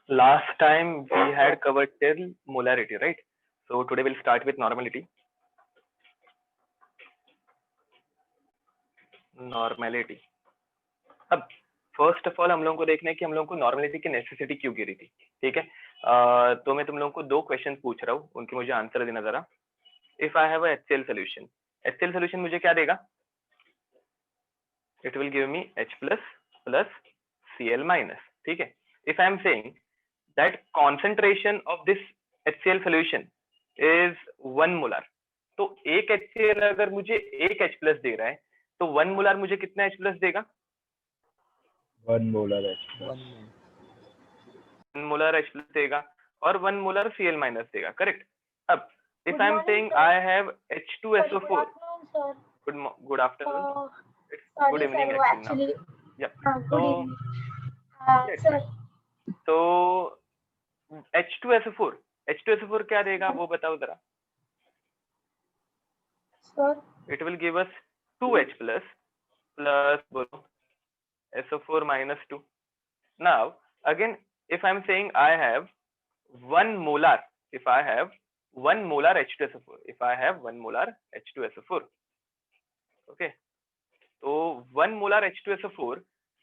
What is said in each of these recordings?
Last time we had covered till molarity, right? So today we'll start with normality. Normality. अब first of all हम लोगों को देखना है कि हम लोगों को नॉर्मलिटी की नेसेसिटी क्यों गिरी थी, ठीक है। तो मैं तुम लोगों को दो क्वेश्चन पूछ रहा हूँ, उनके मुझे आंसर देना जरा। If I have HCl solution, HCl solution मुझे क्या देगा? It will give me H plus Cl minus, ठीक है। If I am saying that concentration of this HCl solution is 1 molar, तो एक HCl अगर मुझे एक H प्लस दे रहा है तो 1 मोलर मुझे कितना H प्लस देगा? 1 molar H plus, 1 molar H plus देगा और 1 मोलर Cl माइनस देगा, करेक्ट। अब if I am saying I have H2SO4, good afternoon, it's good evening actually now. Yeah. So H2SO4 क्या देगा वो बताओ जरा। It will give us 2H plus बोलो SO4 minus 2. Now again if I am saying I have 1 molar, if I have 1 molar H2SO4, if I have 1 molar H2SO4, okay, तो 1 molar H2SO4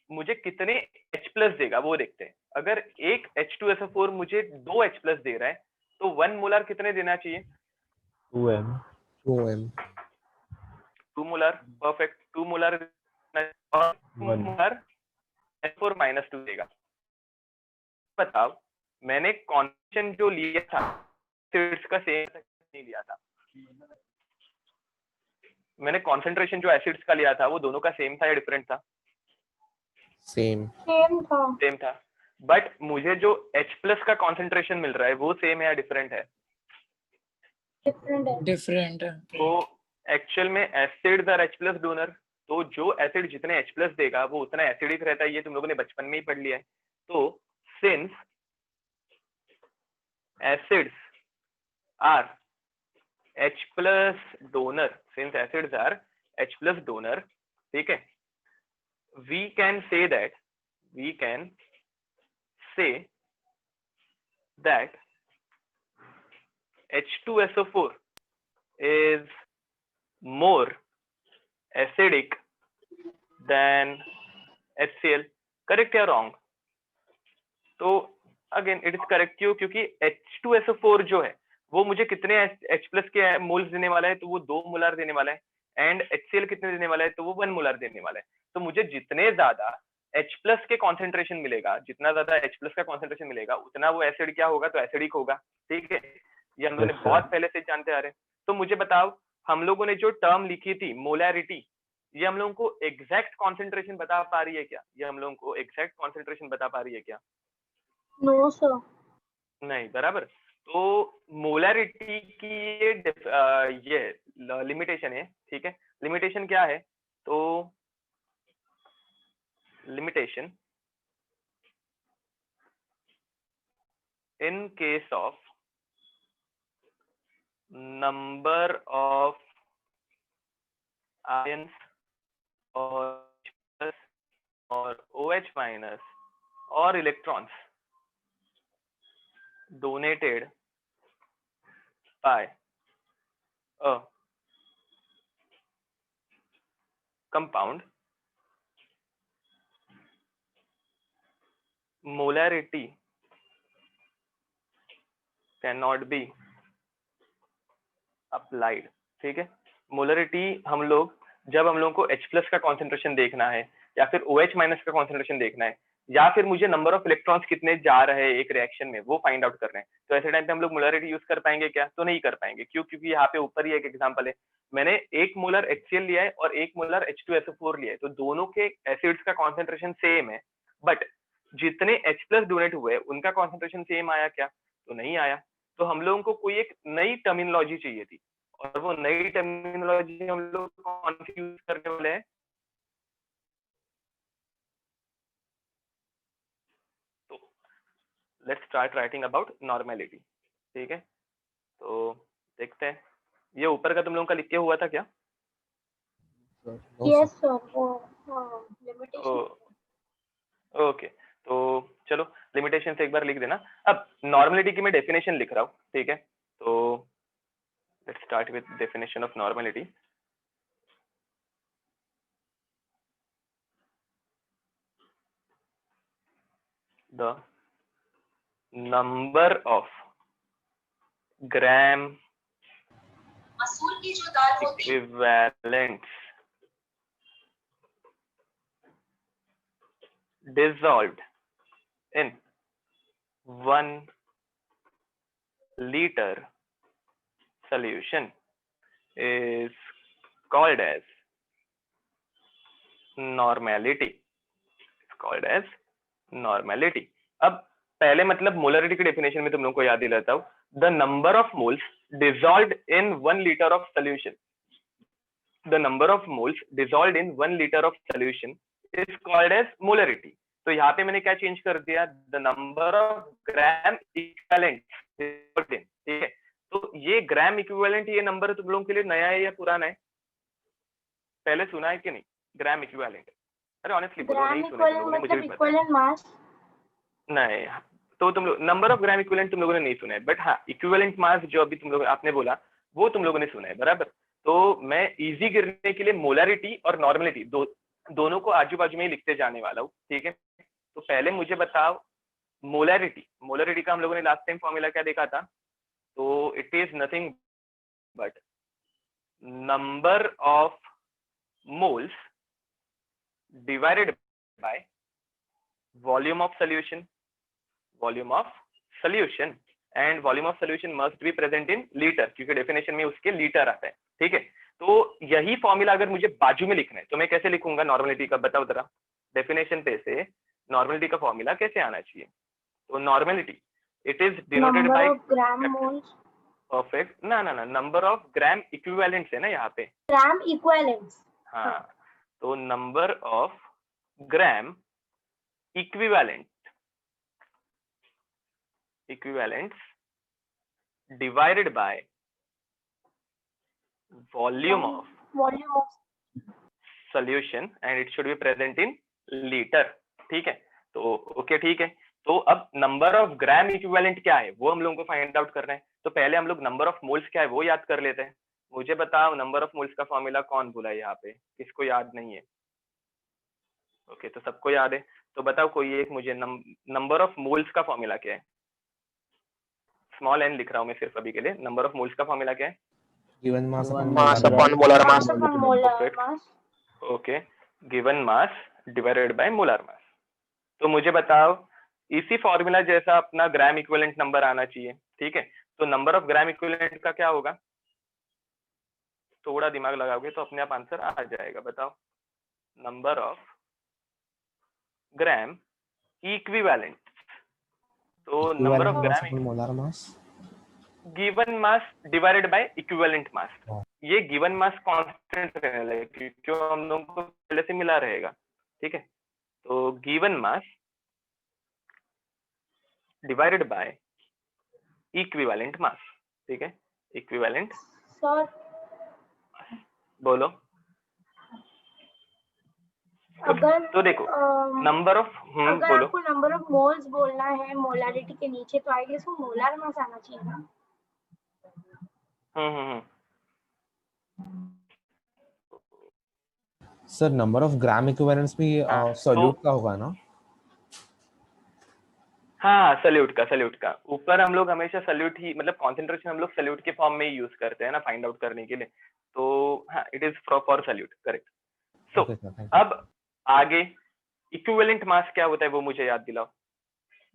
मुझे कितने H plus देगा वो देखते हैं। अगर एक H2SO4 मुझे 2 H प्लस दे रहा है तो 1 मोलर कितने देना चाहिए? 2 मोलर, परफेक्ट। 2 मोलर और 2 मोलर H4 माइनस 2 देगा। बताओ मैंने कॉन्सेंट्रेशन जो लिया था एसिड्स का सेम नहीं लिया था, मैंने कॉन्सेंट्रेशन जो एसिड्स का लिया था वो दोनों का सेम था या डिफरेंट था? सेम था। बट मुझे जो H प्लस का कॉन्सेंट्रेशन मिल रहा है वो सेम है या डिफरेंट है? डिफरेंट है। तो एक्चुअल में acids are H plus donor, तो जो एसिड जितने H प्लस देगा वो उतना एसिडिक रहता है, ये तुम लोगों ने बचपन में ही पढ़ लिया है। तो since acids are H plus donor, since acids are H plus donor, ठीक है, we can say that H2SO4 is more acidic than HCl, correct या wrong? तो अगेन इट इज करेक्ट, क्यों? क्योंकि H2SO4 जो है वो मुझे कितने H प्लस के मोल्स देने वाला है? तो वो 2 मोलर देने वाला है। एंड HCl कितने देने वाला है? तो वो 1 मोलर देने वाला है। तो मुझे जितने ज्यादा H प्लस के कॉन्सेंट्रेशन मिलेगा, जितना ज्यादा H प्लस का कॉन्सेंट्रेशन मिलेगा उतना वो एसिड क्या होगा? तो एसिडिक होगा, ठीक है। ये हम लोगों ने बहुत पहले से जानते आ रहे हैं। तो मुझे बताओ हम लोगों ने जो टर्म लिखी थी मोलैरिटी, ये हम लोगों को एग्जैक्ट कॉन्सेंट्रेशन बता पा रही है क्या? ये हम लोगों को एग्जैक्ट कॉन्सेंट्रेशन बता पा रही है क्या? नो सर, नहीं, बराबर। तो मोलैरिटी की ये लिमिटेशन है, ठीक है। लिमिटेशन क्या है? तो limitation in case of number of ions और OH माइनस और electrons donated by a compound, molarity cannot be applied, ठीक है। मोलरिटी हम लोग जब हम लोगों को H प्लस का कॉन्सेंट्रेशन देखना है या फिर OH माइनस का कॉन्सेंट्रेशन देखना है या फिर मुझे नंबर ऑफ इलेक्ट्रॉन्स कितने जा रहे हैं एक रिएक्शन में वो फाइंड आउट कर रहे हैं, तो ऐसे टाइम पे हम लोग मोलरिटी यूज कर पाएंगे क्या? तो नहीं कर पाएंगे। क्यों? क्योंकि यहाँ पे ऊपर ही एक एग्जांपल है, मैंने 1 मोलर HCl लिया है और 1 मोलर H2SO4 लिया है, तो दोनों के एसिड्स का कॉन्सेंट्रेशन सेम है, बट जितने H प्लस डोनेट हुए उनका कॉन्सेंट्रेशन सेम आया क्या? तो नहीं आया। तो हम लोगों को कोई एक नई टर्मिनोलॉजी चाहिए थी, और वो नई टर्मिनोलॉजी हम लोग कौन सी यूज करने वाले हैं? तो let's start writing about normality, ठीक है। तो देखते हैं, ये ऊपर का तुम लोगों का लिख के हुआ था क्या? यस सर, वो लिमिटेशन। ओके, तो चलो लिमिटेशन से एक बार लिख देना। अब नॉर्मलिटी की मैं डेफिनेशन लिख रहा हूँ, ठीक है। तो let's start with definition of normality. The number of gram मसूर की जो दाल होती है equivalents dissolved in 1 liter solution is called as normality. It's called as normality. अब पहले मतलब मोलरिटी की डेफिनेशन में तुम लोगों को याद दिलाता हूँ, the number of moles dissolved in 1 liter of solution, the number of moles dissolved in 1 liter of solution is called as molarity. तो यहाँ पे मैंने क्या चेंज कर दिया, the number of gram equivalent, ठीक है। तो ये ग्राम इक्विवेलेंट, ये नंबर तुम लोगों के लिए नया है या पुराना है? पहले सुना है कि नहीं ग्राम इक्विवेलेंट? अरे ऑनेस्टली बोलो, नहीं सुना तुम लोगों ने, मुझे भी पता है। मास नहीं, तो तुम लोग नंबर ऑफ ग्राम इक्विवेलेंट तुम लोगों ने नहीं सुना है, बट हाँ इक्विवेलेंट मास जो अभी तुम लोग आपने बोला वो तुम लोगों ने सुना है, बराबर। तो मैं इजी गिरने के लिए मोलरिटी और नॉर्मलिटी दोनों को आजू बाजू में ही लिखते जाने वाला हूँ, ठीक है। तो पहले मुझे बताओ मोलरिटी का हम लोगों ने लास्ट टाइम फॉर्मूला क्या देखा था? तो it is nothing but number of moles divided by volume of solution, volume of solution, and volume of solution must be present in litre, क्योंकि डेफिनेशन में उसके लीटर आता है, ठीक है। तो यही फॉर्मूला अगर मुझे बाजू में लिखना है तो मैं कैसे लिखूंगा नॉर्मलिटी का? बताओ जरा, डेफिनेशन पे से नॉर्मलिटी का फॉर्मूला कैसे आना चाहिए? तो normality it is denoted by gram moles, perfect, ना ना ना, नंबर ऑफ ग्राम इक्विवेलेंट्स है ना यहाँ पे, ग्राम इक्विवेलेंट्स। हाँ, तो number of gram equivalents divided by volume of solution and it should be present in liter, ठीक है। तो ओके, ठीक है। तो अब नंबर ऑफ ग्राम इक्विवेलेंट क्या है वो हम लोगों को फाइंड आउट करना है, तो पहले हम लोग नंबर ऑफ मोल्स क्या है वो याद कर लेते हैं। मुझे बताओ नंबर ऑफ मोल्स का फॉर्मूला कौन बोला है यहाँ पे, किसको याद नहीं है? ओके, तो सबको याद है, तो बताओ कोई एक मुझे नंबर ऑफ मोल्स का फॉर्मूला क्या है? स्मॉल एन लिख रहा हूँ मैं सिर्फ अभी के लिए। नंबर ऑफ मोल्स का फॉर्मूला क्या है? Given mass Mass upon upon molar molar mass. mass. Okay, given mass divided by molar मास। तो मुझे बताओ इसी फॉर्मूला जैसा अपना ग्राम इक्विवेलेंट नंबर आना चाहिए, ठीक है। तो नंबर ऑफ ग्राम इक्विवेलेंट का क्या होगा? थोड़ा दिमाग लगाओगे तो अपने आप आंसर आ जाएगा। बताओ, नंबर ऑफ ग्राम इक्विवेलेंट, तो number of gram upon molar mass, given mass divided by equivalent mass. हाँ। ये गिवन मास कांस्टेंट रहने लगे क्योंकि हम लोगों को पहले से मिला रहेगा, ठीक है। तो given mass divided by equivalent mass, ठीक है। इक्विवेलेंट, सर बोलो। अगर तो देखो नंबर ऑफ अगर बोलो। आपको नंबर ऑफ मोल्स बोलना है मोलारिटी के नीचे, तो आई गेस वो मोलर मास आना चाहिए ना। Hmm. Sir number of gram equivalents भी हाँ, सॉल्यूट तो का होगा ना? हाँ, सल्यूट का ऊपर हम लोग हमेशा सल्यूट ही, मतलब कॉन्सेंट्रेशन हम लोग सल्यूट के फॉर्म में ही यूज करते हैं ना फाइंड आउट करने के लिए। तो हाँ, it is for salute, correct. So okay sir, thank you. अब आगे इक्विवेलेंट मास क्या होता है वो मुझे याद दिलाओ।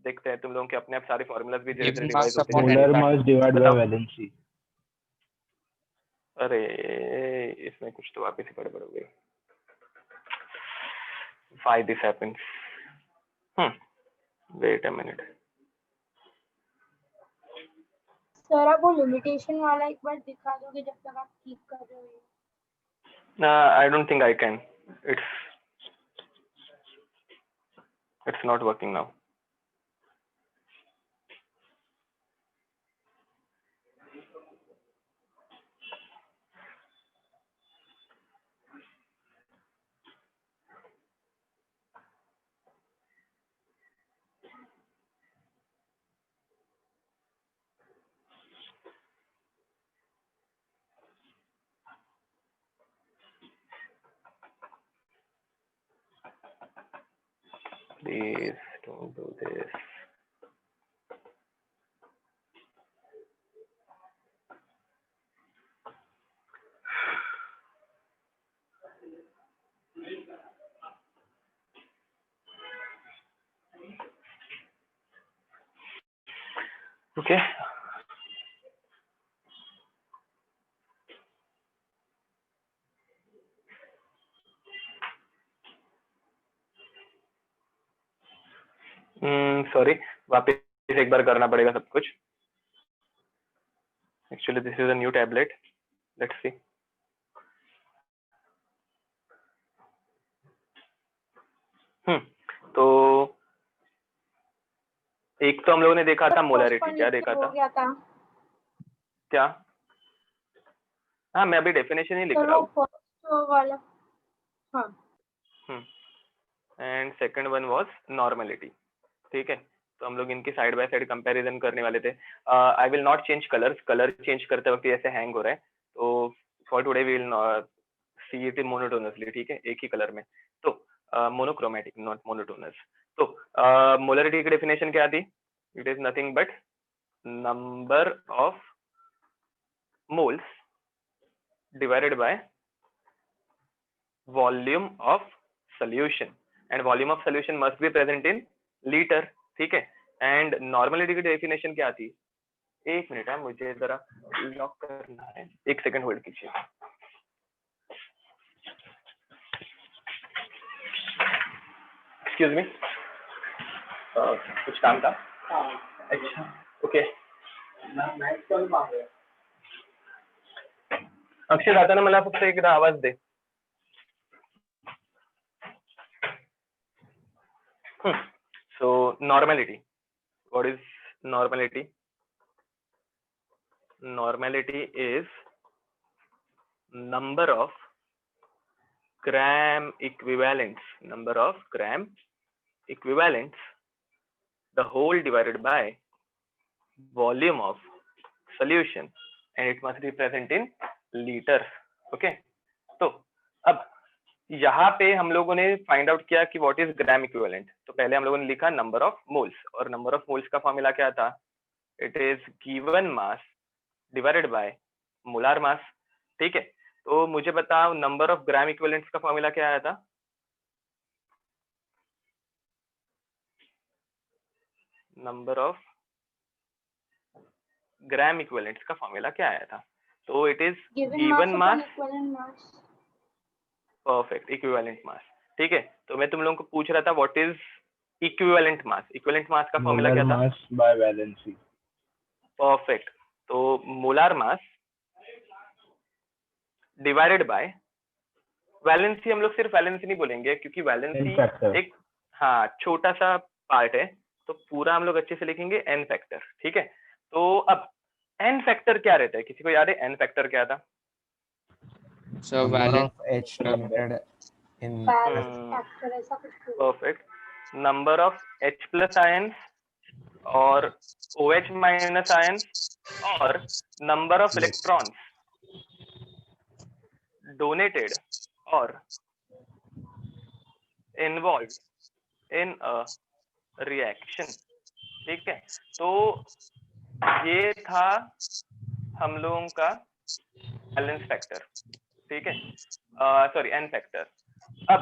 देखते हैं तुम लोगों के अपने आप सारे फॉर्मूलाज भी धीरे धीरे Given रिवाइज mass होते upon जाएंगे। Molar mass divided by बताओ। valency. अरे इसमें कुछ तो वापस ही गड़बड़ हो गई। Why this happens? Wait a minute. Sir आप वो लिमिटेशन वाला एक बार दिखा दोगे जब तक आप ठीक कर रहे हो? I don't think I can. It's not working now. Please don't do this. Okay. Sorry, वापस एक बार करना पड़ेगा सब कुछ. Actually, this is a new tablet. Let's see. तो एक तो हम लोगों ने देखा था मोलरिटी. क्या देखा था? क्या? हाँ, मैं अभी डेफिनेशन ही लिख रहा हूँ. And second one was normality. ठीक है, तो हम लोग इनकी साइड बाय साइड कंपैरिजन करने वाले थे. I will not change colours. Colour change करते वक्त ऐसे हैंग हो रहा है, तो for today we will see it monotonously. ठीक है, एक ही कलर में. तो मोनोक्रोमेटिक, नॉट मोनोटोनस. तो मोलरिटी की डेफिनेशन क्या थी? It is nothing but number of moles divided by volume of solution, and volume of solution must be present in liter. ठीक है, and normality की definition क्या थी? एक मिनट है, मुझे जरा लॉक करना है. एक सेकंड होल्ड कीजिए. एक्सक्यूज मी, कुछ काम था? अच्छा, ओके. अक्षय जाताना मला फक्त एकदा आवाज दे. So normality. What is normality? Normality is number of gram equivalents. Number of gram equivalents, the whole divided by volume of solution, and it must be present in liters. Okay, तो अब यहाँ पे हम लोगों ने फाइंड आउट किया कि what is gram equivalent. तो पहले हम लोगों ने लिखा नंबर ऑफ मोल्स, और नंबर ऑफ मोल्स का फॉर्मूला क्या था? It is given mass divided by molar मास. ठीक है, तो मुझे बताओ नंबर ऑफ ग्राम इक्विवेलेंट्स का फॉर्मूला क्या आया था? नंबर ऑफ ग्राम इक्विवेलेंट्स का फॉर्मूला क्या आया था? तो it is given mass. Perfect, equivalent mass. ठीक है, तो मैं तुम लोगों को पूछ रहा था what is equivalent mass. Equivalent mass का फॉर्मूला क्या था? Mass by valency. परफेक्ट, तो molar mass divided bye valency. हम लोग सिर्फ वैलेंसी नहीं बोलेंगे क्योंकि वैलेंसी एक छोटा सा पार्ट है, तो पूरा हम लोग अच्छे से लिखेंगे एन फैक्टर. ठीक है, तो अब एन फैक्टर क्या रहता है? किसी को याद है एन फैक्टर क्या था? So value of H limited in perfect. Number of H plus ions or OH minus ions or number of electrons donated or involved in a reaction. ठीक है, तो ये था हम लोगों का बैलेंस फैक्टर. ठीक है, सॉरी एन फैक्टर. अब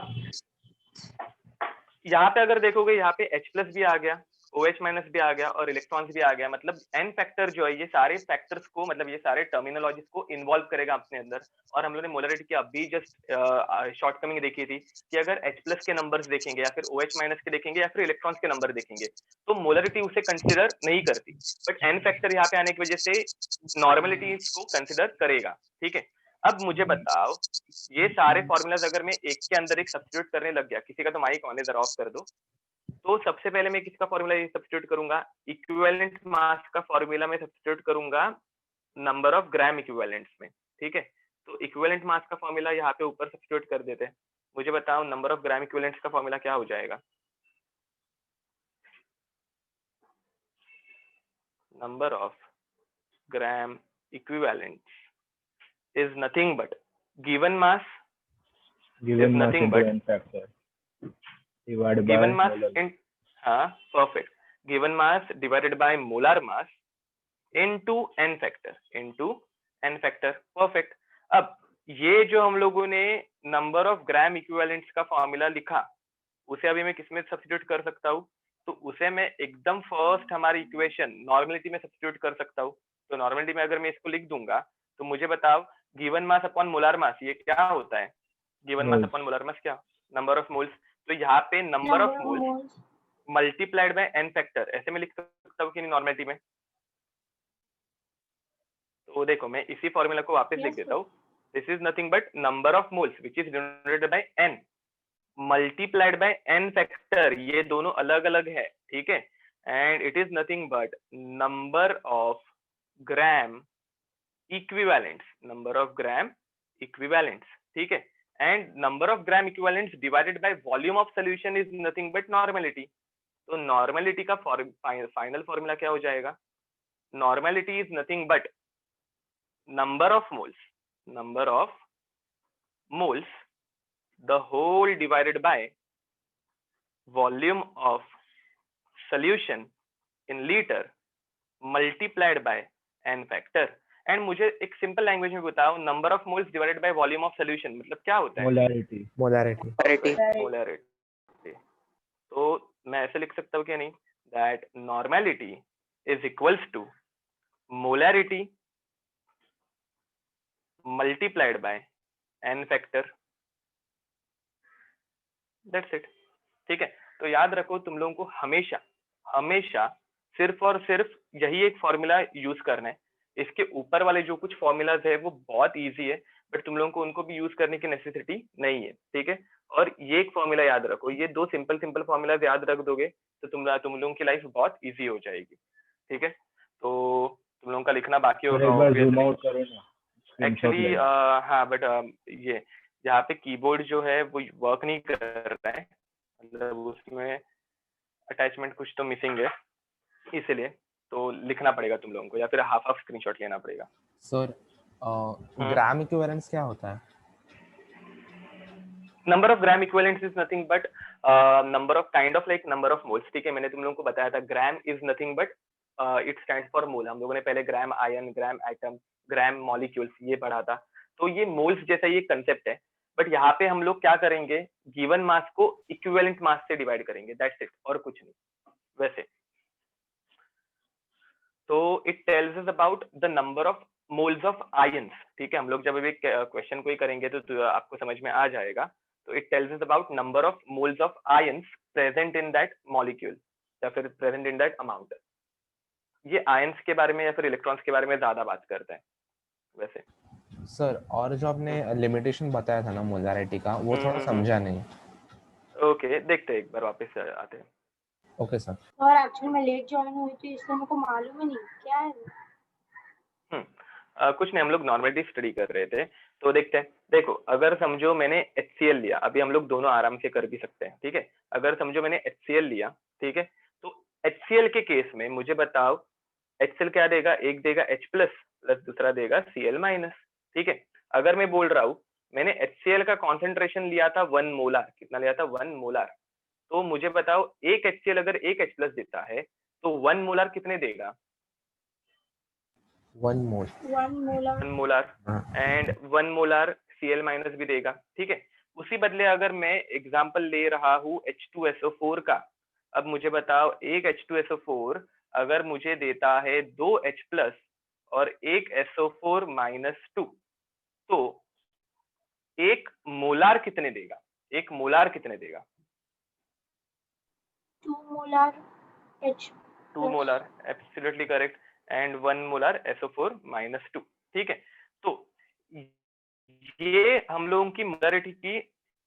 यहाँ पे अगर देखोगे, यहाँ पे H प्लस भी आ गया, OH माइनस भी आ गया और इलेक्ट्रॉन्स भी आ गया. मतलब एन फैक्टर जो है ये सारे फैक्टर्स को, मतलब ये सारे टर्मिनोलॉजीज को इन्वॉल्व करेगा अपने अंदर. और हम लोगों ने मोलरिटी की अभी जस्ट शॉर्टकमिंग देखी थी कि अगर H प्लस के नंबर्स देखेंगे या फिर OH माइनस के देखेंगे या फिर इलेक्ट्रॉन्स के नंबर देखेंगे तो मोलरिटी उसे कंसिडर नहीं करती, बट एन फैक्टर यहाँ पे आने की वजह से नॉर्मलिटी को कंसिडर करेगा. ठीक है, अब मुझे बताओ ये सारे फॉर्मूलाज अगर मैं एक के अंदर एक सब्स्टिट्यूट करने लग गया. किसी का तो माइक ऑन है, जरा ऑफ कर दो. तो सबसे पहले मैं किसका फॉर्मूला सब्स्टिट्यूट करूंगा? इक्विवेलेंट मास का फॉर्मूला मैं सब्स्टिट्यूट करूंगा नंबर ऑफ ग्राम इक्विवेलेंट्स में. ठीक है, तो इक्विवेलेंट मास का फॉर्मूला यहाँ पे ऊपर सब्स्टिट्यूट कर देते हैं. मुझे बताओ नंबर ऑफ ग्राम इक्विवेलेंट्स का फॉर्मूला क्या हो जाएगा? Number of gram equivalents is nothing but given mass is nothing but n factor. Divide given by mass in, हाँ perfect, given mass divided by molar mass into n factor, perfect. अब ये जो हम लोगों ने नंबर ऑफ ग्राम इक्विवेलेंट्स का formula लिखा, उसे अभी मैं किसमें सब्स्टिट्यूट कर सकता हूँ? तो उसे मैं एकदम फर्स्ट हमारी इक्वेशन नॉर्मेलिटी में सब्स्टिट्यूट कर सकता हूँ। तो नॉर्मेलिटी में अगर मैं इसको लिख दूंगा तो मुझे बताओ given mass upon molar mass ये क्या होता है? Given mass upon molar mass क्या? Number of moles. तो यहाँ पे number of moles multiplied by n factor, ऐसे में लिख सकता हूँ कि नहीं नॉर्मेलिटी में? तो देखो मैं इसी फॉर्मूला को वापस लिख देता हूँ। This is nothing but number of moles which is denoted by n multiplied by n factor, ये दोनों अलग अलग है, ठीक है। And it is nothing but number of gram equivalents, number of gram equivalents, ठीक है। And number of gram equivalents divided by volume of solution is nothing but normality. तो नॉर्मेलिटी का फाइनल फॉर्मूला क्या हो जाएगा? Normality is nothing but number of moles the whole divided by volume of solution in liter multiplied by n factor। And मुझे एक simple language में बताओ, number of moles divided by volume of solution मतलब क्या होता है? Molarity. तो मैं ऐसे लिख सकता हूँ क्या नहीं, that normality is equals to molarity multiplied by n factor, that's it, ठीक है। तो याद रखो तुम लोगों को हमेशा सिर्फ और सिर्फ यही एक फॉर्मूला यूज करना है। इसके ऊपर वाले जो कुछ फॉर्मूलाज है वो बहुत इजी है, बट तुम लोगों को उनको भी यूज करने की नेसेसिटी नहीं है, ठीक है। और ये एक फॉर्मूला याद रखो, ये दो सिंपल फॉर्मूलाज याद रख दोगे तो तुम लोगों की लाइफ बहुत इजी हो जाएगी, ठीक है। तो तुम लोगों का लिखना बाकी होगा एक्चुअली, हाँ बट ये यहाँ पे कीबोर्ड जो है वो वर्क नहीं कर रहा है, मतलब उसमें अटैचमेंट कुछ तो मिसिंग है, इसलिए तो लिखना पड़ेगा तुम लोगों को, या फिर हाफ स्क्रीनशॉट लेना पड़ेगा। सर ग्राम इक्विवेलेंस क्या होता है? Number of gram equivalents is nothing but number of kind of like number of moles, ठीक है। मैंने तुम लोगों को बताया था gram is nothing but it stands for mole. हम लोगों ने पहले gram ion, gram atom, gram molecules ये पढ़ा था, तो ये मोल्स जैसा ये कंसेप्ट है। बट यहाँ पे हम लोग क्या करेंगे, गिवन मास को इक्विवेलेंट मास से डिवाइड करेंगे, दैट्स इट, और कुछ नहीं वैसे। तो it tells us about the number of moles of ions, ठीक है। हम लोग जब अभी क्वेश्चन को ही करेंगे तो आपको समझ में आ जाएगा। तो it tells us about number of moles of ions present in that molecule या फिर प्रेजेंट इन दैट अमाउंट। ये आयंस के बारे में या फिर इलेक्ट्रॉन्स के बारे में ज्यादा बात करते हैं वैसे। सर और जो आपने लिमिटेशन बताया था ना मोलैरिटी का, वो थोड़ा समझा नहीं। ओके देखते हैं, एक बार वापस आते हैं। Okay sir. और एक्चुअली मैं लेट ज्वाइन हुई थी इसलिए मेरे को मालूम ही नहीं क्या है। कुछ नहीं, हम लोग नॉर्मेलिटी स्टडी कर रहे थे, तो देखते हैं। देखो अगर समझो मैंने HCl लिया, अभी हम लोग दोनों आराम से कर भी सकते हैं, ठीक है। अगर समझो मैंने HCl लिया, ठीक है, तो HCl के केस में मुझे बताओ HCl क्या देगा, एक देगा H प्लस दूसरा देगा Cl माइनस, ठीक है। अगर मैं बोल रहा हूँ मैंने HCl का कॉन्सेंट्रेशन लिया था 1 मोलार, कितना लिया था 1 मोलार, तो मुझे बताओ एक HCl अगर एक H प्लस देता है तो 1 मोलार कितने देगा? 1 molar and 1 molar Cl minus भी देगा, ठीक है। उसी बदले अगर मैं एग्जांपल ले रहा हूँ H2SO4 का, अब मुझे बताओ एक H2SO4 अगर मुझे देता है 2 H प्लस और एक SO4 माइनस 2, तो एक मोलार कितने देगा? एक मोलार कितने देगा? 2 molar H, 2 molar, absolutely correct, and 1 molar SO4 minus 2, ठीक है। तो ये हम लोगों की मोलारिटी की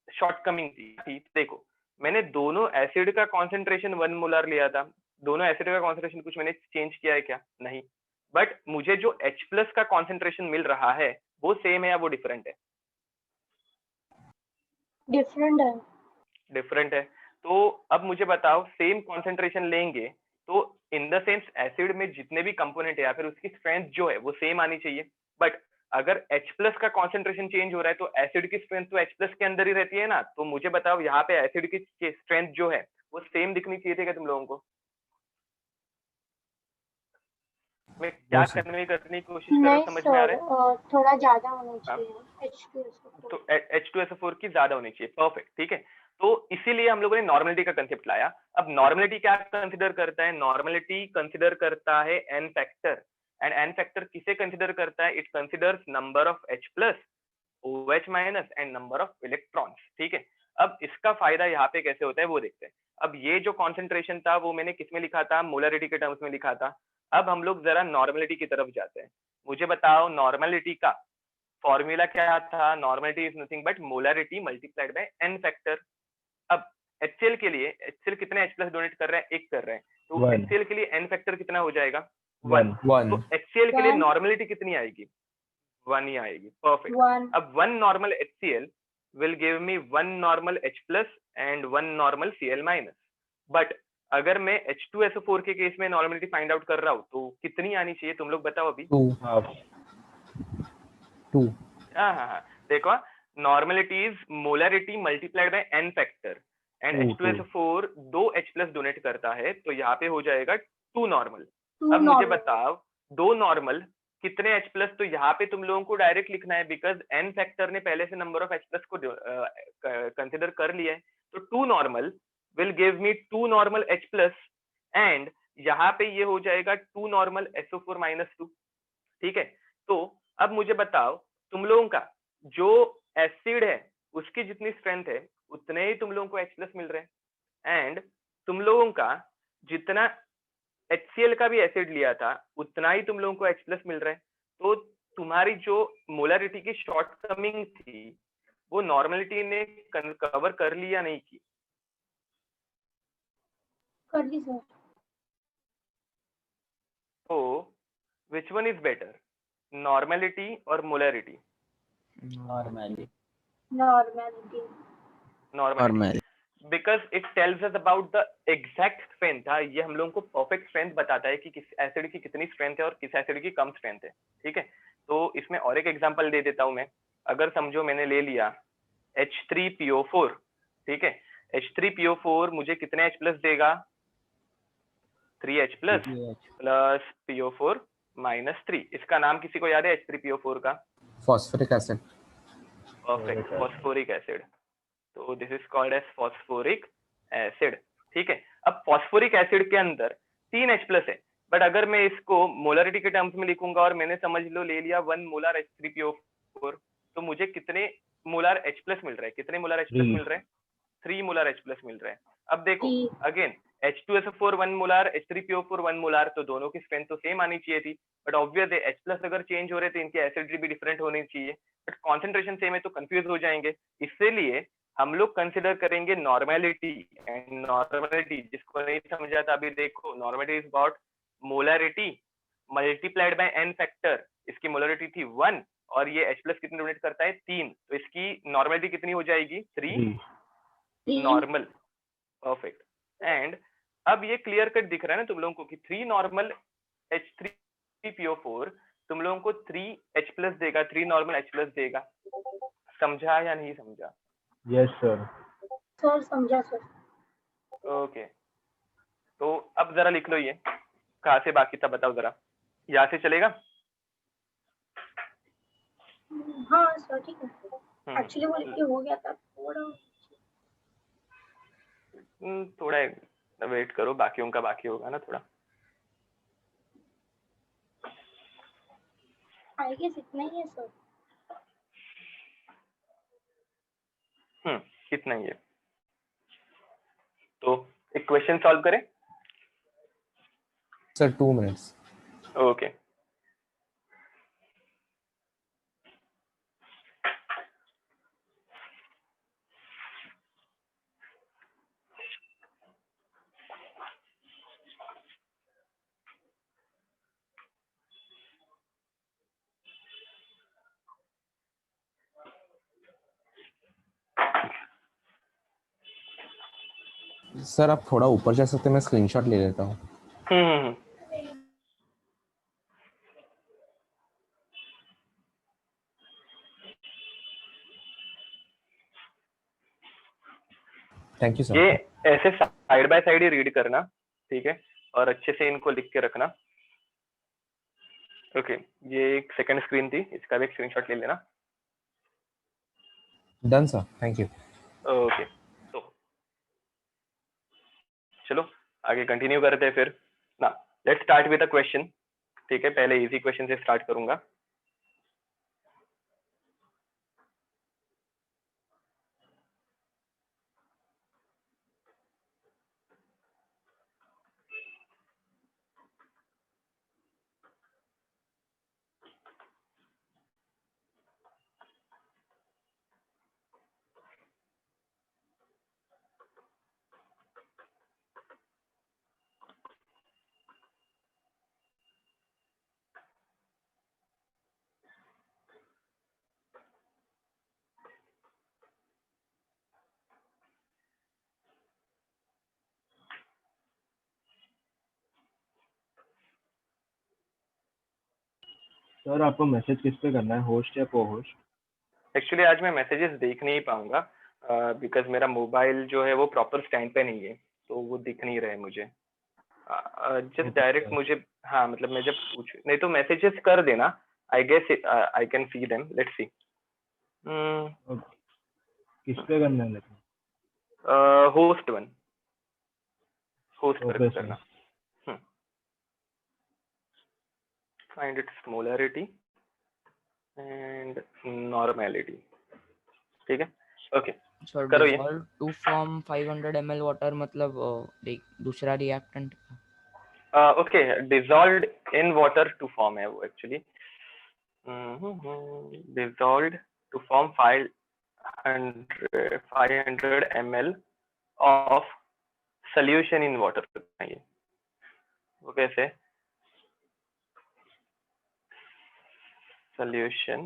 शॉर्टकमिंग थी। देखो मैंने दोनों एसिड का कॉन्सेंट्रेशन 1 मोलार लिया था, दोनों एसिड का कॉन्सेंट्रेशन कुछ मैंने चेंज किया है क्या? नहीं। बट मुझे जो H प्लस का कॉन्सेंट्रेशन मिल रहा है वो सेम है या वो डिफरेंट है? डिफरेंट है। तो अब मुझे बताओ सेम कॉन्सेंट्रेशन लेंगे तो इन द सेंस एसिड में जितने भी कंपोनेंट है या फिर उसकी स्ट्रेंथ जो है वो सेम आनी चाहिए। बट अगर H प्लस का कॉन्सेंट्रेशन चेंज हो रहा है तो एसिड की स्ट्रेंथ तो H प्लस के अंदर ही रहती है ना। तो मुझे बताओ यहाँ पे एसिड की स्ट्रेंथ जो है वो सेम दिखनी चाहिए थी क्या तुम लोगों को? मैं क्या करने की कोशिश कर रहा हूँ, नहीं समझ में आ रहा है? सर, थोड़ा ज्यादा होना चाहिए H2SO4। तो H2SO4 की ज्यादा होनी चाहिए, परफेक्ट, ठीक है। तो इसीलिए हम लोगों ने नॉर्मलिटी का कंसेप्ट लाया। अब नॉर्मलिटी क्या कंसिडर करता है? नॉर्मलिटी कंसिडर करता है n factor, and n factor किसे कंसिडर करता है? It considers number of H plus, OH minus and number of electrons, ठीक है। अब इसका फायदा यहाँ पे कैसे होता है वो देखते हैं। अब ये जो कॉन्सेंट्रेशन था वो मैंने किसमें लिखा था? मोलरिटी के टर्म्स में लिखा था। अब हम लोग जरा नॉर्मलिटी की तरफ जाते हैं। मुझे बताओ नॉर्मलिटी का फॉर्मूला क्या था? Normality is nothing but molarity multiplied by n factor. अब HCl के लिए, HCl कितने H प्लस डोनेट कर रहे हैं? एक कर रहे हैं, तो One. HCl के लिए एन फैक्टर कितना हो जाएगा? 1। One. तो HCl के लिए One. नॉर्मलिटी कितनी आएगी? 1 ही आएगी, परफेक्ट। 1 अब 1 normal HCl will give me 1 normal H plus and 1 normal Cl minus. But अगर मैं H2SO4 के केस में नॉर्मलिटी फाइंड आउट कर रहा हूँ तो कितनी आनी चाहिए? तुम लोग बताओ अभी। 2 Half. 2 हाँ, देखो, normality is molarity multiplied by n factor, and H2SO4 2 H plus donate करता है, तो यहाँ पे हो जाएगा 2 नॉर्मल। अब मुझे बताओ 2 नॉर्मल कितने H प्लस? तो यहाँ पे तुम लोगों को डायरेक्ट लिखना है, बिकॉज एन फैक्टर ने पहले से नंबर ऑफ H प्लस को कंसिडर कर लिया है। तो 2 normal will give me 2 normal H plus, and यहाँ पे ये हो जाएगा 2 नॉर्मल SO4 माइनस 2, ठीक है। तो अब मुझे बताओ तुम लोगों का जो एसिड है उसकी जितनी स्ट्रेंथ है उतने ही तुम लोगों को H प्लस मिल रहे हैं, एंड तुम लोगों का जितना HCl का भी एसिड लिया था उतना ही तुम लोगों को H प्लस मिल रहा है। तो तुम्हारी जो मोलरिटी की शॉर्टकमिंग थी वो नॉर्मलिटी ने कवर कर ली या नहीं की? कर दी सर। तो which one is better, normality और molarity? Normally. Normality, because it tells us about the exact strength. ये हम लोगों को परफेक्ट स्ट्रेंथ बताता है कि किस एसिड की कितनी स्ट्रेंथ है और किस एसिड की कम स्ट्रेंथ है, ठीक है। तो इसमें और एक एग्जांपल दे देता हूं मैं। अगर समझो मैंने ले लिया H3PO4, ठीक है। H3PO4 मुझे कितने H प्लस देगा? 3H plus plus PO4 minus 3। इसका नाम किसी को याद है H3PO4 का? Phosphoric acid. Perfect, phosphoric acid. तो this is called as phosphoric acid, ठीक है। अब फॉस्फोरिक एसिड के अंदर 3 H प्लस है, बट अगर मैं इसको मोलरिटी के टर्म्स में लिखूंगा और मैंने समझ लो ले लिया 1 मोलर H3PO4, तो मुझे कितने मोलर H प्लस मिल रहा है? कितने मोलर H प्लस मिल रहे हैं? 3 मोलर H प्लस मिल रहे हैं। अब देखो again H2SO4 1 molar, H3PO4 1 molar, तो दोनों की स्ट्रेंथ तो सेम आनी चाहिए थी, बट ऑब्वियस है H प्लस अगर चेंज हो रहे तो इनकी एसिडिटी भी डिफरेंट होनी चाहिए, बट कॉन्सेंट्रेशन सेम है तो कंफ्यूज हो जाएंगे। इसलिए हम लोग कंसिडर करेंगे नॉर्मलिटी, एंड नॉर्मलिटी जिसको नहीं समझा था अभी देखो, normality is about molarity multiplied by n factor. इसकी मोलरिटी थी 1 और ये H प्लस कितने डोनेट करता है? 3, तो इसकी नॉर्मलिटी कितनी हो जाएगी? 3 नॉर्मल, परफेक्ट। एंड अब ये क्लियर कट दिख रहा है ना तुम लोगों को कि 3 नॉर्मल H3PO4 तुम लोगों को 3 H प्लस देगा, 3 नॉर्मल H प्लस देगा। समझा या नहीं समझा? Yes, sir. सर समझा सर। ओके, तो अब जरा लिख लो ये कहाँ से बाकी था बताओ जरा, यहाँ से चलेगा? हाँ सर ठीक है। एक्चुअली वो लिख के हो गया था थोड़ा वेट करो, बाकियों का बाकी होगा ना थोड़ा। आई गेस इतना ही है सर। इतना ही है। तो एक क्वेश्चन सॉल्व करें? Sir 2 minutes. ओके सर आप थोड़ा ऊपर जा सकते हैं, मैं स्क्रीनशॉट ले लेता हूँ। थैंक यू ये सर। ऐसे side by side he read करना, ठीक है, और अच्छे से इनको लिख के रखना। ओके, ये एक सेकंड स्क्रीन थी, इसका भी एक स्क्रीनशॉट ले लेना। Done sir, thank you. Okay, तो चलो आगे कंटिन्यू करते हैं फिर ना। Let's start with a question, ठीक है, पहले इजी क्वेश्चन से स्टार्ट करूंगा। सर आपको मैसेज किस पे करना है, होस्ट या को होस्ट? एक्चुअली आज मैं मैसेजेस देख नहीं पाऊंगा बिकॉज मेरा मोबाइल जो है वो प्रॉपर स्टैंड पे नहीं है, तो वो दिख नहीं रहे मुझे। जस्ट डायरेक्ट मुझे, हाँ मतलब मैं जब पूछ, नहीं तो मैसेजेस कर देना, I guess I can see them, let's see. किस पे करना है लेकिन? होस्ट वन, होस्ट ओके करके सर। करना। Find its molarity and normality, ठीक है, ओके सर करो ये। Dissolve to form 500 ml water, मतलब दूसरा reactant. Okay, dissolved in water to form है वो actually, dissolved to form 500 ml of solution in water। ये वो कैसे, solution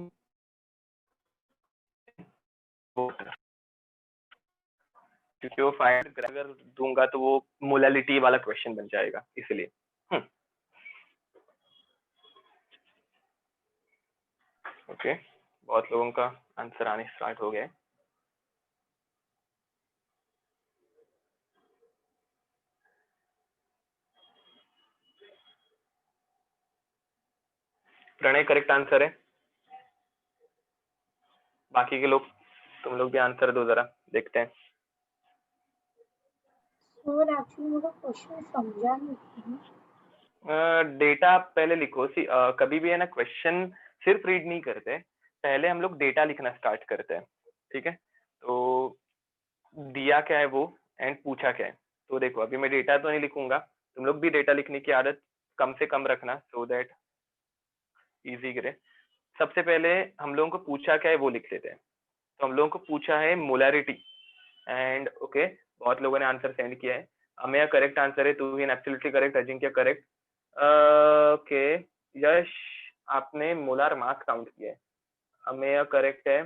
water, क्योंकि वो फाइंड अगर दूंगा तो वो मोलालिटी वाला क्वेश्चन बन जाएगा, इसलिए। ओके, बहुत लोगों का आंसर आने स्टार्ट हो गया। प्रणय करेक्ट आंसर है, बाकी के लोग तुम लोग भी आंसर दो जरा, देखते हैं। सर एक्चुअली मुझे क्वेश्चन समझा नहीं। डेटा पहले लिखो, कभी भी है ना क्वेश्चन सिर्फ रीड नहीं करते, पहले हम लोग डेटा लिखना स्टार्ट करते हैं, ठीक है। तो दिया क्या है वो एंड पूछा क्या है, तो देखो अभी मैं डेटा तो नहीं लिखूंगा, तुम लोग भी डेटा लिखने की आदत कम से कम रखना, सो दैट इजी करे। सबसे पहले हम लोगों को पूछा क्या है वो लिख लेते हैं। तो हम लोगों को पूछा है मोलैरिटी एंड ओके, बहुत लोगों ने आंसर सेंड किया है। अमेय करेक्ट आंसर है, तू ही absolutely correct, Ajinkya correct. Okay Yash, आपने मोलार मास काउंट किया है, अमेय करेक्ट है,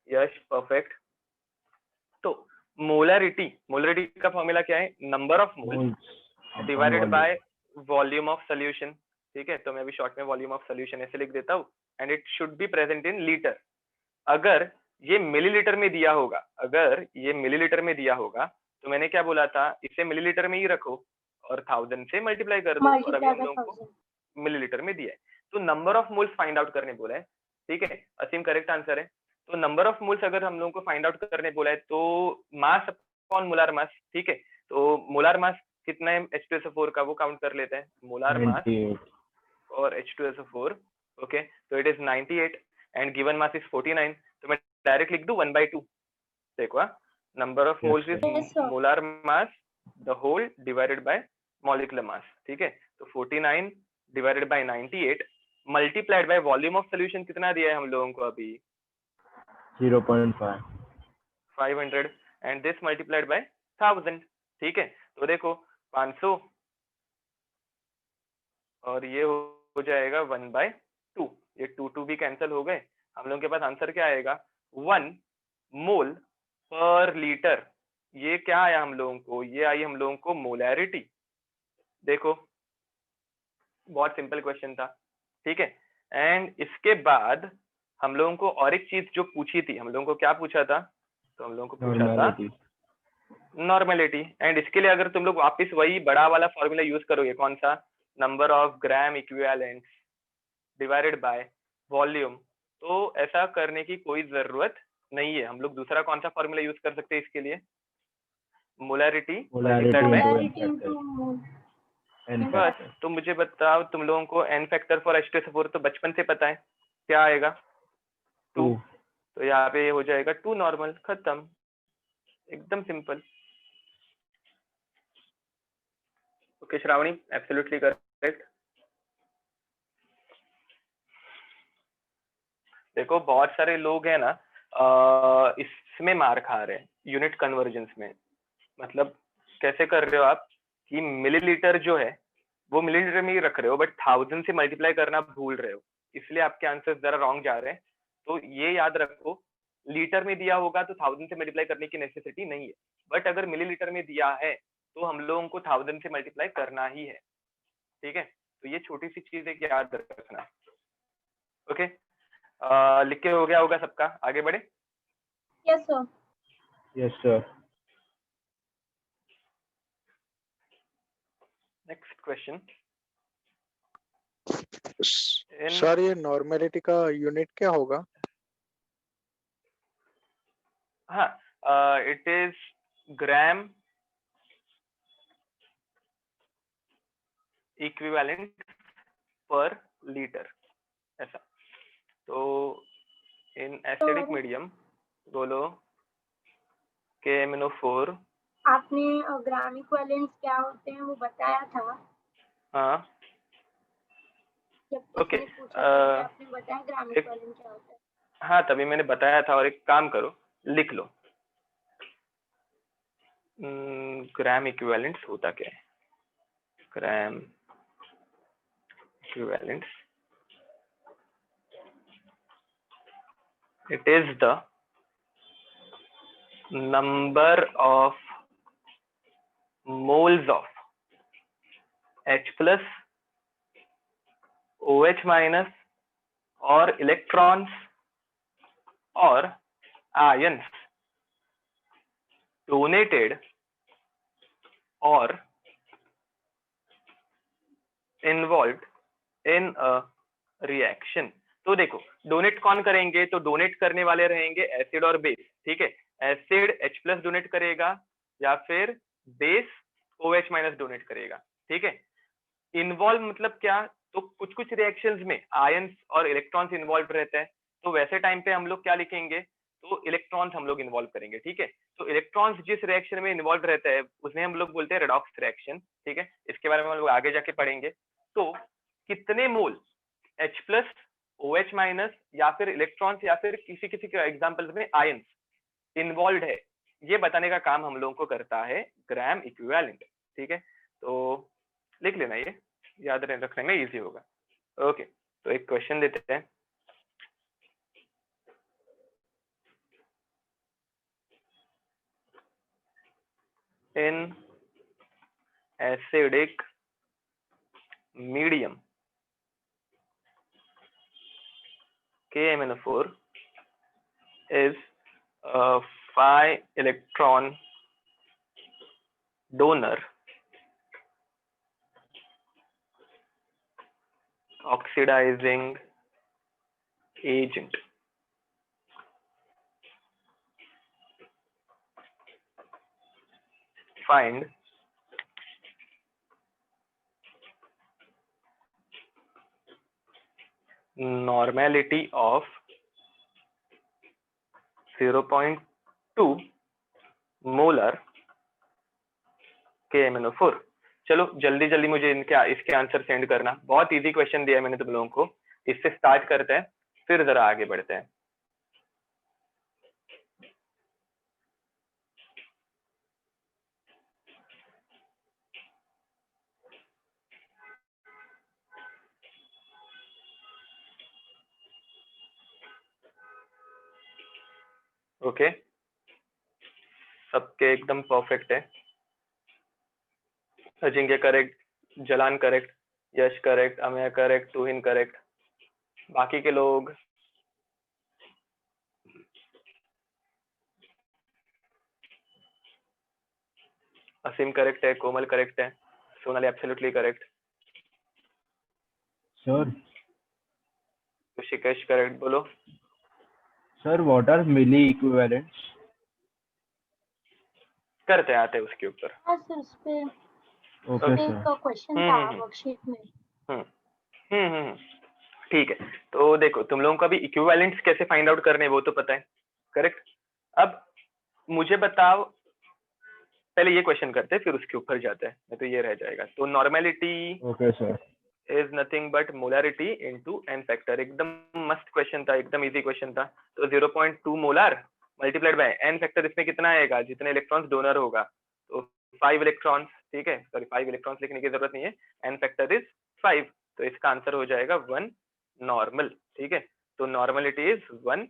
यश परफेक्ट। तो मोलैरिटी, मोलैरिटी का फॉर्मूला क्या है, number of moles divided by volume of solution, ठीक है। तो मैं अभी शॉर्ट में वॉल्यूम ऑफ सोल्यूशन ऐसे लिख देता हूँ, and it should be present in litre. अगर ये मिलीलीटर में दिया होगा, अगर ये मिलीलीटर में दिया होगा तो मैंने क्या बोला था, इसे मिलीलीटर में ही रखो और 1000 से मल्टीप्लाई कर दो, और अभी हम लोगों को मिलीलीटर में दिया है, तो number of moles find out करने बोला है, ठीक है। असीम करेक्ट आंसर है। तो नंबर ऑफ मोल्स अगर हम लोगों को फाइंड आउट करने बोला है तो मास अपॉन मोलार मास, ठीक है। तो मोलार मास कितना है H2SO4 का, वो काउंट कर लेते हैं, मोलार मास और H2SO4, ओके। तो it is 98 and given mass is 49, तो मैं डायरेक्ट लिख दूं 1/2। देखो number of moles is molar mass the whole divided by molecular mass, ठीक है। तो 49 divided by 98 multiplied by volume of solution कितना दिया है हम लोगों को अभी, 0.5, 500 एंड दिस मल्टीप्लाइड बाय 1000, ठीक है। तो देखो 500 और ये हो जाएगा 1/2, ये 2 भी कैंसिल हो गए, हम लोगों के पास आंसर क्या आएगा, 1 मोल पर लीटर। ये क्या आया हम लोगों को, ये आई हम लोगों को मोलैरिटी। देखो बहुत सिंपल क्वेश्चन था, ठीक है। एंड इसके बाद हम लोगों को और एक चीज जो पूछी थी, हम लोगों को क्या पूछा था, तो हम लोगों को पूछा था नॉर्मेलिटी। एंड इसके लिए अगर तुम लोग वापस वही बड़ा वाला फॉर्मूला यूज करोगे, कौन सा, number of gram equivalents divided by volume, तो ऐसा करने की कोई जरूरत नहीं है। हम लोग दूसरा कौन सा फॉर्मूला यूज कर सकते हैं इसके लिए, molarity multiplied by, molarity into मोल। बस। तो मुझे बताओ, तुम लोगों को n फैक्टर फॉर H2SO4 तो बचपन से पता है, क्या आएगा, 2। तो यहाँ पे हो जाएगा 2 नॉर्मल, खत्म, एकदम simple. Okay Shravani, absolutely correct. देखो बहुत सारे लोग हैं ना इसमें मार खा रहे हैं, यूनिट कन्वर्जेंस में। मतलब कैसे कर रहे हो आप कि मिलीलीटर जो है वो मिलीलीटर में ही रख रहे हो, बट 1000 से मल्टीप्लाई करना भूल रहे हो, इसलिए आपके आंसर्स जरा रॉन्ग जा रहे हैं। तो ये याद रखो, लीटर में दिया होगा तो 1000 से मल्टीप्लाई करने की नेसेसिटी नहीं है, बट अगर मिलीलीटर में दिया है तो हम लोगों को 1000 से मल्टीप्लाई करना ही है, ठीक है। तो ये छोटी सी चीज है कि याद रखना। ओके, लिख के हो गया होगा सबका, आगे बढ़े। Yes sir. Yes sir. Next question. Sir ये नॉर्मेलिटी का यूनिट क्या होगा? हाँ, इट इज ग्राम इक्विवेलेंट पर लीटर, ऐसा। तो इन एसिडिक मीडियम बोलो KMnO4। आपने ग्राम इक्विवेलेंट्स क्या होते हैं वो बताया था। हाँ जब ओके, किसी ने पूछा था कि आपने बताया ग्राम इक्विवेलेंट क्या होता है। हाँ तभी मैंने बताया था। और एक काम करो, लिख लो ग्राम इक्विवेलेंट्स होता क्या है। ग्राम equivalents, it is the number of moles of H plus, OH minus or electrons or ions donated or involved in a reaction। तो देखो डोनेट कौन करेंगे, तो डोनेट करने वाले रहेंगे एसिड और बेस, ठीक है। एसिड H+ डोनेट करेगा या फिर बेस OH माइनस डोनेट करेगा, ठीक है। इन्वॉल्व मतलब क्या, तो कुछ कुछ रिएक्शंस में आयंस और इलेक्ट्रॉन्स इन्वॉल्व रहते हैं, तो वैसे टाइम पे हम लोग क्या लिखेंगे, तो इलेक्ट्रॉन्स हम लोग इन्वॉल्व करेंगे, ठीक है। तो इलेक्ट्रॉन्स जिस रिएक्शन में इन्वॉल्व रहता है उसमें हम लोग बोलते हैं रेडॉक्स रिएक्शन, ठीक है। इसके बारे में हम लोग आगे जाके पढ़ेंगे। तो कितने मोल H+ OH माइनस या फिर इलेक्ट्रॉन्स या फिर किसी किसी के एग्जांपल्स में आयंस इन्वॉल्व है, ये बताने का काम हम लोगों को करता है ग्राम इक्विवेलेंट, ठीक है। तो लिख लेना, ये याद रखने में इजी होगा। ओके, तो एक क्वेश्चन देते हैं। In acidic medium KMnO4 is a 5-electron donor oxidizing agent. Find normality of 0.2 molar KMnO4। चलो जल्दी जल्दी मुझे इसके आंसर सेंड करना। बहुत इजी क्वेश्चन दिया है मैंने तुम लोगों को, इससे स्टार्ट करते हैं फिर जरा आगे बढ़ते हैं। ओके, सबके एकदम परफेक्ट है। Ajinkya correct, Jalan correct, Yash correct, Amey correct, Tuhin correct. बाकी के लोग असीम करेक्ट है, कोमल करेक्ट है, Sonali absolutely correct, sir Rishikesh correct. बोलो। Sir what are milli equivalents? करते आते हैं उसके ऊपर। हाँ सर, उस पे ओके एक सर। क्वेश्चन हम्म, था हम्म, वर्कशीट में। हम्म हम्म हम्म, ठीक है। तो देखो तुम लोगों को अभी इक्विवेलेंट्स कैसे फाइंड आउट करने हैं वो तो पता है, करेक्ट। अब मुझे बताओ, पहले ये क्वेश्चन करते हैं फिर उसके ऊपर जाते हैं, नहीं तो ये रह जाएगा। तो normality okay sir. Is nothing but molarity into n factor. एकदम मस्त क्वेश्चन था, एकदम इजी क्वेश्चन था। तो 0.2 molar multiplied by n factor, इसमें कितना आएगा? जितने इलेक्ट्रॉन्स डोनर होगा, तो 5 इलेक्ट्रॉन्स, ठीक है। सॉरी 5 इलेक्ट्रॉन्स लिखने की जरूरत नहीं है, एन फैक्टर इज 5, तो इसका आंसर हो जाएगा 1 नॉर्मल, ठीक है। तो नॉर्मलिटी इज 1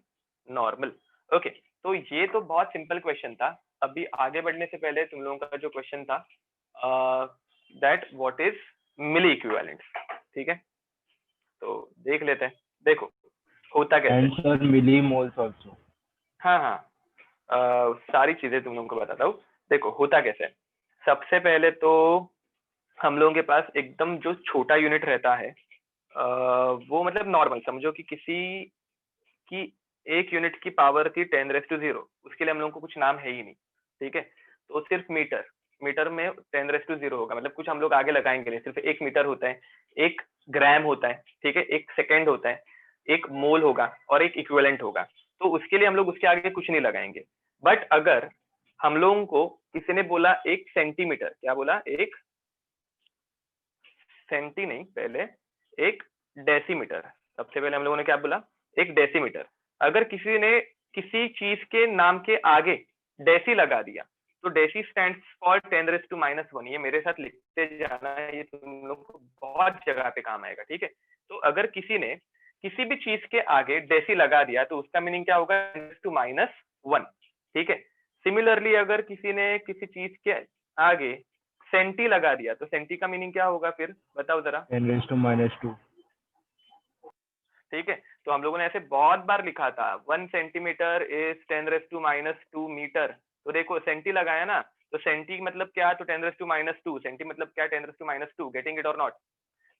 नॉर्मल। ओके, तो ये तो बहुत सिंपल क्वेश्चन था। अभी आगे बढ़ने से पहले तुम लोगों का जो क्वेश्चन था, that what is milli equivalent, ठीक है। तो देख लेते हैं। देखो होता कैसे। And sir milli moles also. हाँ हाँ, सारी चीजें तुम लोगों को बताता हूँ। देखो होता कैसे है। सबसे पहले तो हम लोगों के पास एकदम जो छोटा यूनिट रहता है, वो मतलब नॉर्मल समझो कि किसी की एक यूनिट की पावर थी 10⁻�0, उसके लिए हम लोगों को कुछ नाम है ही नहीं, ठीक है। तो सिर्फ मीटर, मीटर में 10⁻0 होगा, मतलब कुछ हम लोग आगे लगाएंगे नहीं, सिर्फ 1 मीटर होता है, 1 ग्राम होता है, ठीक है, 1 सेकेंड होता है, 1 मोल होगा और 1 इक्विवेलेंट होगा। तो उसके लिए हम लोग उसके आगे कुछ नहीं लगाएंगे। बट अगर हम लोगों को किसी ने बोला 1 सेंटीमीटर, क्या बोला? 1 सेंटी नहीं, पहले 1 डेसीमीटर। सबसे पहले हम लोगों ने क्या बोला? 1 डेसीमीटर। अगर किसी ने किसी चीज के नाम के आगे डेसी लगा दिया, तो डेसी स्टैंड्स फॉर 10⁻⁻1। ये मेरे साथ लिखते जाना, ये तुम लोग को बहुत जगह पे काम आएगा, ठीक है। तो अगर किसी ने किसी भी चीज के आगे डेसी लगा दिया, तो उसका मीनिंग क्या होगा? 10⁻1, ठीक है। सिमिलरली अगर किसी ने किसी चीज के आगे सेंटी लगा दिया, तो सेंटी का मीनिंग क्या होगा फिर? बताओ जरा। 10⁻²। ठीक है, तो हम लोगों ने ऐसे बहुत बार लिखा था, 1 सेंटीमीटर इज 10⁻² मीटर। तो देखो सेंटी लगाया ना, तो सेंटी मतलब क्या? तो 10⁻²। सेंटी मतलब क्या? 10⁻²। गेटिंग इट और नॉट?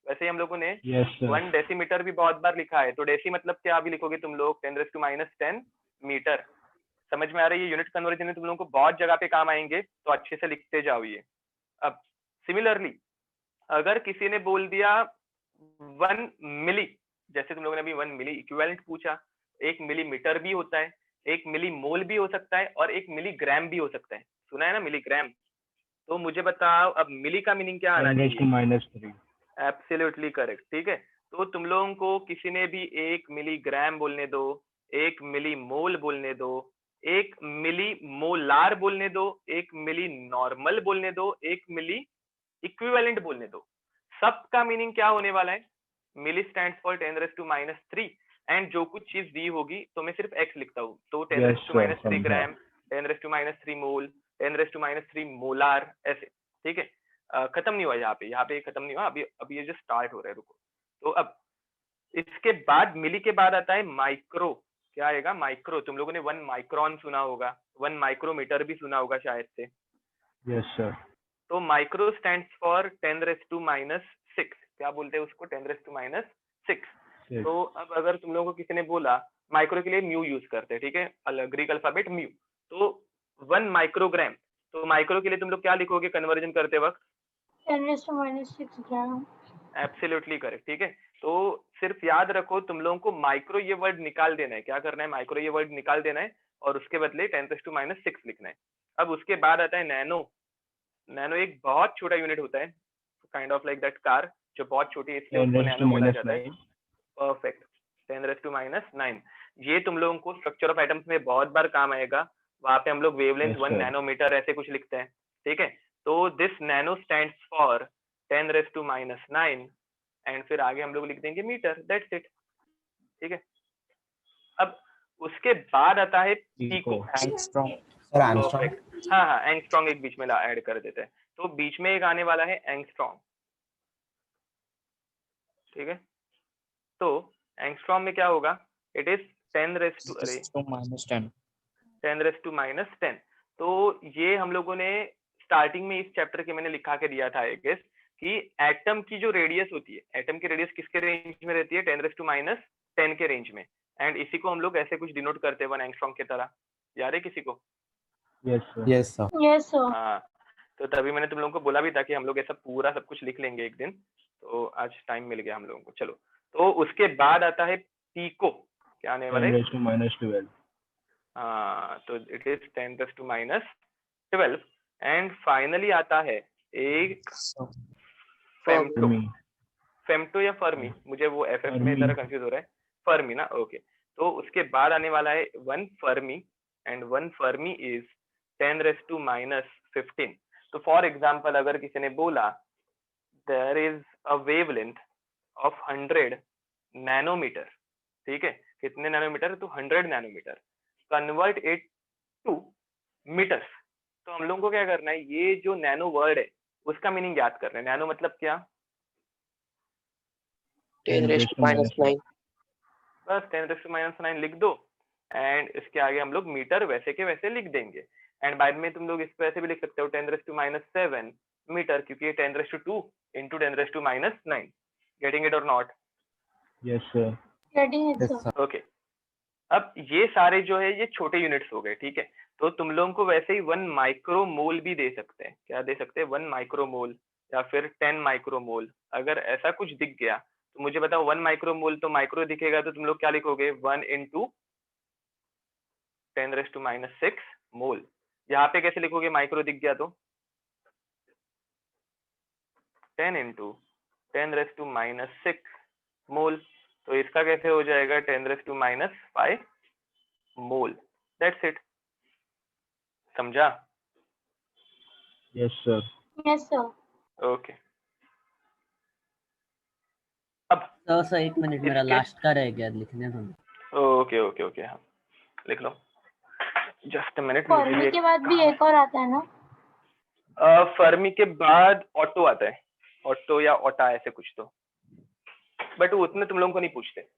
वैसे ही हम लोगों ने यस सर। 1 डेसीमीटर भी बहुत बार लिखा है। तो डेसी मतलब क्या अभी लिखोगे तुम लोग? 10⁻10 मीटर। समझ में आ रही है? यूनिट कन्वर्जन में तुम लोगों को बहुत जगह पे काम आएंगे, तो अच्छे से लिखते जाओ ये। अब सिमिलरली अगर किसी ने बोल दिया 1 मिली, जैसे तुम लोगों ने अभी 1 मिली इक्विवेलेंट पूछा, 1 मिलीमीटर भी होता है, 1 मिली मोल भी हो सकता है और 1 मिलीग्राम भी हो सकता है। सुना है ना मिलीग्राम? तो मुझे बताओ अब मिली का मीनिंग क्या आना चाहिए? 10⁻³ एब्सोल्युटली करेक्ट, ठीक है। तो तुम लोगों को किसी ने भी 1 मिलीग्राम बोलने दो, 1 मिली मोल बोलने दो, 1 मिली मोलार बोलने दो, 1 मिली नॉर्मल बोलने दो, 1 मिली इक्विवेलेंट बोलने दो, सबका मीनिंग क्या होने वाला है? मिली स्टैंड्स फॉर 10⁻³ एंड जो कुछ चीज दी होगी तो मैं सिर्फ एक्स लिखता हूँ, तो 10⁻³ ग्राम, 10⁻³ मोल, 10⁻³ मोलार, ऐसे, ठीक है। खत्म नहीं हुआ यहाँ पे खत्म नहीं हुआ, अभी ये जो स्टार्ट हो रहा है, रुको। तो अब इसके बाद मिली के बाद आता है माइक्रो। क्या आएगा? माइक्रो। तुम लोगों ने 1 माइक्रोन सुना होगा, 1 माइक्रोमीटर भी सुना होगा शायद से। Yes sir. तो माइक्रो स्टैंड्स फॉर 10⁻⁶। क्या बोलते हैं उसको? 10⁻⁶। तो अब अगर तुम लोगों को किसी ने बोला, माइक्रो के लिए म्यू यूज करते हैं, ठीक है, ग्रीक अल्फाबेट म्यू। तो 1 माइक्रोग्राम, तो माइक्रो के लिए तुम लोग क्या लिखोगे कन्वर्जन करते वक्त? 10⁻⁶ ग्राम। एब्सोल्युटली करेक्ट, ठीक है। तो सिर्फ याद रखो, तुम लोगों को माइक्रो ये वर्ड निकाल देना है। क्या करना है? माइक्रो ये वर्ड निकाल देना है और उसके बदले 10⁻⁶ लिखना है। अब उसके बाद आता है नैनो। नैनो एक बहुत छोटा यूनिट होता है, kind of like that car, जो बहुत छोटी है इसलिए उसको नैनो बोला जाता है। 10⁻⁹ परफेक्ट, 10⁻⁹ ये तुम लोगों को स्ट्रक्चर ऑफ एटम्स में बहुत बार काम आएगा। वहां पे हम लोग वेवलेंथ Yes, 1 sir. नैनोमीटर ऐसे कुछ लिखते हैं, ठीक है। तो this nano stands for 10⁻⁹ and फिर आगे हम लोग लिख देंगे मीटर, दैट्स इट, ठीक है। अब उसके बाद आता है pico. Angstrom. Sir angstrom. Perfect, हाँ हाँ, एंगस्ट्रॉम एक बीच में ऐड कर देते हैं, तो बीच में एक आने वाला है एंगस्ट्रॉम, ठीक है। तो एंगस्ट्रॉम में क्या होगा? It is 10⁻⁻10। तो ये हम लोगों ने स्टार्टिंग में इस चैप्टर के मैंने लिखा के दिया था आई गेस कि एटम की जो रेडियस होती है, एटम की रेडियस किसके रेंज में रहती है, 10⁻⁻10 के रेंज में, एंड इसी को हम लोग ऐसे कुछ डिनोट करते हैं 1 एंगस्ट्रॉम की तरह। याद है किसी को? Yes sir. Yes sir. Yes sir. हाँ, तो तभी मैंने तुम लोगों को बोला भी था कि हम लोग ऐसा पूरा सब कुछ लिख लेंगे एक दिन, तो आज टाइम मिल गया हम लोगों को। चलो, तो उसके बाद आता है पीको, क्या आने वाला है? 10⁻12। हाँ, तो इट इज 10⁻12 एंड फाइनली आता है एक फेम्टो। फर्मी। फेम्टो या फर्मी, मुझे वो एफएफ में फर्मी। जरा कंफ्यूज हो रहा है। फर्मी ना, ओके। तो उसके बाद आने वाला है 1 फर्मी एंड 1 फर्मी इज 10⁻15। तो फॉर एग्जांपल अगर किसी ने बोला there is a wavelength of 100 nanometer, ठीक है, कितने नैनोमीटर? तो 100 nanometer, convert it to meters. तो हम लोगों को क्या करना है, ये जो नैनो वर्ड है उसका मीनिंग याद करना है। नैनो मतलब क्या? 10⁻⁹। बस 10⁻⁹ लिख दो एंड इसके आगे हम लोग मीटर वैसे के वैसे लिख देंगे। एंड बाद में तुम लोग इसको ऐसे भी लिख सकते हो 10⁻7 मीटर, क्योंकि ये 10⁻2 इंटू 10⁻9। गेटिंग इट और not? Yes sir. Getting it yes sir. Sir. Okay, अब ये सारे जो है ये छोटे यूनिट्स हो गए, ठीक है। तो तुम लोगों को वैसे ही 1 माइक्रोमोल भी दे सकते हैं। क्या दे सकते हैं? 1 माइक्रोमोल या फिर 10 माइक्रोमोल। अगर ऐसा कुछ दिख गया तो मुझे बताओ, 1 माइक्रोमोल तो माइक्रो दिखेगा तो तुम लोग क्या लिखोगे? 1 इंटू 10⁻⁻6 मोल। यहाँ पे कैसे लिखोगे माइक्रो दिख गया तो? 10 इंटू 10⁻⁻6 मोल। तो इसका कैसे हो जाएगा? 10⁻⁻5 मोल। That's it. समझा? Yes sir. Yes sir. Okay, अब सर एक मिनट, मेरा इसके- लास्ट का रह गया लिखने दो। ओके ओके ओके, हाँ लिख लो। Just a minute. फर्मी के बाद भी एक और आता है ना? फर्मी के बाद ऑटो आता है, ऑटो या ऑटा ऐसे कुछ तो, बट उतने तुम लोगों को नहीं पूछते।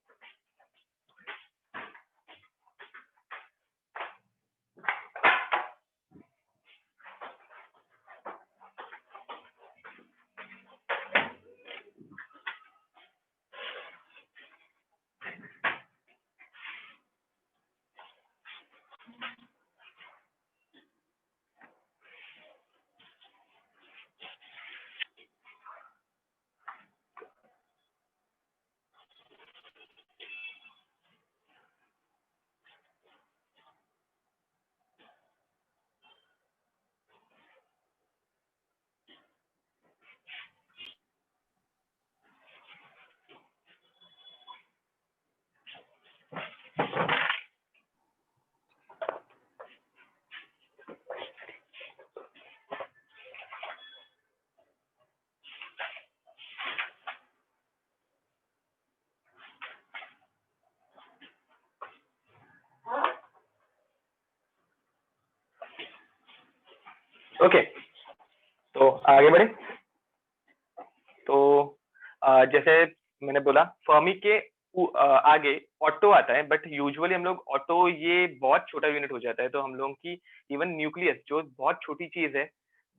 ओके, तो आगे बढ़े। तो जैसे मैंने बोला फर्मी के आगे ऑटो आता है, बट यूजुअली हम लोग ऑटो ये बहुत छोटा यूनिट हो जाता है, तो हम लोगों की इवन न्यूक्लियस जो बहुत छोटी चीज है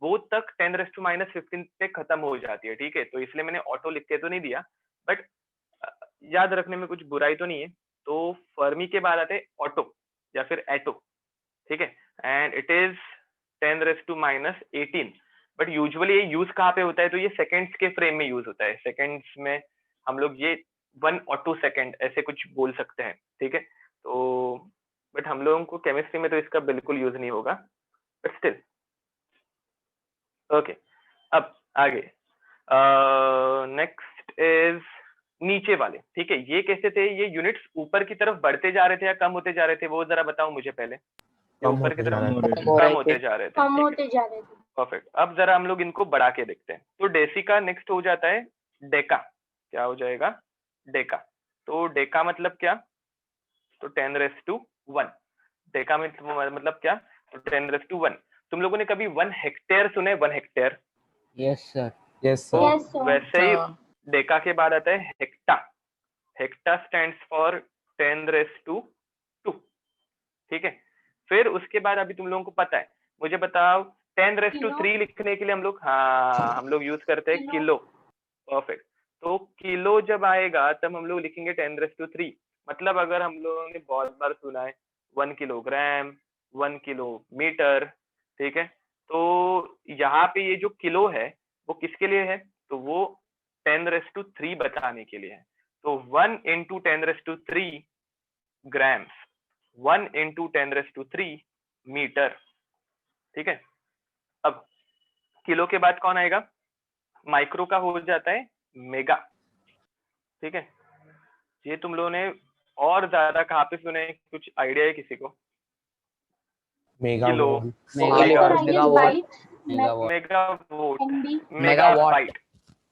वो तक 10⁻⁻15 पे खत्म हो जाती है, ठीक है। तो इसलिए मैंने ऑटो लिख के तो नहीं दिया, बट याद रखने में कुछ बुराई तो नहीं है। तो फर्मी के बाद आते हैं ऑटो या फिर एटो, ठीक है, and it is 10⁻18। But usually ये यूज कहाँ पे होता है? तो ये सेकंड्स के फ्रेम में यूज होता है। सेकंड्स में हम लोग ये 1 और 2 सेकंड ऐसे कुछ बोल सकते हैं, ठीक है। तो बट हम लोगों को केमिस्ट्री में तो इसका बिल्कुल यूज नहीं होगा, बट स्टिल ओके। अब आगे नेक्स्ट इज नीचे वाले, ठीक है। ये कैसे थे? ये यूनिट्स ऊपर की तरफ बढ़ते जा रहे थे या कम होते जा रहे थे? वो जरा बताओ मुझे पहले। कम ऊपर की होते जा तरफ रहे थे। कम होते जा रहे थे, कम ठीक है। होते जा रहे थे। परफेक्ट। अब जरा हम लोग इनको बढ़ा के देखते हैं। तो डेसी का नेक्स्ट हो जाता है डेका। क्या हो जाएगा? डेका। तो डेका मतलब क्या? तो 10⁻1। डेका मतलब क्या? तो 10⁻1। तुम लोगों ने कभी 1 हेक्टेयर सुने? 1 हेक्टेयर? Yes sir. यस तो सर। Yes, sir. वैसे ही डेका के बाद आता है हेक्टा। हेक्टा स्टैंड्स फॉर 10⁻², ठीक है। फिर उसके बाद अभी तुम लोगों को पता है, मुझे बताओ 10⁻³ लिखने के लिए हम लोग यूज करते हैं किलो। परफेक्ट। तो किलो जब आएगा तब हम लोग लिखेंगे 10⁻³ मतलब अगर हम लोगों ने बहुत बार सुना है 1 किलोग्राम 1 किलोमीटर, ठीक है, तो यहाँ पे ये जो किलो है वो किसके लिए है, तो वो 10⁻³ बताने के लिए है। तो 1 × 10⁻³ ग्राम्स, 1 × 10⁻³ मीटर, ठीक है। अब किलो के बाद कौन आएगा, माइक्रो का हो जाता है मेगा, ठीक है। ये तुम लोगों ने और ज्यादा कहाँ पे सुने, कुछ आइडिया है किसी को? Kilo, megawatt,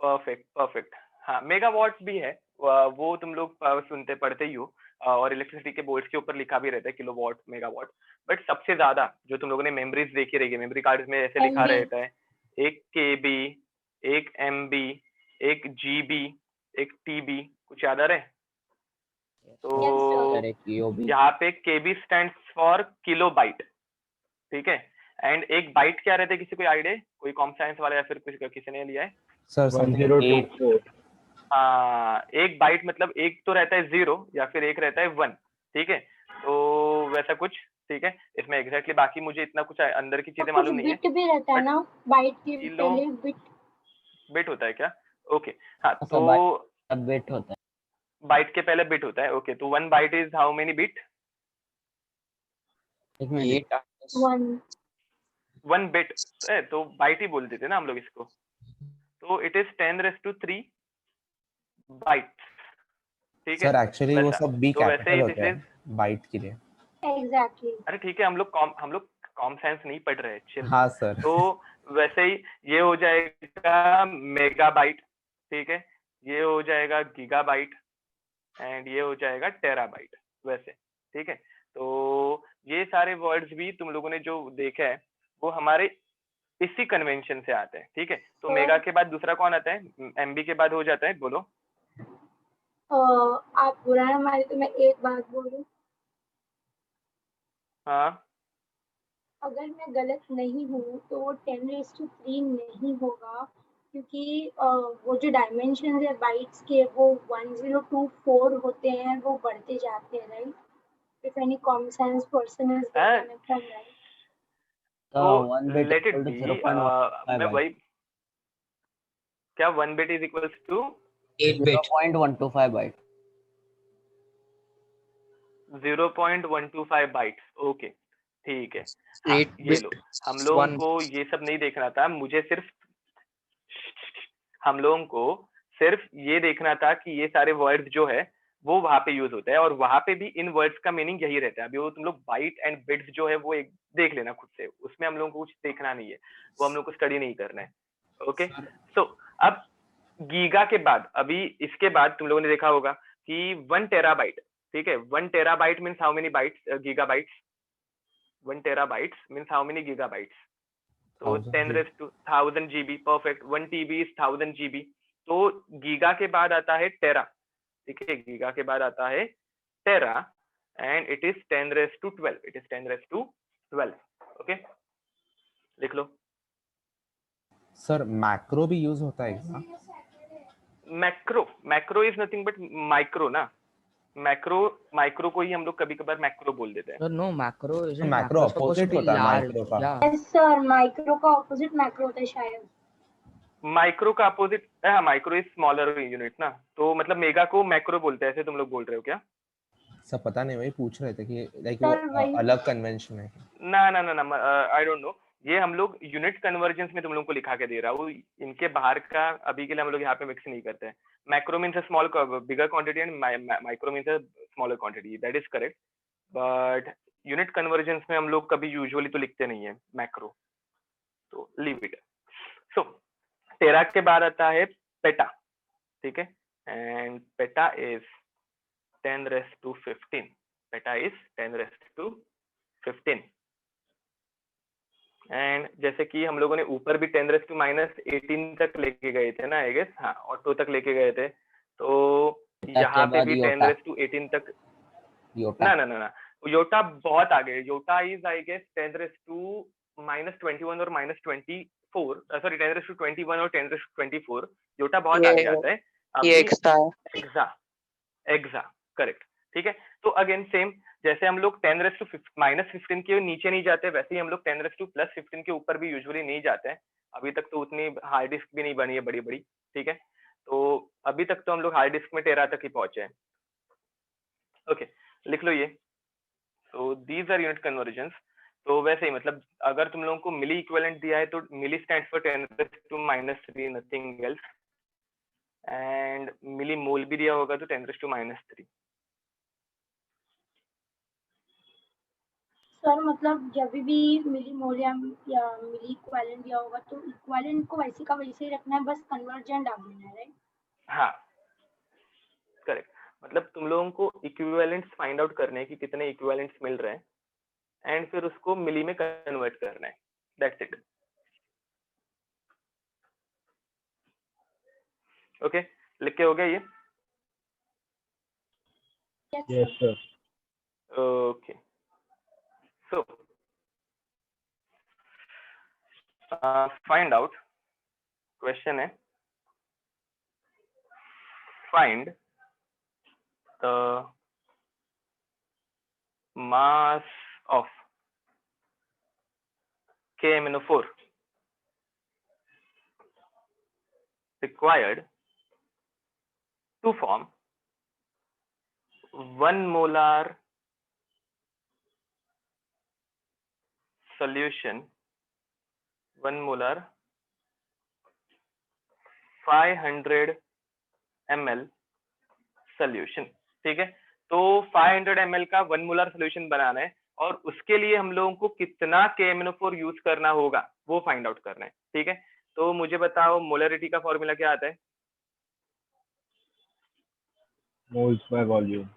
perfect. हाँ, मेगावाट भी है, वो तुम लोग सुनते पढ़ते ही हो, और इलेक्ट्रिसिटी के बोर्ड्स के ऊपर लिखा भी रहता है किलोवाट मेगावाट। बट सबसे ज्यादा जो तुम लोगों ने मेमोरीज देखी रहेगी, मेमोरी कार्ड में ऐसे लिखा रहता है 1 KB, 1 MB, 1 GB, 1 TB, कुछ याद आ रहा है? तो यहाँ पे KB स्टैंड्स फॉर किलोबाइट, ठीक है। एंड एक बाइट क्या रहता है, किसी को आइडिया, कोई कॉम साइंस वाला या फिर किसी ने लिया है? सर 1024। एक बाइट मतलब एक तो रहता है 0 या फिर एक रहता है 1, ठीक है, तो वैसा कुछ, ठीक है। इसमें एग्जैक्टली बाकी मुझे इतना कुछ अंदर की चीजें मालूम नहीं है। बिट भी रहता है ना, बाइट के पहले बिट होता है क्या? ओके, हाँ, तो बिट होता है, बाइट के पहले बिट होता है। ओके, तो 1 byte is how many bit? 1 bit, तो बाइट ही बोल देते ना हम लोग इसको। तो इट इज 10⁻³ बाइट्स, ठीक है। सर एक्चुअली वो सब बी तो वैसे ही कैपिटल होता है बाइट के लिए। एग्जैक्टली। अरे ठीक है, हम लोग कॉम साइंस नहीं पढ़ रहे हैं। हाँ सर। तो वैसे ही ये हो जाएगा मेगाबाइट, ठीक है, ये हो जाएगा गीगाबाइट, एंड ये हो जाएगा टेराबाइट, वैसे, ठीक है। तो ये सारे वर्ड्स भी तुम लोगों ने जो देखा है वो हमारे इसी कन्वेंशन से आते हैं, ठीक है। तो मेगा के बाद दूसरा कौन आता है? MB के बाद हो जाता है, बोलो। आप बुरा ना माने तो मैं एक बात बोलूं, हाँ, अगर मैं गलत नहीं हूँ तो वो 10⁻³ नहीं होगा, क्योंकि वो जो डायमेंशन है बाइट्स के वो 1024 होते हैं, वो बढ़ते जाते हैं, right? If any common sense person is from right, तो लेट इट बी। मैं वही, क्या 1 bit is equals to 8 bit, 0.125 byte, 0.125 bytes. Okay, ठीक है। हाँ, ये लो, हम लोगों को ये सब नहीं देखना था, हम लोगों को सिर्फ ये देखना था कि ये सारे वर्ड्स जो है वो वहां पे यूज होता है, और वहां पे भी इन वर्ड्स का मीनिंग यही रहता है। अभी वो तुम लोग बाइट एंड बिट्स जो है वो एक देख लेना खुद से, उसमें हम लोगों को कुछ देखना नहीं है, वो हम लोग को स्टडी नहीं करना है। ओके, सो अब गीगा के बाद, अभी इसके बाद तुम लोगों ने देखा होगा कि 1 टेराबाइट, ठीक है, 1 terabyte means how many bytes, gigabytes? 1 terabytes means how many gigabytes? तो 10⁻1000 GB, perfect. 1 TB is 1000 GB। तो गीगा के बाद आता है टेरा, ठीक है, गीगा के बाद आता है tera, and it is 10⁻12, it is 10⁻12। Okay, लिख लो। सर मैक्रो भी यूज होता है क्या? Macro is nothing but micro ना, माइक्रो को ही हम लोग कभी कभार मैक्रो बोल देते हैं। No, macro is macro opposite होता है माइक्रो का। यस सर, माइक्रो का ऑपोजिट मैक्रो होता है शायद। माइक्रो का अपोजिट, हाँ, माइक्रो इज स्मॉलर यूनिट ना, तो मतलब मेगा को मैक्रो बोलते हैं, ऐसे तुम लोग बोल रहे हो क्या? सब पता नहीं, वही पूछ रहे थे कि लाइक वो अलग कन्वेंशन है। ना, आई डोंट नो, ये हम लोग यूनिट कन्वर्जेंस में तुम लोग को लिखा के दे रहा हूँ, इनके बाहर का अभी के लिए हम लोग यहाँ पे मिक्स नहीं करते हैं। Macro means a small bigger quantity and micro means a smaller quantity, that is correct. But unit convergence में हम लोग कभी यूजुअली तो लिखते नहीं है मैक्रो, तो लीव इट। सो टेरा के बाद आता है पेटा, ठीक है, and PETA is 10⁻15, PETA is 10⁻15। And जैसे कि हम लोगों ने ऊपर भी 10⁻−18 तक लेके गए थे ना, आई गेस, हाँ, ऑटो तक लेके गए थे, तो यहाँ पे भी 10⁻18 तक। ना, योटा बहुत आगे, योटा इज आई गेस 10⁻ -21 और -24 सॉरी 10⁻21 और 10⁻24 जोटा बहुत आगे आता है ये अभी। एक्स्ट्रा एग्जा करेक्ट, ठीक है। तो अगेन सेम जैसे हम लोग 10⁻15 के नीचे नहीं जाते, वैसे ही हम लोग 10⁻+15 के ऊपर भी यूजुअली नहीं जाते हैं। अभी तक तो उतनी हार्ड डिस्क भी नहीं बनी है बड़ी बड़ी, ठीक है। तो अभी तक तो हम लोग हार्ड डिस्क में टेरा तक ही पहुंचे हैं। ओके, लिख लो ये। तो दीज आर यूनिट कन्वर्जन्स। तो वैसे ही मतलब अगर तुम लोगों को मिली इक्विवेलेंट दिया है तो milli stands for 10⁻³ nothing else, and milli mole भी दिया होगा तो 10⁻³ सर मतलब जब भी मिली मोल या मिली इक्विवेलेंट दिया होगा तो इक्विवेलेंट को वैसे का वैसे ही रखना है, बस कन्वर्जेंट डाल देना है, राइट? हाँ करेक्ट, मतलब तुम लोगों को इक्विवेलेंट्स फाइंड आउट करने हैं कि कितने इक्विवेलेंट्स मिल रहे हैं एंड फिर उसको मिली में कन्वर्ट करना है, दैट्स इट। ओके, लिख के हो गया ये? Yes sir. Okay, so find out, question है find the mass of KMnO4 required to form 1 molar solution, 1 molar 500 ml solution, ठीक है। तो 500 ml का 1 मोलर सोल्यूशन बनाना है और उसके लिए हम लोगों को कितना KMnO4 यूज करना होगा वो फाइंड आउट करना है, ठीक है। तो मुझे बताओ मोलरिटी का फॉर्मूला क्या आता है? Moles by volume.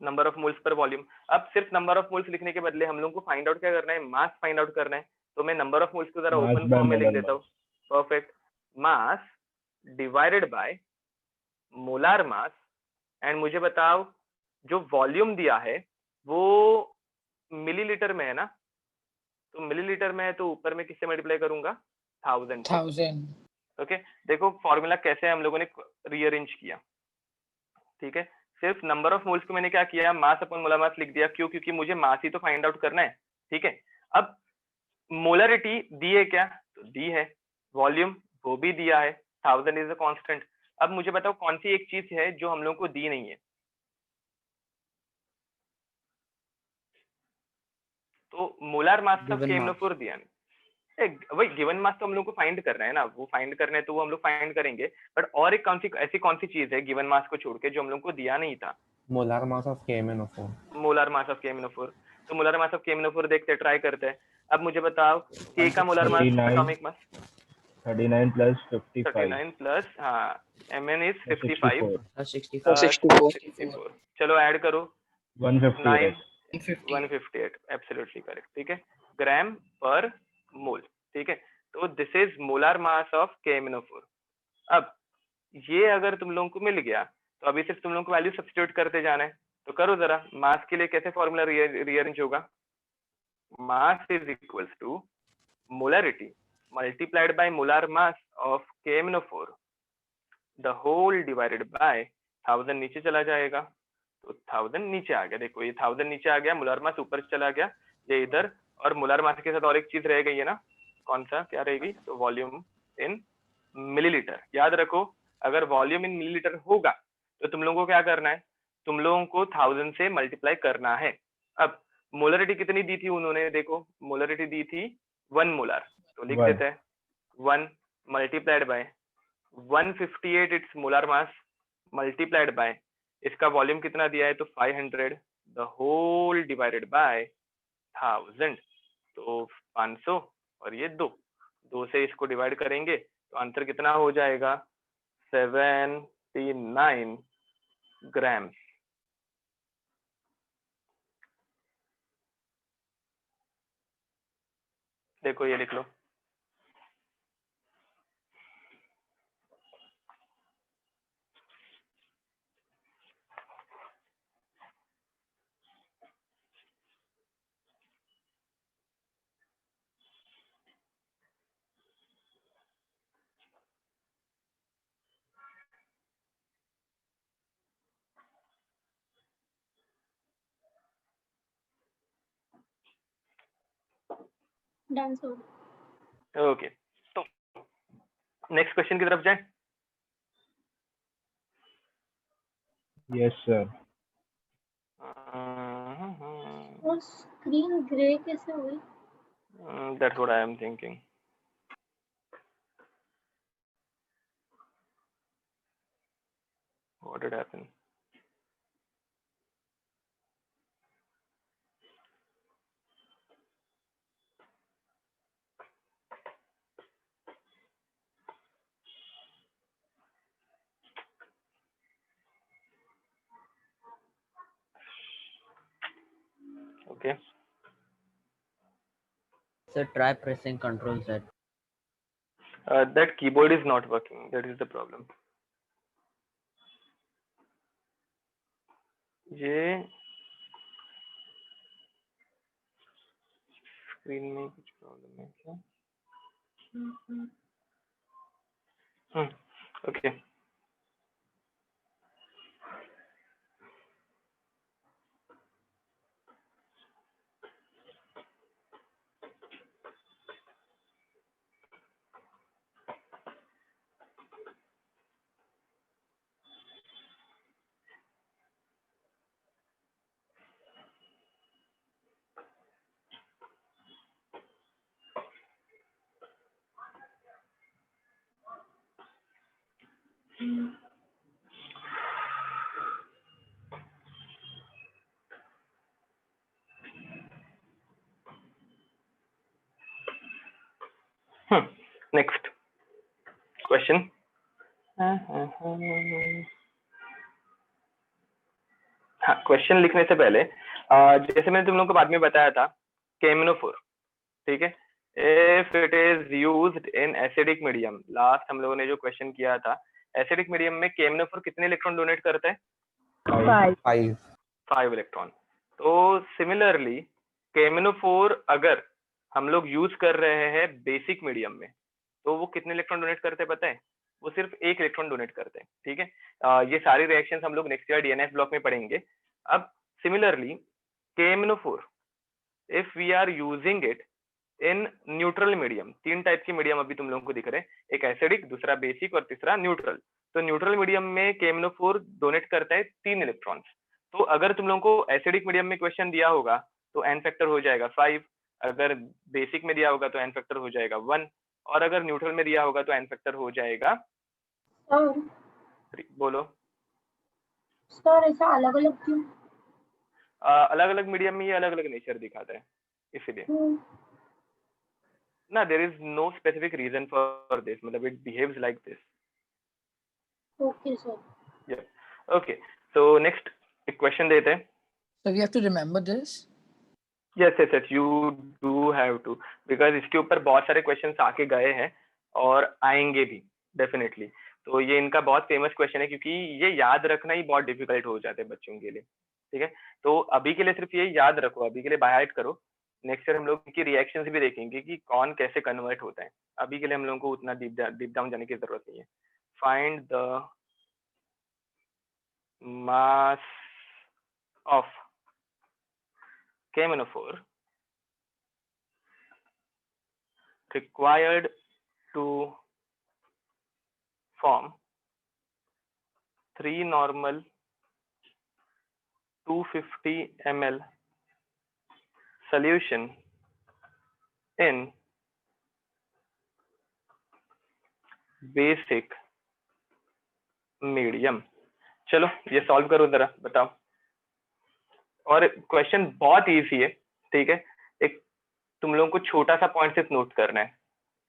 Number of moles per volume. अब सिर्फ नंबर ऑफ मोल्स लिखने के बदले हम लोगों को फाइंड आउट क्या करना है? मास फाइंड आउट करना है। तो मैं नंबर ऑफ मोल्स को जरा ओपन फॉर्म में लिख देता हूँ। Perfect, mass divided by molar mass, and मुझे बताओ जो वॉल्यूम दिया है वो मिलीलीटर में है ना, तो मिलीलीटर में है तो ऊपर में किससे मल्टीप्लाई करूंगा? 1000। ओके, देखो फॉर्मूला कैसे हम लोगों ने रीअरेंज किया, ठीक है। सिर्फ नंबर ऑफ मोल्स को मैंने क्या किया, मास अपॉन मोलर मास लिख दिया। क्यों? क्योंकि मुझे मास ही तो फाइंड आउट करना है, ठीक है। अब मोलरिटी दी है क्या? तो दी है। वॉल्यूम वो भी दिया है, 1000 इज अ कांस्टेंट। अब मुझे बताओ कौन सी एक चीज है जो हम लोगों को दी नहीं है? तो मोलार मास ऑफ KMnO4 दिया नहीं, वही गिवन मास तो हम लोग को फाइंड करना है ना, वो फाइंड करना है तो वो हम लोग फाइंड करेंगे। बट और एक ऐसी कौन सी चीज है गिवन मास को छोड़ के जो हम लोग को दिया नहीं था? Molar mass of KMnO4। Molar mass of KMnO4। तो मोलार मास ऑफ KMnO4 देखते, ट्राई करते हैं। अब मुझे बताओ K का molar mass, atomic mass 39 plus 55 39 plus हाँ Mn इज 55 64 चलो ऐड करो 158 158 एब्सोल्युटली करेक्ट, ठीक है, ग्राम पर मोल, ठीक है। तो this is molar mass of KMnO4। अब ये अगर तुम लोगों को मिल गया तो अभी सिर्फ तुम लोगों को वैल्यू सब्स्टिट्यूट करते जाना है। तो करो जरा, मास के लिए कैसे फॉर्मूला रीअरेंज होगा? Mass is equals to molarity multiplied by molar mass of KMnO4 the whole divided by 1000 नीचे चला जाएगा, तो 1000 नीचे आ गया। देखो ये 1000 नीचे आ गया, मोलार मास ऊपर चला गया, ये इधर, और मोलार मास के साथ और एक चीज रह गई है ना, कौन सा, क्या रहेगी? तो वॉल्यूम इन मिलीलीटर। याद रखो अगर वॉल्यूम इन मिलीलीटर होगा तो तुम लोगों को क्या करना है? तुम लोगों को 1000 से मल्टीप्लाई करना है। अब मोलरिटी कितनी दी थी उन्होंने? देखो मोलरिटी दी थी 1 मोलार, तो लिख One. देते हैं 1 multiplied by 158 it's molar mass multiplied bye इसका वॉल्यूम कितना दिया है? तो 500 द होल डिवाइडेड बाय 1000, तो 500 और ये 2 से इसको डिवाइड करेंगे तो आंसर कितना हो जाएगा? 79 ग्राम। देखो ये लिख लो, डन सर। ओके, तो नेक्स्ट क्वेश्चन की तरफ जाएं। Yes sir. और स्क्रीन ग्रे कैसे हुई? That's what I am thinking. What did happen? Okay. So try pressing Control Z. That keyboard is not working. That is the problem. ये screen में कुछ प्रॉब्लम है क्या? Okay, next question. हाँ, question लिखने से पहले जैसे मैंने तुम लोगों को बाद में बताया था, KMnO4, ठीक है, if it is used in acidic medium, last हम लोगों ने जो क्वेश्चन किया था, एसिडिक मीडियम में KMnO4 कितने इलेक्ट्रॉन डोनेट करता है? 5 इलेक्ट्रॉन। तो सिमिलरली KMnO4 अगर हम लोग यूज कर रहे हैं बेसिक मीडियम में, तो वो कितने इलेक्ट्रॉन डोनेट करते हैं पता है? वो सिर्फ 1 इलेक्ट्रॉन डोनेट करते हैं, ठीक है। ये सारी रिएक्शंस हम लोग नेक्स्ट ईयर DNF ब्लॉक में पढ़ेंगे। अब similarly KMnO4 if we are using it in neutral medium, 3 type के मीडियम अभी तुम लोगों को दिख रहे हैं, एक एसिडिक, दूसरा बेसिक और तीसरा न्यूट्रल। तो न्यूट्रल मीडियम में KMnO4 डोनेट करता है 3 इलेक्ट्रॉन्स। तो अगर तुम लोगों को एसिडिक मीडियम में क्वेश्चन दिया होगा तो एन फैक्टर हो जाएगा 5, अगर बेसिक में दिया होगा तो एन फैक्टर हो जाएगा 1, और अगर न्यूट्रल में दिया होगा तो एन फैक्टर हो जाएगा 3। बोलो सर ऐसा अलग अलग क्यों? अलग अलग मीडियम में ये अलग अलग नेचर दिखाता है, इसीलिए ना, there is no specific reason for this, मतलब it behaves like this. Okay sir. या ओके, सो नेक्स्ट एक क्वेश्चन देते हैं। So we have to remember this. Yes yes yes, you do have to, because इसके ऊपर बहुत सारे questions आके गए हैं और आएंगे भी डेफिनेटली। तो ये इनका बहुत फेमस क्वेश्चन है, क्योंकि ये याद रखना ही बहुत डिफिकल्ट हो जाते हैं बच्चों के लिए, ठीक है। तो अभी के लिए सिर्फ ये याद रखो, अभी के लिए बाय हार्ट करो। नेक्स्ट ईयर हम लोग इनकी रिएक्शंस भी देखेंगे कि कौन कैसे कन्वर्ट होता है। अभी के लिए हम लोगों को उतना डीप डाउन जाने की जरूरत नहीं है। Find the mass of KMnO4 required to form 3 normal 250 ml solution in basic medium। चलो ये सॉल्व करो जरा, बताओ। और क्वेश्चन बहुत इजी है, ठीक है। एक तुम लोगों को छोटा सा पॉइंट सिर्फ नोट करना है,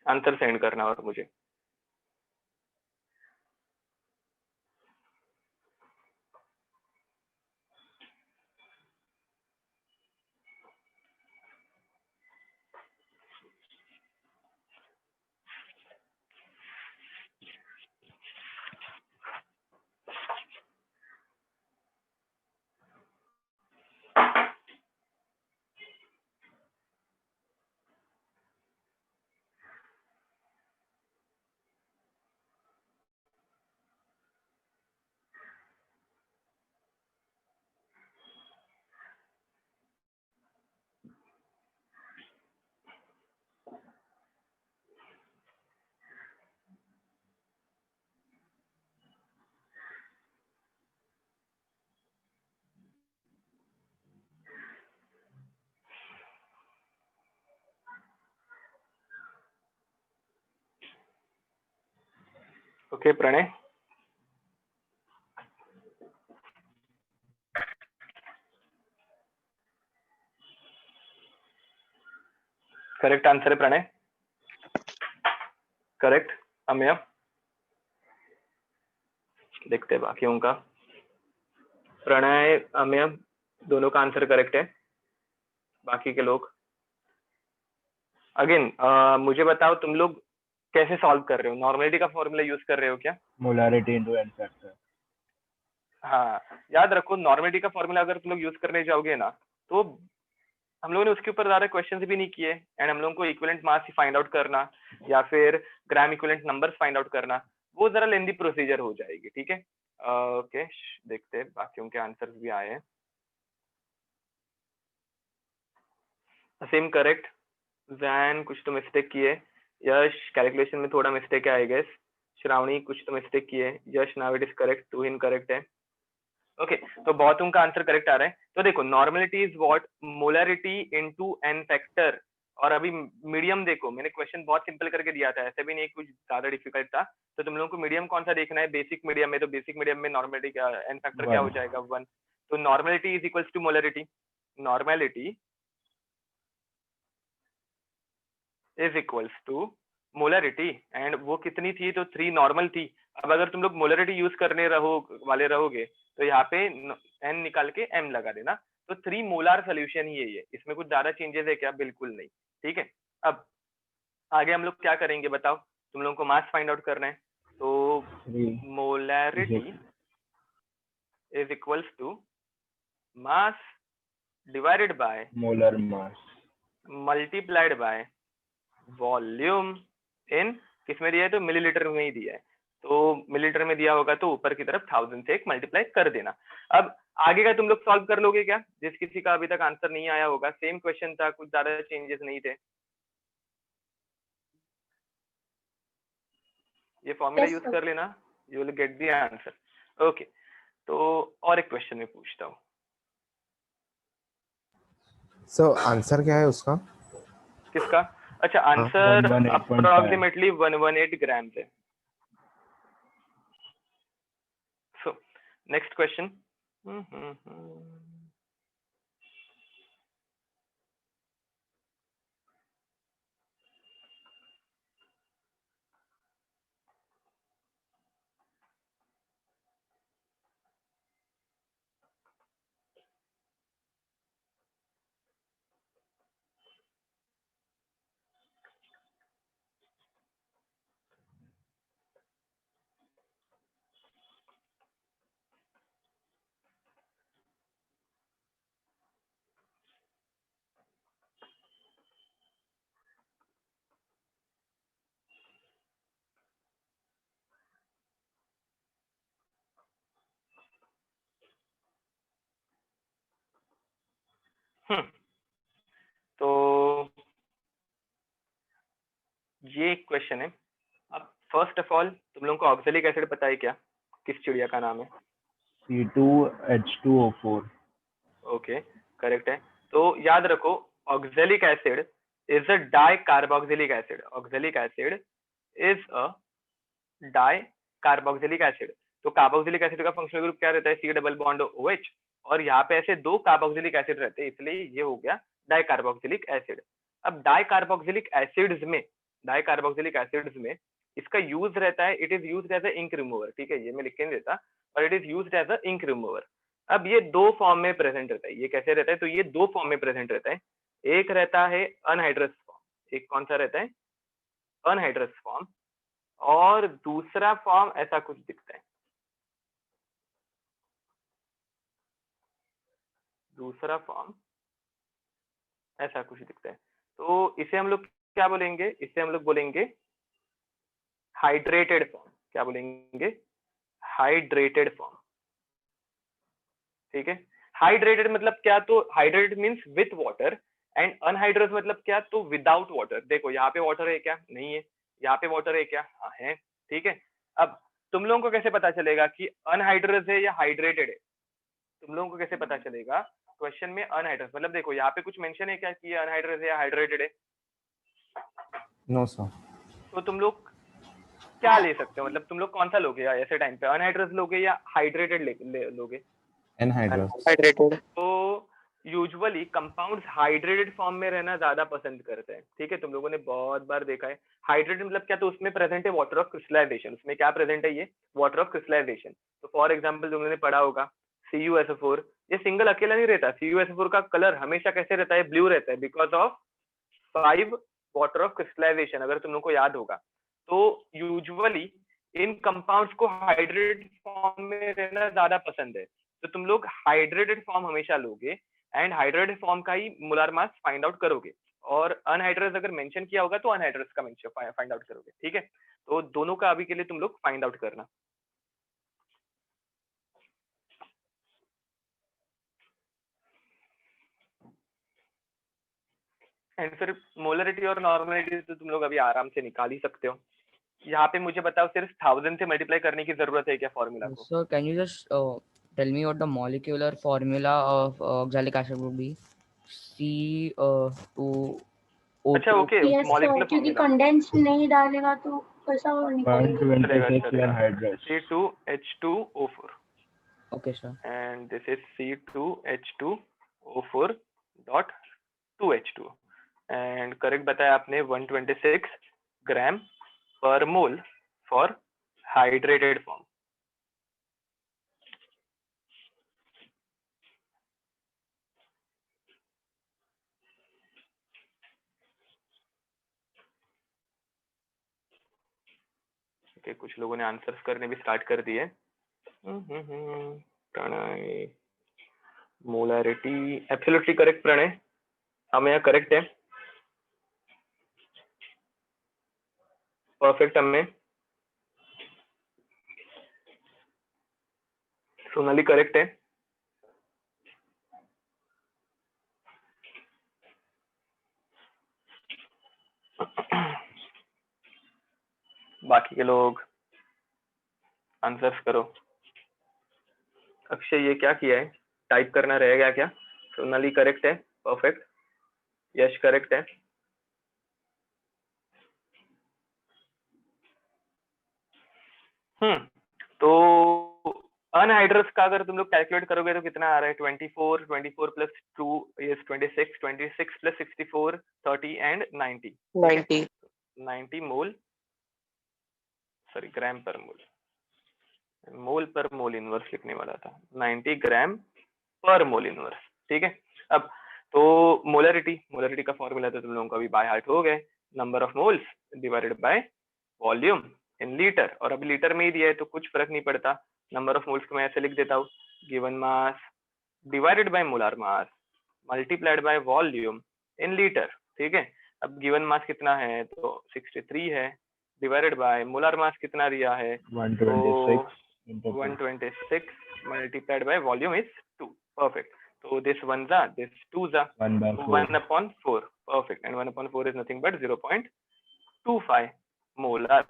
आंसर सेंड करना और मुझे। ओके प्रणय, करेक्ट आंसर है प्रणय, करेक्ट। अमेय, देखते हैं बाकियों का। प्रणय, अमेय दोनों का आंसर करेक्ट है। बाकी के लोग अगेन मुझे बताओ, तुम लोग कैसे सॉल्व कर रहे हो? नॉर्मलिटी का फॉर्मूला यूज कर रहे हो क्या? Molarity into n factor. हाँ, याद रखो नॉर्मलिटी का फॉर्मूला अगर तुम लोग यूज करने जाओगे ना, तो हम लोगों ने उसके ऊपर ज्यादा क्वेश्चंस भी नहीं किए, एंड हम लोगों को इक्विवेलेंट मास फाइंड आउट करना या फिर gram equivalent numbers find out करना, वो जरा लेंदी प्रोसीजर हो जाएगी। ठीक है, ओके देखते हैं बाकियों के आंसर्स भी आए हैं। असीम करेक्ट, जैन कुछ तो मिस्टेक किए, यश कैलकुलेशन में थोड़ा मिस्टेक है आई गेस, श्रावणी कुछ तो मिस्टेक किए, यश नाउ इट इज करेक्ट, तू इनकरेक्ट है। ओके तो बहुतों का आंसर करेक्ट आ रहा है। तो देखो normality is what, molarity into n factor. और अभी मीडियम देखो, मैंने क्वेश्चन बहुत सिंपल करके दिया था, ऐसे भी नहीं कुछ ज्यादा डिफिकल्ट था। तो तुम लोगों को मीडियम कौन सा देखना है? बेसिक मीडियम में, तो बेसिक मीडियम में नॉर्मलिटी क्या, एन फैक्टर क्या हो जाएगा? 1। तो normality is equals to molarity, normality is equals to molarity, and वो कितनी थी? तो 3 नॉर्मल थी। अब अगर तुम लोग मोलरिटी यूज करने रहोगे तो यहाँ पे एन निकाल के एम लगा देना। तो 3 मोलार सोल्यूशन ही है ये, इसमें कुछ ज्यादा चेंजेस है क्या? बिल्कुल नहीं। ठीक है, अब आगे हम लोग क्या करेंगे बताओ? तुम लोगों को मास फाइंड आउट करना है, तो molarity is equals to mass divided by molar mass multiplied by volume in, किसमें दिया है? तो मिलीलीटर में ही दिया है, तो मिलीलीटर में दिया होगा तो ऊपर की तरफ 1000 से एक मल्टीप्लाई कर देना। अब आगे का तुम लोग सॉल्व कर लोगे क्या? जिस किसी का अभी तक आंसर नहीं आया होगा, सेम क्वेश्चन था, कुछ ज्यादा चेंजेस नहीं थे। ये फॉर्मूला यूज कर लेना, you will get the answer. Okay, तो और एक क्वेश्चन में पूछता हूँ। सो आंसर क्या है उसका? किसका? अच्छा, आंसर 118.5 अप्रोक्सीमेटली 118 ग्राम है। So next question. तो ये एक क्वेश्चन है। अब फर्स्ट ऑफ ऑल तुम लोगों को ऑक्सैलिक एसिड पता है क्या? किस चिड़िया का नाम है? C2H2O4। ओके करेक्ट है। तो याद रखो oxalic acid is a die carboxylic acid. Oxalic acid is a die carboxylic acid. तो कार्बोक्सिलिक एसिड का फंक्शनल ग्रुप क्या रहता है? C डबल बॉन्ड OH, और यहाँ पे ऐसे 2 कार्बोक्सिलिक एसिड रहते हैं, इसलिए ये हो गया डाई कार्बोक्सिलिक एसिड। अब डाई कार्बोक्सिलिक एसिड्स में इसका यूज रहता है, it is used as a ink remover. ठीक है, ये मैं लिख के नहीं देता, और it is used as a ink remover. अब ये 2 फॉर्म में प्रेजेंट रहता है। ये कैसे रहता है? तो ये 2 फॉर्म में प्रेजेंट रहता है। एक रहता है अनहाइड्रस फॉर्म, एक कौन सा रहता है? अनहाइड्रस फॉर्म, और दूसरा फॉर्म ऐसा कुछ दिखता है। दूसरा फॉर्म ऐसा कुछ दिखता है। तो इसे हम लोग क्या बोलेंगे? इसे हम लोग बोलेंगे हाइड्रेटेड फॉर्म। क्या बोलेंगे? Hydrated form. ठीक है, हाइड्रेटेड मतलब क्या? तो hydrated means with water, and anhydrous मतलब क्या? तो विदाउट वाटर। देखो यहाँ पे वाटर है क्या? नहीं है। यहाँ पे वाटर है क्या? हाँ है। ठीक है, अब तुम लोगों को कैसे पता चलेगा कि अनहाइड्रस है या हाइड्रेटेड है? तुम लोगों को कैसे पता चलेगा? क्वेश्चन में अनहाइड्रस मतलब देखो यहाँ पे कुछ मेंशन है क्या कि ये अनहाइड्रस है या हाइड्रेटेड है? No sir. तो तुम लोग क्या ले सकते हो, मतलब तुम लोग कौन सा लोगे या ऐसे टाइम पे अनहाइड्रस लोगे या हाइड्रेटेड लोगे? एनहाइड्रस। हाइड्रेटेड। तो यूजुअली कंपाउंड्स हाइड्रेटेड फॉर्म में रहना ज्यादा पसंद करते हैं, ठीक है, तुम लोगों ने बहुत बार देखा है। हाइड्रेटेड मतलब क्या, तो उसमें प्रेजेंट है वाटर ऑफ क्रिस्टलाइजेशन, उसमें क्या प्रेजेंट है, ये वाटर ऑफ क्रिस्टलाइजेशन। तो फॉर एग्जांपल तुम लोगों ने पढ़ा होगा CuSO4, ये सिंगल अकेला नहीं रहता, CuSO4 का कलर हमेशा कैसे रहता है, ब्लू रहता है, because of 5 water of crystallization, अगर तुम लोग को याद होगा। तो यूजुअली इन कंपाउंड्स को हाइड्रेटेड फॉर्म में रहना ज्यादा पसंद है, तो तुम लोग हाइड्रेटेड फॉर्म हमेशा लोगे एंड हाइड्रेटेड फॉर्म का ही मोलर मास फाइंड आउट करोगे, और अनहाइड्रस अगर मेंशन किया होगा तो अनहाइड्रस का मेंशन फाइंड आउट करोगे, ठीक है। तो दोनों का अभी के लिए तुम लोग फाइंड आउट करना। एंड फिर मोलरिटी और नॉर्मलिटी तो तुम लोग अभी आराम से निकाल ही सकते हो। यहाँ पे मुझे बताओ सिर्फ 1000 से मल्टीप्लाई करने की जरूरत है क्या फॉर्मूला को? So can you just tell me what the molecular formula of oxalic acid would be? C2O2. अच्छा ओके, यस मॉलिक्यूलर क्योंकि फॉर्मूला कंडेंस नहीं डालेगा तो कैसा निकलेगा? 126 anhydrous. C2H2O4 Okay, sir. and this is C2H2O4 dot 2H2 and correct बताया आपने 126 gram पर mole for hydrated form. Okay, कुछ लोगों ने आंसर्स करने भी स्टार्ट कर दिए। Pranay molarity absolutely correct Pranay, हमें यहाँ करेक्ट है, परफेक्ट। हमें सोनाली करेक्ट है, बाकी के लोग आंसर्स करो। अक्षय ये क्या किया है, टाइप करना रहेगा क्या? सोनाली करेक्ट है, परफेक्ट। यश करेक्ट है, तो अनहाइड्रस का अगर तुम लोग कैलकुलेट करोगे तो कितना आ रहा है, 24 plus 2 is 26 plus 64 30 and 90 mole, sorry gram पर मोल, मोल पर मोल इनवर्स लिखने वाला था, 90 ग्राम पर मोल इनवर्स, ठीक है। अब तो मोलरिटी का फॉर्मूला तो तुम लोगों का भी बाय हार्ट हो गए, number of moles divided by volume in litre, और अभी लीटर में ही दिया है तो कुछ फर्क नहीं पड़ता, नंबर ऑफ मोल्स को मैं ऐसे लिख देता हूँ, given mass divided by molar mass multiplied by volume in litre, ठीक है। अब गिवन मास कितना है तो 63 है, डिवाइडेड बाय मोलर मास कितना दिया है 126 multiplied by volume is 2, perfect. So this 1 za, this 2 za, 1/4, perfect, and 1/4 is nothing but 0.25 molar.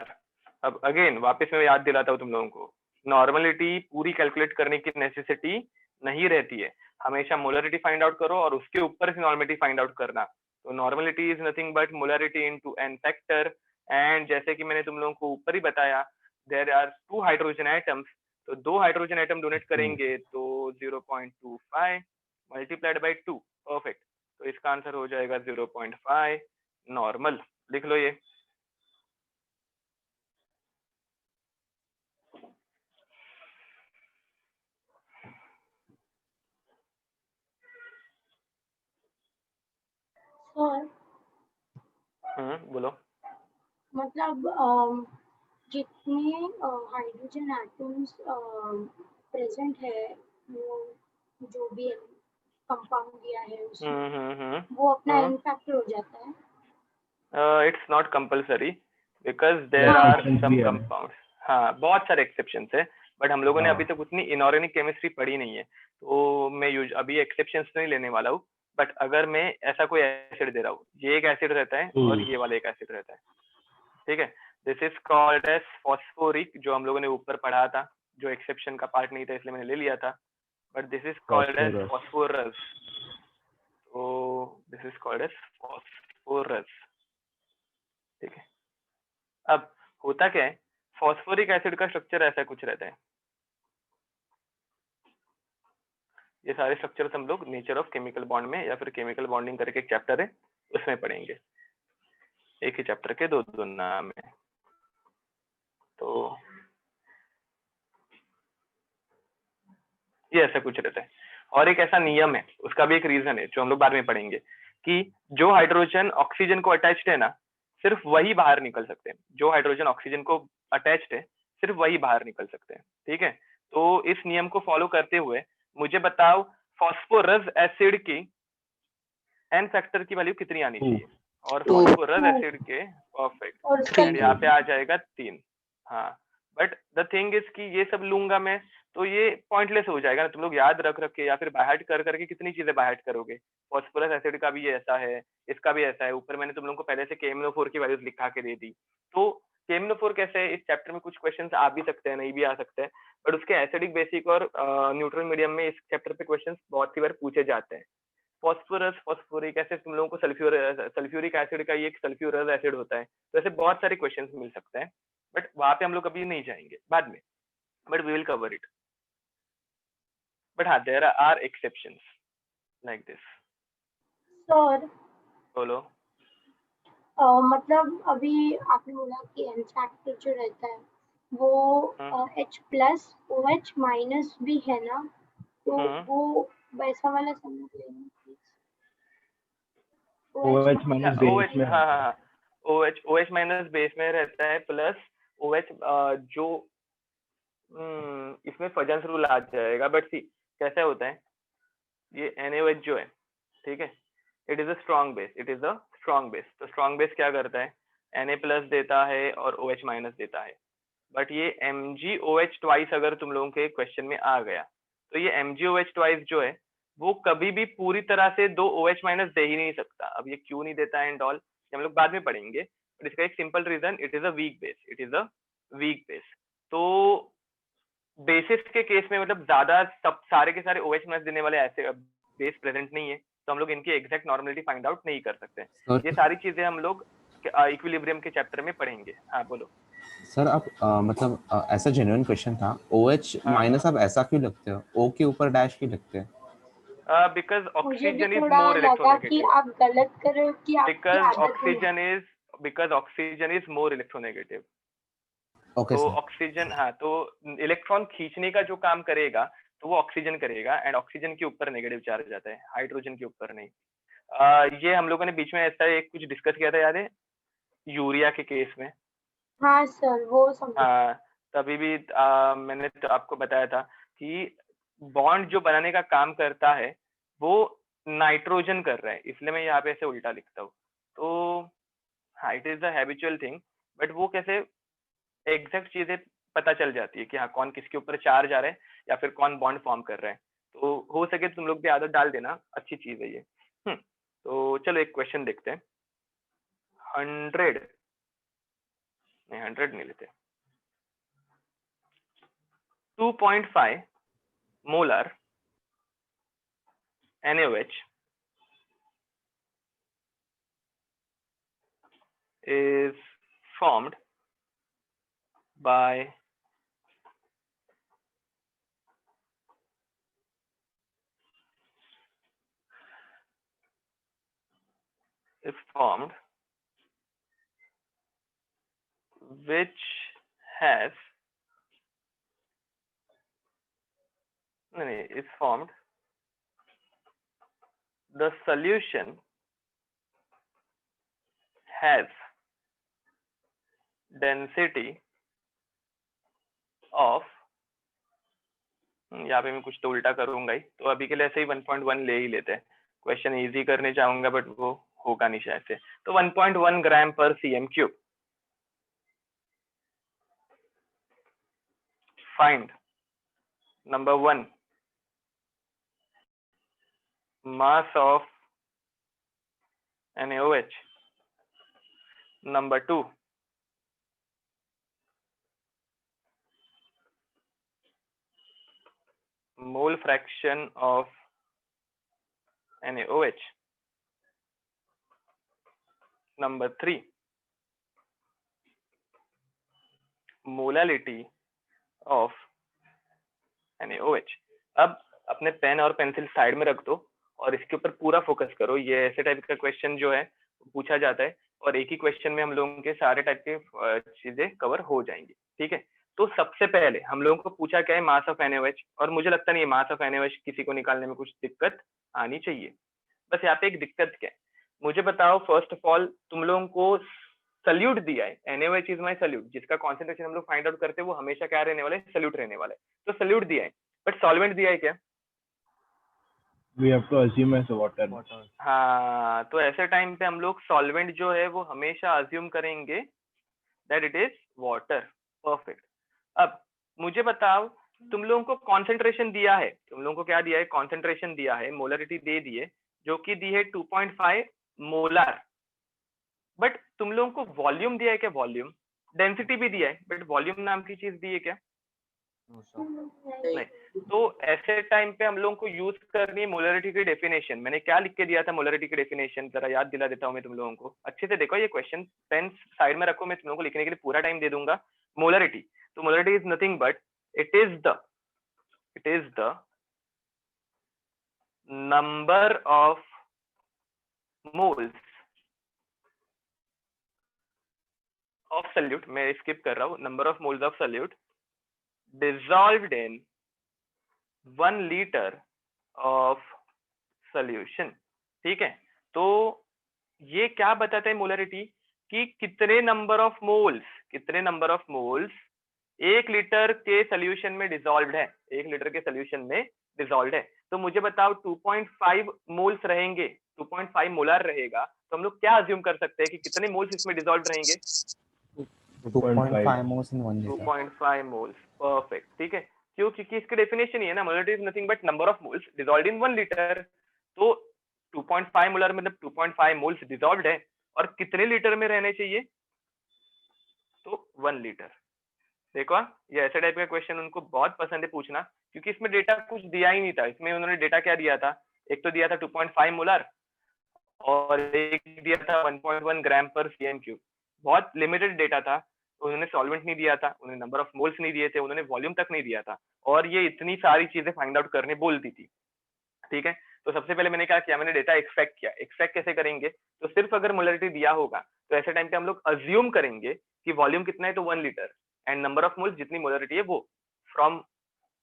अब अगेन वापस मैं याद दिलाता हूँ तुम लोगों को, नॉर्मलिटी पूरी कैलकुलेट करने की नेसेसिटी नहीं रहती है, हमेशा मोलरिटी फाइंड आउट करो और उसके ऊपर से नॉर्मलिटी फाइंड आउट करना। तो normality is nothing but molarity into n factor, and जैसे कि मैंने तुम लोगों को ऊपर ही बताया, देयर आर 2 हाइड्रोजन एटम्स, तो 2 हाइड्रोजन एटम डोनेट करेंगे तो 0.25 मल्टीप्लाइड बाय 2, परफेक्ट। तो इसका आंसर हो जाएगा 0.5 नॉर्मल, लिख लो ये। बोलो। मतलब जितने हाइड्रोजन एटम्स प्रेजेंट है, वो जो भी कंपाउंड दिया है उसमें वो अपना n फैक्टर हो जाता है। It's not compulsory because there are some compounds, हाँ बहुत सारे एक्सेप्शंस है, बट हम लोगों ने अभी तक उतनी इनऑर्गेनिक केमिस्ट्री पढ़ी नहीं है, तो मैं अभी एक्सेप्शंस नहीं लेने वाला हूँ। बट अगर मैं ऐसा कोई एसिड दे रहा हूँ, ये एक एसिड रहता है और ये वाला एक एसिड रहता है, ठीक है, this is called as phosphoric, जो हम लोगों ने ऊपर पढ़ा था, जो एक्सेप्शन का पार्ट नहीं था इसलिए मैंने ले लिया था, but this is called as phosphorus, तो this is called as phosphorus, ठीक है। अब होता क्या है, फॉस्फोरिक एसिड का स्ट्रक्चर ऐसा कुछ रहता है। ये सारे स्ट्रक्चर्स हम लोग नेचर ऑफ केमिकल बॉन्ड में या फिर केमिकल बॉन्डिंग करके एक चैप्टर है उसमें पढ़ेंगे। एक ही चैप्टर के दो दो नाम है। तो ये ऐसा कुछ रहता है। और एक ऐसा नियम है, उसका भी एक रीजन है जो हम लोग बाद में पढ़ेंगे, कि जो हाइड्रोजन ऑक्सीजन को अटैच्ड है ना, सिर्फ वही बाहर निकल सकते हैं। जो हाइड्रोजन ऑक्सीजन को अटैच्ड है सिर्फ वही बाहर निकल सकते हैं। ठीक है, तो इस नियम को फॉलो करते हुए मुझे बताओ फॉस्फोरस एसिड की एन फैक्टर की वैल्यू कितनी आनी चाहिए। और फॉस्फोरस एसिड के परफेक्ट यहाँ पे आ जाएगा 3। हाँ, बट द थिंग इज कि ये सब लूंगा मैं तो ये पॉइंटलेस हो जाएगा ना। तुम लोग याद रख रख के या फिर बाय हार्ट कर करके कितनी चीजें बाय हार्ट करोगे। फॉस्फोरस एसिड का भी ये ऐसा है, इसका भी ऐसा है। ऊपर मैंने तुम लोगों को पहले से KMnO4 की वैल्यूज लिखा के दे दी। तो KMnO4 कैसे है, इस चैप्टर में कुछ क्वेश्चंस आ भी सकते हैं, नहीं भी आ सकते हैं, बट उसके एसिडिक बेसिक और न्यूट्रल मीडियम में इस चैप्टर पे क्वेश्चंस बहुत सी बार पूछे जाते हैं। फॉस्फोरस, फॉस्फोरिक एसिड, तुम लोगों को सल्फ्यूरिक एसिड का ये एक सल्फ्यूरस एसिड होता है। तो ऐसे बहुत सारे क्वेश्चंस मिल सकते हैं, बट वहां पे हम लोग अभी नहीं जाएंगे, बाद में, but we will cover it. But हाँ, there are exceptions like this. Sir बोलो। मतलब अभी आपने बोला कि एन फैक्टर जो रहता है वो H प्लस OH माइनस भी है ना, तो वो वैसा वाला समझ लेना प्लीज। OH माइनस बेस में, हाँ, OH माइनस बेस में रहता है, प्लस OH जो इसमें फजन्स रूल आ जाएगा। बट सी कैसा होता है, ये NaOH जो है, ठीक है, it is a strong base, it is a strong base. तो स्ट्रॉन्ग बेस क्या करता है, Na प्लस देता है और OH माइनस देता है। बट ये MgOH ट्वाइस अगर तुम लोगों के क्वेश्चन में आ गया, तो ये MgOH ट्वाइस जो है वो कभी भी पूरी तरह से 2 OH माइनस दे ही नहीं सकता। अब ये क्यों नहीं देता है एंड ऑल हम लोग बाद में पढ़ेंगे, बट इसका एक simple reason, it is a weak base, it is a weak base. तो बेसिस के केस में मतलब ज्यादा सब सारे के सारे OH माइनस देने वाले ऐसे बेस प्रेजेंट नहीं है, तो हम लोग इनकी एग्जैक्ट नॉर्मलिटी फाइंड आउट नहीं कर सकते। ये सारी चीजें हम लोग इक्विलिब्रियम के चैप्टर में पढ़ेंगे। हाँ बोलो सर। आप मतलब ऐसा जेन्युइन क्वेश्चन था, OH माइनस आप ऐसा क्यों लिखते हो, O के ऊपर डैश क्यों लिखते हैं? बिकॉज मुझे भी ऑक्सीजन इज थोड़ा मोर लगा कि इलेक्ट्रोनेगेटिव। आप गलत कर रहे हो कि आपकी बिकॉज आदत है। Oxygen is more electronegative. Okay तो सर। ऑक्सीजन, हाँ, तो इलेक्ट्रॉन खींचने का जो काम करेगा तो वो ऑक्सीजन करेगा, एंड ऑक्सीजन के ऊपर नेगेटिव चार्ज आता है, हाइड्रोजन के ऊपर नहीं। ये हम लोगों ने बीच में ऐसा एक कुछ डिस्कस किया था, याद है, यूरिया के केस में। हाँ सर, वो समझ। हाँ, तभी भी मैंने तो आपको बताया था कि बॉन्ड जो बनाने का काम करता है वो नाइट्रोजन कर रहा है, इसलिए मैं यहाँ पे ऐसे उल्टा लिखता हूँ। तो हाँ, it is the habitual thing, but वो कैसे एग्जैक्ट चीजें पता चल जाती है कि हाँ कौन किसके ऊपर चार्ज आ रहा है या फिर कौन बॉन्ड फॉर्म कर रहा है। तो हो सके तुम लोग भी आदत डाल देना, अच्छी चीज है ये। तो चलो एक क्वेश्चन देखते हैं। 100 नहीं, 100 नहीं लेते, 2.5 molar NaOH is formed by which has is formed the solution has density of, यहाँ पे मैं कुछ तो उल्टा करूंगा ही, तो अभी के लिए ऐसे ही 1.1 ले ही लेते हैं। क्वेश्चन इजी करने चाहूंगा बट वो होगा नहीं शायद से। तो 1.1 ग्राम पर cm3। Find number 1 mass of NaOH, number 2 mole fraction of NaOH, number 3 molality of NaOH। अब अपने पेन और पेंसिल साइड में रख दो और इसके ऊपर पूरा फोकस करो। ये ऐसे टाइप का क्वेश्चन जो है पूछा जाता है और एक ही क्वेश्चन में हम लोगों के सारे टाइप के चीजें कवर हो जाएंगी। ठीक है, तो सबसे पहले हम लोगों को पूछा क्या है, मास ऑफ NaOH, और मुझे लगता नहीं है मास ऑफ NaOH किसी को निकालने में कुछ दिक्कत आनी चाहिए। बस यहाँ पे एक दिक्कत क्या है, मुझे बताओ फर्स्ट ऑफ ऑल तुम लोगों को सल्यूट दिया है, NaOH इज माई सल्यूट, जिसका कॉन्सेंट्रेशन हम लोग फाइंड आउट करते हैं वो हमेशा क्या रहने वाला है, सल्यूट रहने वाला है। तो सल्यूट दिया है, बट सॉल्वेंट दिया है क्या? We have to assume as water. हाँ, तो ऐसे टाइम पे हम लोग सॉल्वेंट जो है वो हमेशा अज्यूम करेंगे that it is water. Perfect. अब मुझे बताओ तुम लोगों को कॉन्सेंट्रेशन दिया है, तुम लोगों को क्या दिया है, कॉन्सेंट्रेशन दिया है, मोलरिटी दे दी है जो कि दी है 2.5 मोलर, बट तुम लोगों को वॉल्यूम दिया है क्या? वॉल्यूम, डेंसिटी भी दिया है बट वॉल्यूम नाम की चीज दी है क्या? नहीं। तो ऐसे टाइम पे हम लोगों को यूज करनी है मोलरिटी की डेफिनेशन। मैंने क्या लिख के दिया था मोलरिटी की डेफिनेशन, जरा याद दिला देता हूँ मैं तुम लोगों को। अच्छे से देखो ये क्वेश्चन, पेन साइड में रखो, मैं तुम लोगों को लिखने के लिए पूरा टाइम दे दूंगा। मोलरिटी, तो molarity is nothing but it is the number of moles of solute, मैं स्किप कर रहा हूँ, number of moles of solute dissolved in 1 liter of solution। ठीक है, तो ये क्या बताता है मोलरिटी कि कितने नंबर ऑफ मोल्स 1 लीटर के सोल्यूशन में डिसॉल्व्ड है, 1 लीटर के सोल्यूशन में डिसॉल्व्ड है। तो मुझे बताओ 2.5 मोल्स रहेंगे, 2.5 मोलर रहेगा, तो हम लोग क्या अज्यूम कर सकते हैं कि कितने मोल्स इसमें डिसॉल्व्ड रहेंगे? 2.5 moles in 1 liter। 2.5 moles. Perfect. ठीक है, क्यों? क्योंकि इसकी डेफिनेशन ही है ना, molarity is nothing but number of moles dissolved in 1 litre. तो 2.5 मोलर मतलब 2.5 मोल्स डिसॉल्व्ड है, और कितने लीटर में रहने चाहिए? तो 1 लीटर। देखो ये ऐसे टाइप का क्वेश्चन उनको बहुत पसंद है पूछना, क्योंकि इसमें डेटा कुछ दिया ही नहीं था। इसमें उन्होंने डेटा क्या दिया था, एक तो दिया था 2.5 मोलर और एक दिया था 1.1 ग्राम पर सीएम क्यूब। बहुत लिमिटेड डेटा था, उन्होंने सॉल्वेंट नहीं दिया था, उन्होंने नंबर ऑफ मोल्स नहीं दिए थे, उन्होंने वॉल्यूम तक नहीं दिया था, और ये इतनी सारी चीजें फाइंड आउट करने बोलती थी। ठीक है, तो सबसे पहले मैंने क्या किया, मैंने डेटा एक्सट्रैक्ट किया। एक्सट्रैक्ट कैसे करेंगे, तो सिर्फ अगर मोलरिटी दिया होगा तो ऐसे टाइम पे हम लोग अज्यूम करेंगे कि वॉल्यूम कितना है, तो 1 litre, and number of moles जितनी मोलरिटी है वो, from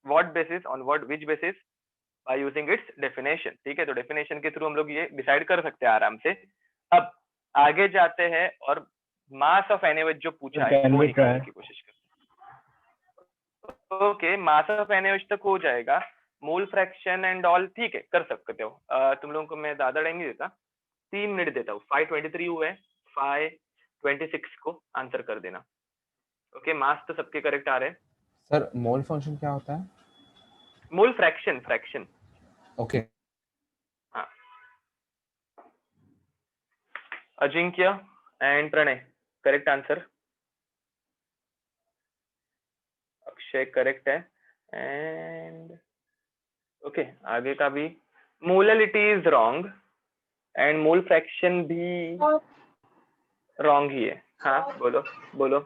what basis, on what which basis, by using its definition. ठीक है, तो डेफिनेशन के थ्रू हम लोग ये डिसाइड कर सकते हैं आराम से। अब आगे जाते हैं और मास ऑफ NaOH जो पूछा है वो निकालने की कोशिश करते हैं। ओके, मास ऑफ NaOH तक हो जाएगा, मोल फ्रैक्शन एंड ऑल ठीक है, कर सकते हो। तुम लोगों को मैं ज्यादा टाइम नहीं देता, 3 मिनट देता हूँ। 5:23 हुए, 5:26 को आंसर कर देना। ओके, मास तो सबके करेक्ट आ रहे हैं। सर मोल फंक्शन क्या होता है? Mole fraction. ओके। हाँ, Ajinkya and Pranay correct answer, Akshay correct है, एंड ओके आगे का भी। Molarity is wrong and mole fraction भी रॉन्ग ही है। हाँ बोलो।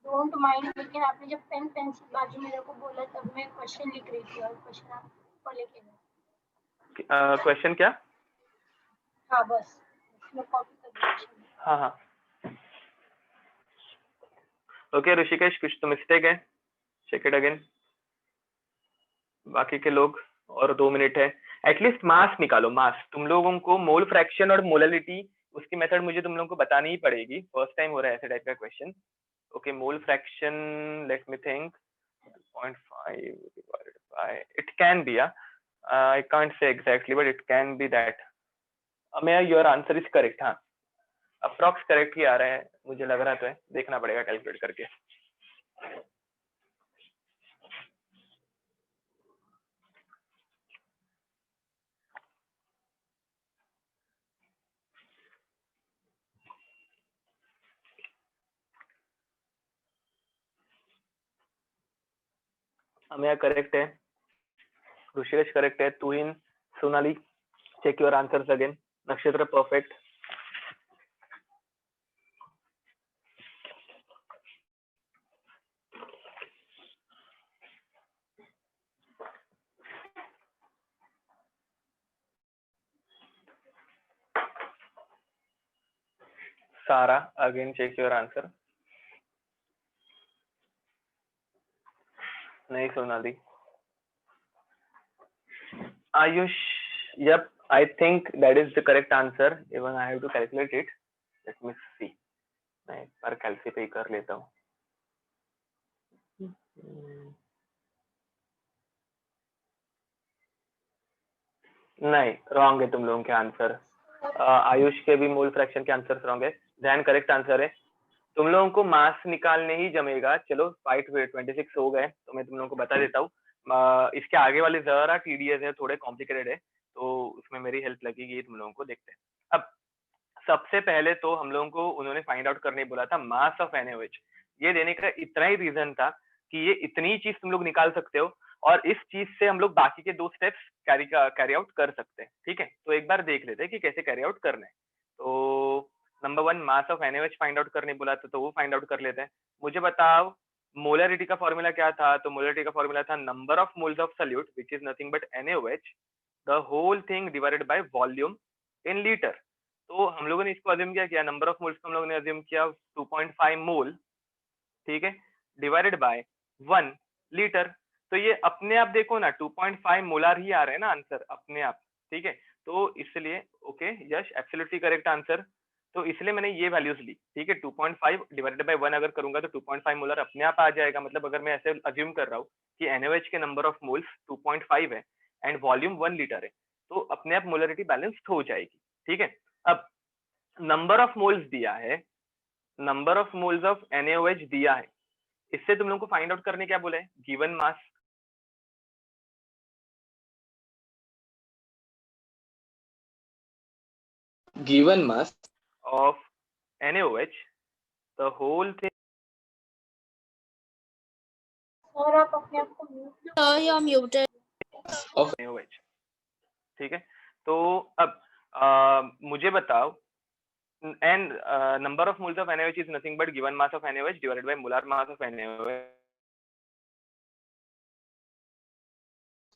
डोंट माइंड, लेकिन आपने जब पेन पेंसिल बाजू मेरे को बोला तब मैं क्वेश्चन लिख रही थी और क्वेश्चन आपको लेके गए। क्वेश्चन क्या? हाँ बस मैं कॉपी कर दूंगी। हाँ ओके ऋषिकेश, कुछ तो मिस्टेक है, चेक इट अगेन। बाकी के लोग, और 2 मिनट है, एटलीस्ट मास निकालो। मास तुम लोगों को मोल फ्रैक्शन और मोलरिटी उसकी मेथड मुझे तुम लोगों को बतानी ही पड़ेगी, फर्स्ट टाइम हो रहा है ऐसे टाइप का question. Okay, mole fraction, let me think, 0.5 divided by, it can be, I can't say exactly but it can be that। मेरा योर आंसर इज करेक्ट। हाँ, अप्रॉक्स करेक्ट ही आ रहा है, मुझे लग रहा तो है, देखना पड़ेगा कैलकुलेट करके। मेरा करेक्ट है, ऋषिकेश करेक्ट है, Tuhin, Sonali check your answers again, Nakshatra perfect. सारा अगेन चेक योर आंसर। नहीं Sonali. Ayush, yep, I think that is the correct answer. Even I have to calculate it. Let me see. मैं एक बार कैलकुलेट कर लेता हूँ। नहीं, रॉन्ग है तुम लोगों के आंसर। आयुष के भी मूल फ्रैक्शन के आंसर रॉन्ग है। ध्यान करेक्ट आंसर है। तुम लोगों को मास निकालने ही जमेगा। चलो 526 हो गए तो मैं तुम लोगों को बता देता हूँ। इसके आगे वाले जरा टीडीएस है, थोड़े कॉम्प्लिकेटेड है, तो उसमें मेरी हेल्प लगेगी। तुम लोगों को देखते हैं। अब सबसे पहले तो हम लोगों को उन्होंने फाइंड आउट करने बोला था मास ऑफ NaOH। ये देने का इतना ही रीजन था कि ये इतनी चीज तुम लोग निकाल सकते हो और इस चीज से हम लोग बाकी के 2 स्टेप्स कैरी आउट कर सकते हैं। ठीक है, तो एक बार देख लेते हैं कि कैसे कैरी आउट करना है। तो number 1 mass of NaOH find out करने बोला था, तो वो फाइंड आउट कर लेते हैं। मुझे बताओ मोलरिटी का फॉर्मूला क्या था? तो मोलरिटी का फॉर्मूला था number of moles of solute which is nothing but NaOH the whole thing divided by volume in litre. तो हम लोगों ने इसको अज्यूम क्या किया? नंबर ऑफ मोल्स को हम लोगों ने अज्यूम किया 2.5 मोल, ठीक है, डिवाइडेड बाय 1 लीटर। तो ये अपने आप देखो ना 2.5 मोलार ही आ रहे हैं ना आंसर अपने आप। ठीक है, तो इसलिए ओके यश एब्सोल्युटली करेक्ट आंसर। तो इसलिए मैंने ये वैल्यूज ली। ठीक है, 2.5 डिवाइडेड बाय 1 अगर करूंगा तो 2.5 मोलार अपने आप आ जाएगा। मतलब अगर मैं ऐसे अज्यूम कर रहा हूँ कि NaOH के नंबर ऑफ मोल्स 2.5 है एंड वॉल्यूम 1 लीटर है, तो अपने आप मोलरिटी बैलेंस्ड हो जाएगी। ठीक है, अब नंबर ऑफ मोल्स दिया है, number of moles of NaOH दिया है, इससे तुम लोगों को फाइंड आउट करने क्या बोला है? Given mass. Given mass of NaOH the whole thing और आप अपने आप को म्यूट ऑफ NaOH। ठीक है, तो अब मुझे बताओ and number of moles of NaOH is nothing but given mass of NaOH divided by molar mass of NaOH.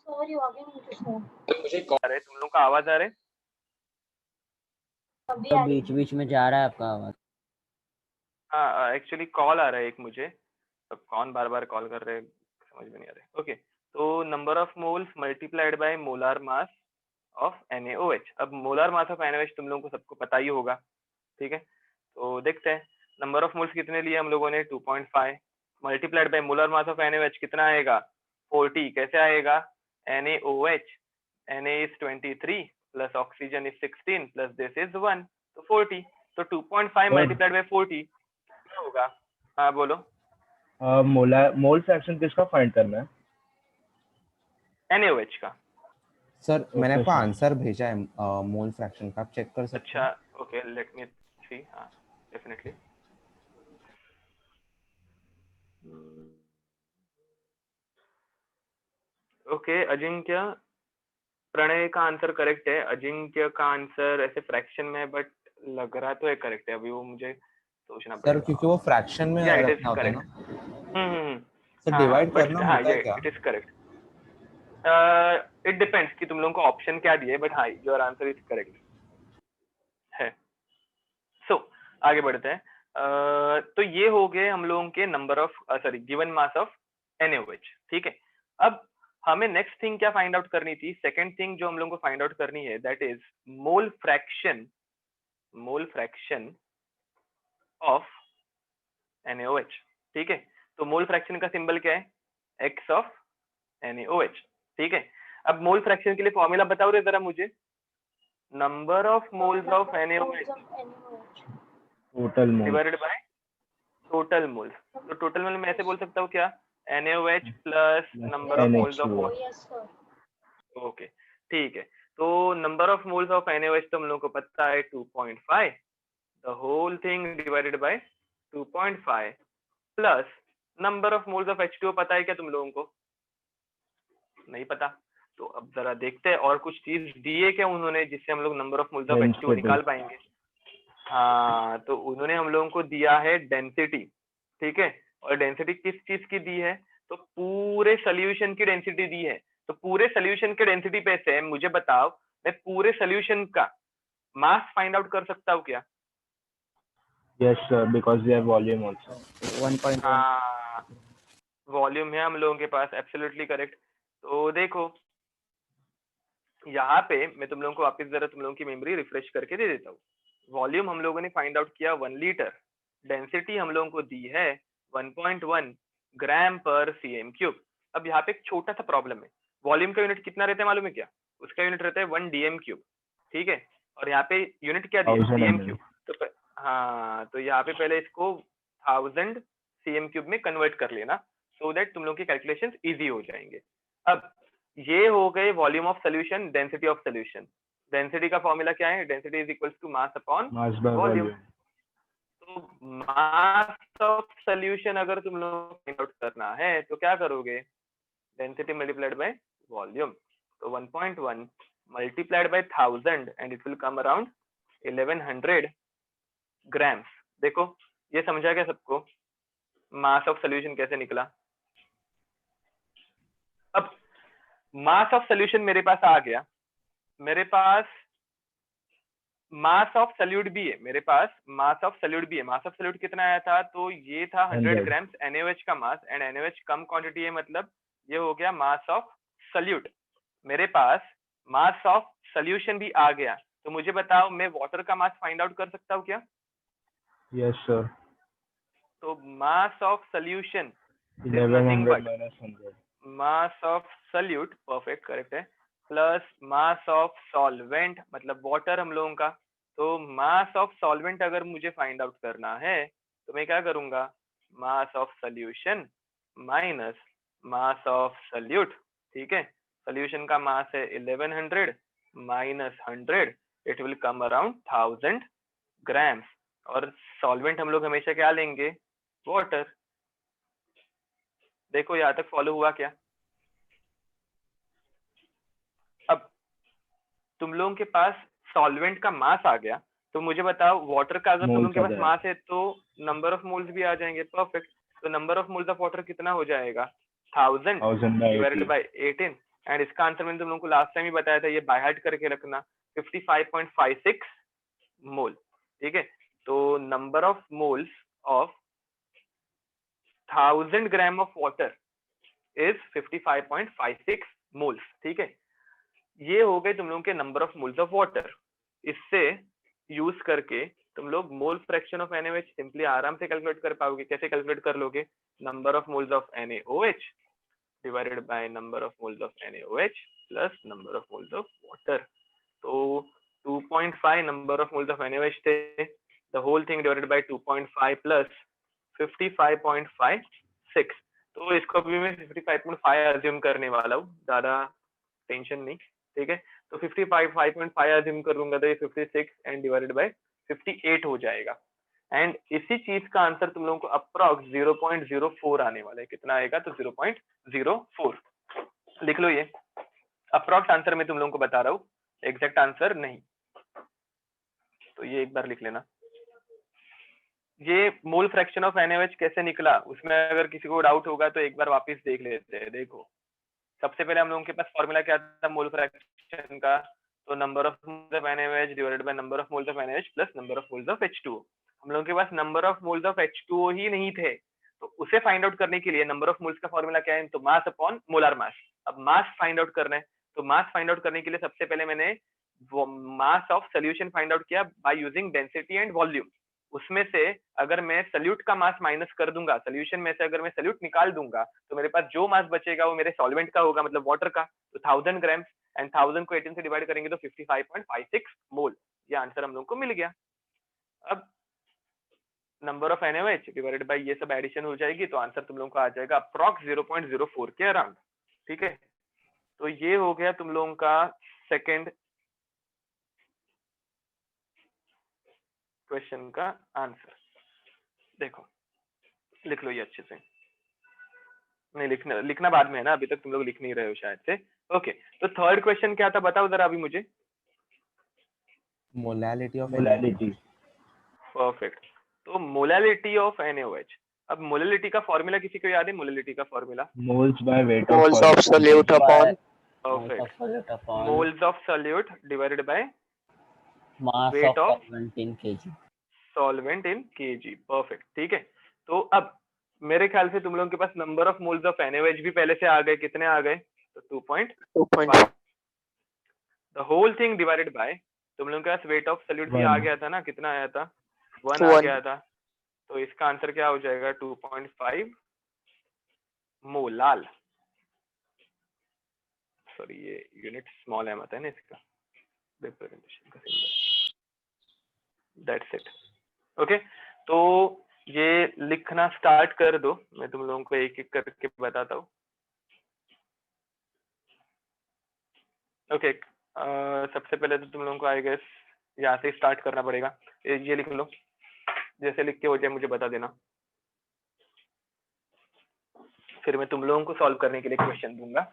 Sorry again मुझे कॉल आ रहा है, तुम लोगों का आवाज आ रहा है? तो बीच बीच में जा रहा है आपका आवाज। हाँ, एक्चुअली कॉल आ रहा है एक मुझे। अब कौन बार बार कॉल कर रहे हैं समझ में नहीं आ रहा है। ओके, तो number of moles multiplied by molar mass of NaOH। अब मोलार मास ऑफ NaOH तुम लोगों को सबको पता ही होगा। ठीक है, तो देखते हैं नंबर ऑफ मोल्स कितने लिए हम लोगों ने 2.5 multiplied by molar mass of NaOH कितना आएगा? 40। कैसे आएगा? NaOH Na is 23 plus oxygen is 16 plus this is 1, तो 40। तो 2.5 मल्टीप्लाइड बाय 40 कितना होगा? हाँ बोलो। मोल फ्रैक्शन किसका फाइंड करना है? NaOH का। सर मैंने आपको आंसर भेजा है मोल फ्रैक्शन का, आप चेक कर सकते हैं। अच्छा ओके, लेट मी सी। हाँ डेफिनेटली। ओके, अजिंक्य, प्रणय का आंसर करेक्ट है। अजिंक्य का आंसर ऐसे फ्रैक्शन में है बट लग रहा तो है करेक्ट है। अभी वो मुझे सोचना पड़ेगा सर क्योंकि वो फ्रैक्शन में रखना होता है ना। सर डिवाइड करना होता है क्या? It is correct. It depends कि तुम लोगों को ऑप्शन क्या दिए, बट हाँ योर आंसर इज करेक्ट है। सो आगे बढ़ते हैं। तो ये हो गए हम लोगों के number of sorry given mass of NaOH। ठीक है, अब हमें नेक्स्ट थिंग क्या फाइंड आउट करनी थी? सेकंड थिंग जो हम लोगों को फाइंड आउट करनी है that is mole fraction of NaOH। ठीक है, तो मोल फ्रैक्शन का सिंबल क्या है? X of NaOH। ठीक है, अब मोल फ्रैक्शन के लिए फॉर्मूला बताओ रे जरा मुझे। Number of moles of NaOH total mole divided by total moles. तो टोटल मोल में ऐसे बोल सकता हूँ क्या? NaOH plus number of moles of water. Okay ठीक है, तो number of moles of NaOH तो हम लोगों को पता है 2.5, the whole thing divided by 2.5 plus number of moles of H2O पता है क्या तुम लोगों को? नहीं पता। तो अब जरा देखते हैं और कुछ चीज दिए क्या उन्होंने जिससे हम लोग number of moles of H2O निकाल पाएंगे। हाँ, तो उन्होंने हम लोगों को दिया है डेंसिटी। ठीक है, और डेंसिटी किस चीज की दी है? तो पूरे सोल्यूशन की डेंसिटी दी है। तो पूरे सोल्यूशन के डेंसिटी पे से मुझे बताओ मैं पूरे सोल्यूशन का मास फाइंड आउट कर सकता हूँ क्या? Yes, sir, because we have volume also. 1.1 हाँ वॉल्यूम है हम लोगों के पास, एब्सोल्युटली करेक्ट। तो देखो यहाँ पे मैं तुम लोगों को वापस जरा तुम लोगों की मेमोरी रिफ्रेश करके दे देता हूँ। वॉल्यूम हम लोगों ने फाइंड आउट किया 1 लीटर, डेंसिटी हम लोगों को दी है 1.1 ग्राम पर सीएम क्यूब। अब यहाँ पे एक छोटा सा प्रॉब्लम है, वॉल्यूम का यूनिट कितना रहता है मालूम है क्या? उसका यूनिट रहता है 1 डीएम क्यूब, ठीक है। और यहाँ पे यूनिट क्या दिया? 1000 डीएम ml. क्यूब। तो हाँ, तो यहाँ पे पहले इसको 1000 सीएम क्यूब में कन्वर्ट कर लेना, सो दैट तुम लोग की कैलकुलेशन इजी हो जाएंगे। अब ये हो गए volume of solution, density of solution. Density का फॉर्मूला क्या है? Density is equals to mass upon Mass by volume. volume. तो मास ऑफ सोल्यूशन अगर तुम लोग फाइंड आउट करना है तो क्या करोगे? Density multiplied by volume. तो 1.1 multiplied by 1000 and it will come around 1100 grams. देखो ये समझा क्या सबको? मास ऑफ सोल्यूशन कैसे निकला? अब मास ऑफ सोल्यूशन मेरे पास आ गया, मेरे पास मास ऑफ सल्यूट भी है, मेरे पास मास ऑफ सल्यूट भी है। मास ऑफ सल्यूट कितना आया था? तो ये था 100 ग्राम्स NaOH का मास, एंड NaOH कम क्वांटिटी है, मतलब ये हो गया मास ऑफ सल्यूट। मेरे पास मास ऑफ सोल्यूशन भी आ गया, तो मुझे बताओ मैं वाटर का मास फाइंड आउट कर सकता हूँ क्या? Yes, sir. तो मास of solution 1100 minus 100. Mass of solute, perfect correct है, प्लस मास ऑफ सॉल्वेंट मतलब वाटर हम लोगों का। तो मास ऑफ सॉल्वेंट अगर मुझे फाइंड आउट करना है तो मैं क्या करूंगा? मास of solution minus mass of solute, ठीक है। सोल्यूशन का मास है 1100 minus 100, it will come around 1000 grams. और सॉल्वेंट हम लोग हमेशा क्या लेंगे? वाटर। देखो यहाँ तक फॉलो हुआ क्या? अब तुम लोगों के पास सॉल्वेंट का मास आ गया, तो मुझे बताओ वाटर का अगर तुम लोगों के पास मास है तो नंबर ऑफ मोल्स भी आ जाएंगे, परफेक्ट। तो number of moles of water कितना हो जाएगा? 1000 डिवाइडेड बाय 18, एंड इसका आंसर मैंने तुम लोगों को लास्ट टाइम ही बताया था, ये बाय हार्ट करके रखना, 55.56 मोल, ठीक है। तो number of moles of 1000 gram of water is 55.56 moles, ठीक है। ये हो गए तुम लोगों के number of moles of water. इससे यूज करके तुम लोग mole fraction of NaOH simply आराम से कैलकुलेट कर पाओगे। कैसे कैलकुलेट कर लोगे? Number of moles of NaOH divided by number of moles of NaOH plus number of moles of water. तो 2.5 number of moles of NaOH थे, the whole thing divided by 2.5 plus 55.56। तो इसको भी मैं 55.5 अज्यूम करने वाला हूँ, ज्यादा टेंशन नहीं, ठीक है। तो 55.5 अज्यूम करूंगा तो ये 56 एंड डिवाइडेड बाय 58 हो जाएगा। एंड इसी चीज का आंसर तुम लोगों को अप्रॉक्स 0.04 आने वाला है। कितना आएगा? तो 0.04 लिख लो। ये अप्रॉक्स आंसर मैं तुम लोगों को बता रहा हूँ, एग्जैक्ट आंसर नहीं। तो ये एक बार लिख लेना। ये मोल फ्रैक्शन ऑफ NaOH कैसे निकला, उसमें अगर किसी को डाउट होगा तो एक बार वापस देख लेते हैं। देखो सबसे पहले हम लोगों के पास फॉर्मूला क्या था मोल फ्रैक्शन का? तो number of moles of NaOH divided by number of moles of NaOH plus number of moles of H2O। हम लोगों के पास number of moles of H2O ही नहीं थे, तो उसे फाइंड आउट करने के लिए नंबर ऑफ मोल्स का फॉर्मूला क्या है? तो मास अपॉन मोलर मास। अब मास फाइंड आउट करना है, तो मास फाइंड आउट करने के लिए सबसे पहले मैंने वो mass of solution find out किया by using density and volume. उसमें से अगर मैं सल्यूट का मास माइनस कर दूंगा, सोल्यूशन में से अगर मैं सल्यूट निकाल दूंगा, तो मेरे पास जो मास बचेगा वो मेरे सॉल्वेंट का होगा, मतलब वाटर का। तो 1000 ग्राम्स, एंड 1000 को 18 से डिवाइड करेंगे तो 55.56 मोल। ये आंसर हम लोग को मिल गया। अब number of NaOH divided bye ये सब एडिशन हो जाएगी, तो आंसर तुम लोगों को आ जाएगा अप्रॉक्स 0.04 के अराउंड, ठीक है। तो ये हो गया तुम लोगों का सेकेंड क्वेश्चन का आंसर। देखो लिख लो ये अच्छे से। नहीं लिखना बाद में है ना, अभी तक तुम लोग लिख नहीं रहे हो शायद से। ओके, तो थर्ड क्वेश्चन क्या था बताओ जरा अभी मुझे। Molality of Molality. परफेक्ट। तो मोलैलिटी ऑफ NaOH। अब मोलैलिटी का फॉर्मूला किसी को याद है? मोलैलिटी का formula Moles by weight Moles of solute upon perfect, moles of solute divided by mass weight of of solvent in kg. Solvent in KG, perfect, ठीक है। तो अब मेरे ख्याल से तुम लोगों के पास number of moles of NaOH भी पहले से आ गए, कितने आ गए? तो 2.5। The whole thing divided by, तुम लोगों के पास वेट ऑफ सॉल्यूट भी आ गया था ना, कितना आया था? 1 आ गया था। तो इसका आंसर क्या हो जाएगा? 2.5 मोलाल। सॉरी, ये यूनिट स्मॉल m आता है ना इसका रिप्रेजेंटेशन का सिंबल, दैट्स इट। ओके, तो ये लिखना स्टार्ट कर दो, मैं तुम लोगों को एक एक करके बताता हूँ। ओके, सबसे पहले तो तुम लोगों को आई गेस यहाँ से स्टार्ट करना पड़ेगा। ये लिख लो, जैसे लिख के हो जाए मुझे बता देना, फिर मैं तुम लोगों को सॉल्व करने के लिए क्वेश्चन दूंगा।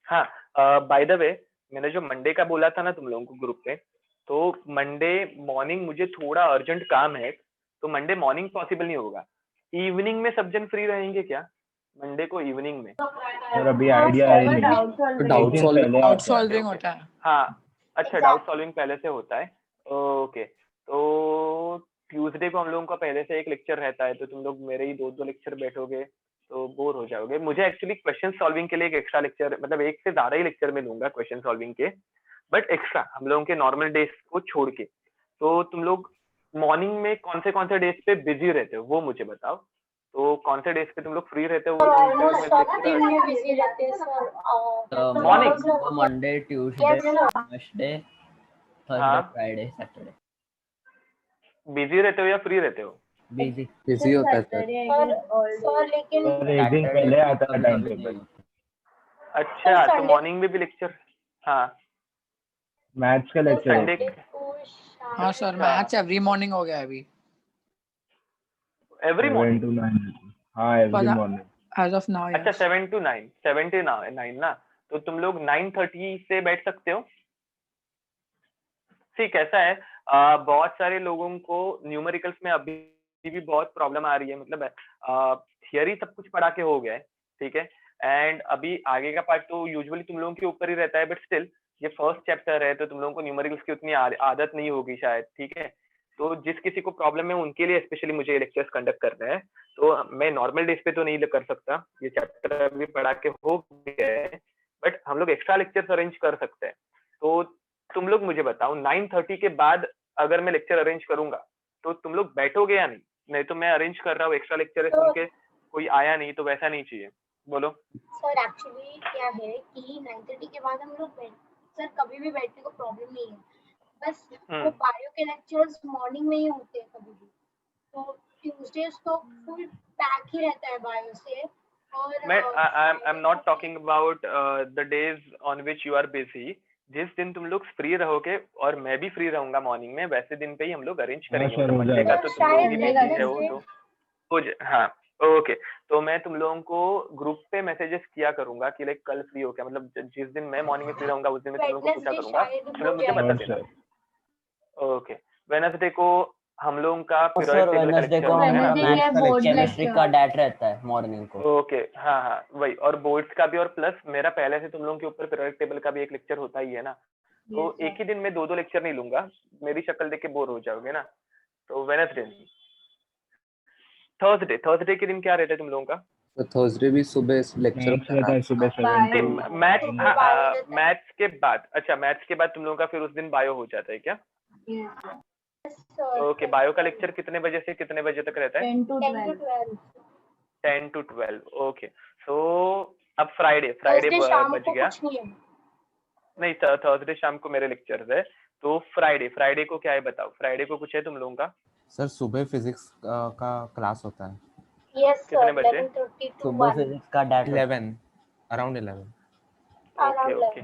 हाँ, बाय द वे, मैंने जो मंडे का बोला था ना तुम लोगों को ग्रुप पे, तो मंडे मॉर्निंग मुझे थोड़ा अर्जेंट काम है, तो मंडे मॉर्निंग पॉसिबल नहीं होगा। इवनिंग में सब जन फ्री रहेंगे क्या मंडे को इवनिंग में? सर अभी आइडिया है नहीं, डाउट डाउट सॉल्विंग होता है। हाँ, अच्छा, डाउट सॉल्विंग पहले से होता है। ओके, तो ट्यूसडे को हम लोगों का पहले से एक लेक्चर रहता है, तो तुम लोग मेरे ही 2-2 लेक्चर बैठोगे तो बोर हो जाओगे। मुझे एक्चुअली क्वेश्चन सॉल्विंग के लिए एक एक्स्ट्रा लेक्चर, मतलब एक से ज्यादा ही लेक्चर में लूंगा क्वेश्चन सॉल्विंग के, बट एक्स्ट्रा हम लोगों के नॉर्मल डेज को छोड़ के। तो तुम लोग मॉर्निंग में कौन से डेज पे बिजी रहते हो वो मुझे बताओ। तो कौन से डेज पे तुम लोग फ्री रहते हो? Morning Monday, Tuesday, Wednesday, Thursday, हाँ, फ्राइडे, सैटरडे। बिजी रहते हो या फ्री रहते हो? बिजी होता है सर। लेकिन एक दिन पहले आता है टाइम टेबल। अच्छा, तो मॉर्निंग में भी लेक्चर? हाँ, मैथ्स का लेक्चर संडे? हाँ सर, मैथ्स एवरी मॉर्निंग हो गया अभी। Every 7 morning? to 9। हाँ, every morning. As of now. अच्छा, 7 to 9 ना, तो तुम लोग 9:30 से बैठ सकते हो। ठीक, ऐसा है, बहुत सारे लोगों को न्यूमेरिकल्स में अभी भी बहुत प्रॉब्लम आ रही है, मतलब थियरी सब कुछ पढ़ा के हो गया है, ठीक है, एंड अभी आगे का पार्ट तो यूजुअली तुम लोगों के ऊपर ही रहता है, बट स्टिल ये फर्स्ट चैप्टर है, तो तुम लोगों को न्यूमेरिकल्स की उतनी आदत नहीं होगी शायद, ठीक है। तो जिस किसी को प्रॉब्लम है उनके लिए स्पेशली मुझे ये लेक्चर्स कंडक्ट करना है, तो मैं नॉर्मल डेज पे तो नहीं कर सकता, ये चैप्टर अभी पढ़ा के हो गया है, बट हम लोग एक्स्ट्रा लेक्चर्स अरेंज कर सकते हैं। तो तुम लोग मुझे बताओ, 9:30 के बाद अगर मैं लेक्चर अरेंज करूंगा तो तुम लोग बैठोगे या नहीं? नहीं तो मैं अरेंज कर रहा हूँ एक्स्ट्रा लेक्चर है, सुन के कोई आया नहीं तो वैसा नहीं चाहिए, बोलो। सर एक्चुअली क्या है कि 9:30 के बाद हम लोग सर कभी भी बैठने को प्रॉब्लम नहीं है, बस वो बायो के लेक्चर्स मॉर्निंग में ही होते हैं कभी भी, तो ट्यूसडेज तो फुल पैक ही रहता है बायो से। और मैं I am not talking about the days on which you are busy. जिस दिन तुम लोग फ्री रहोगे और मैं भी फ्री रहूंगा मॉर्निंग में, वैसे दिन पे ही हम लोग अरेंज करेंगे। सर, मतलब हो मंडे का तो तुम लोग ही जाएगा। बिजी हो तो हाँ, ओके। तो मैं तुम लोगों को ग्रुप पे मैसेजेस किया करूंगा कि लाइक कल फ्री हो क्या, मतलब जिस दिन मैं मॉर्निंग में फ्री रहूंगा उस दिन मैं तुम लोगों को पूछा करूंगा, तुम लोग मुझे बता देना। ओके, वेडनेसडे को हम लोगों का सर वेडनेसडे को हमारा मैथ्स केमिस्ट्री का डैट रहता है मॉर्निंग को। ओके, हाँ हाँ वही, और बोर्ड्स का भी, और प्लस मेरा पहले से तुम लोगों के ऊपर पीरियोडिक टेबल का भी एक लेक्चर होता ही है ना, तो एक ही दिन में 2-2 लेक्चर नहीं लूंगा, मेरी शक्ल देख के बोर हो जाओगे ना। तो वेडनेसडे नहीं, थर्सडे के दिन क्या रहता है तुम लोगों का? तो थर्सडे भी सुबह लेक्चर रहता है, सुबह 7 to मैथ्स के बाद। अच्छा, मैथ्स के बाद तुम लोगों का फिर उस दिन बायो हो जाता है क्या? ओके, बायो का लेक्चर कितने बजे से कितने बजे तक रहता है? 10 to 12। ओके, सो अब फ्राइडे बच गया नहीं, थर्सडे शाम को मेरे लेक्चर्स है, तो फ्राइडे को क्या है बताओ, फ्राइडे को कुछ है तुम लोगों का? सर सुबह फिजिक्स का क्लास होता है। यस कितने बजे? सुबह फिजिक्स का डैट 11, अराउंड 11। ओके,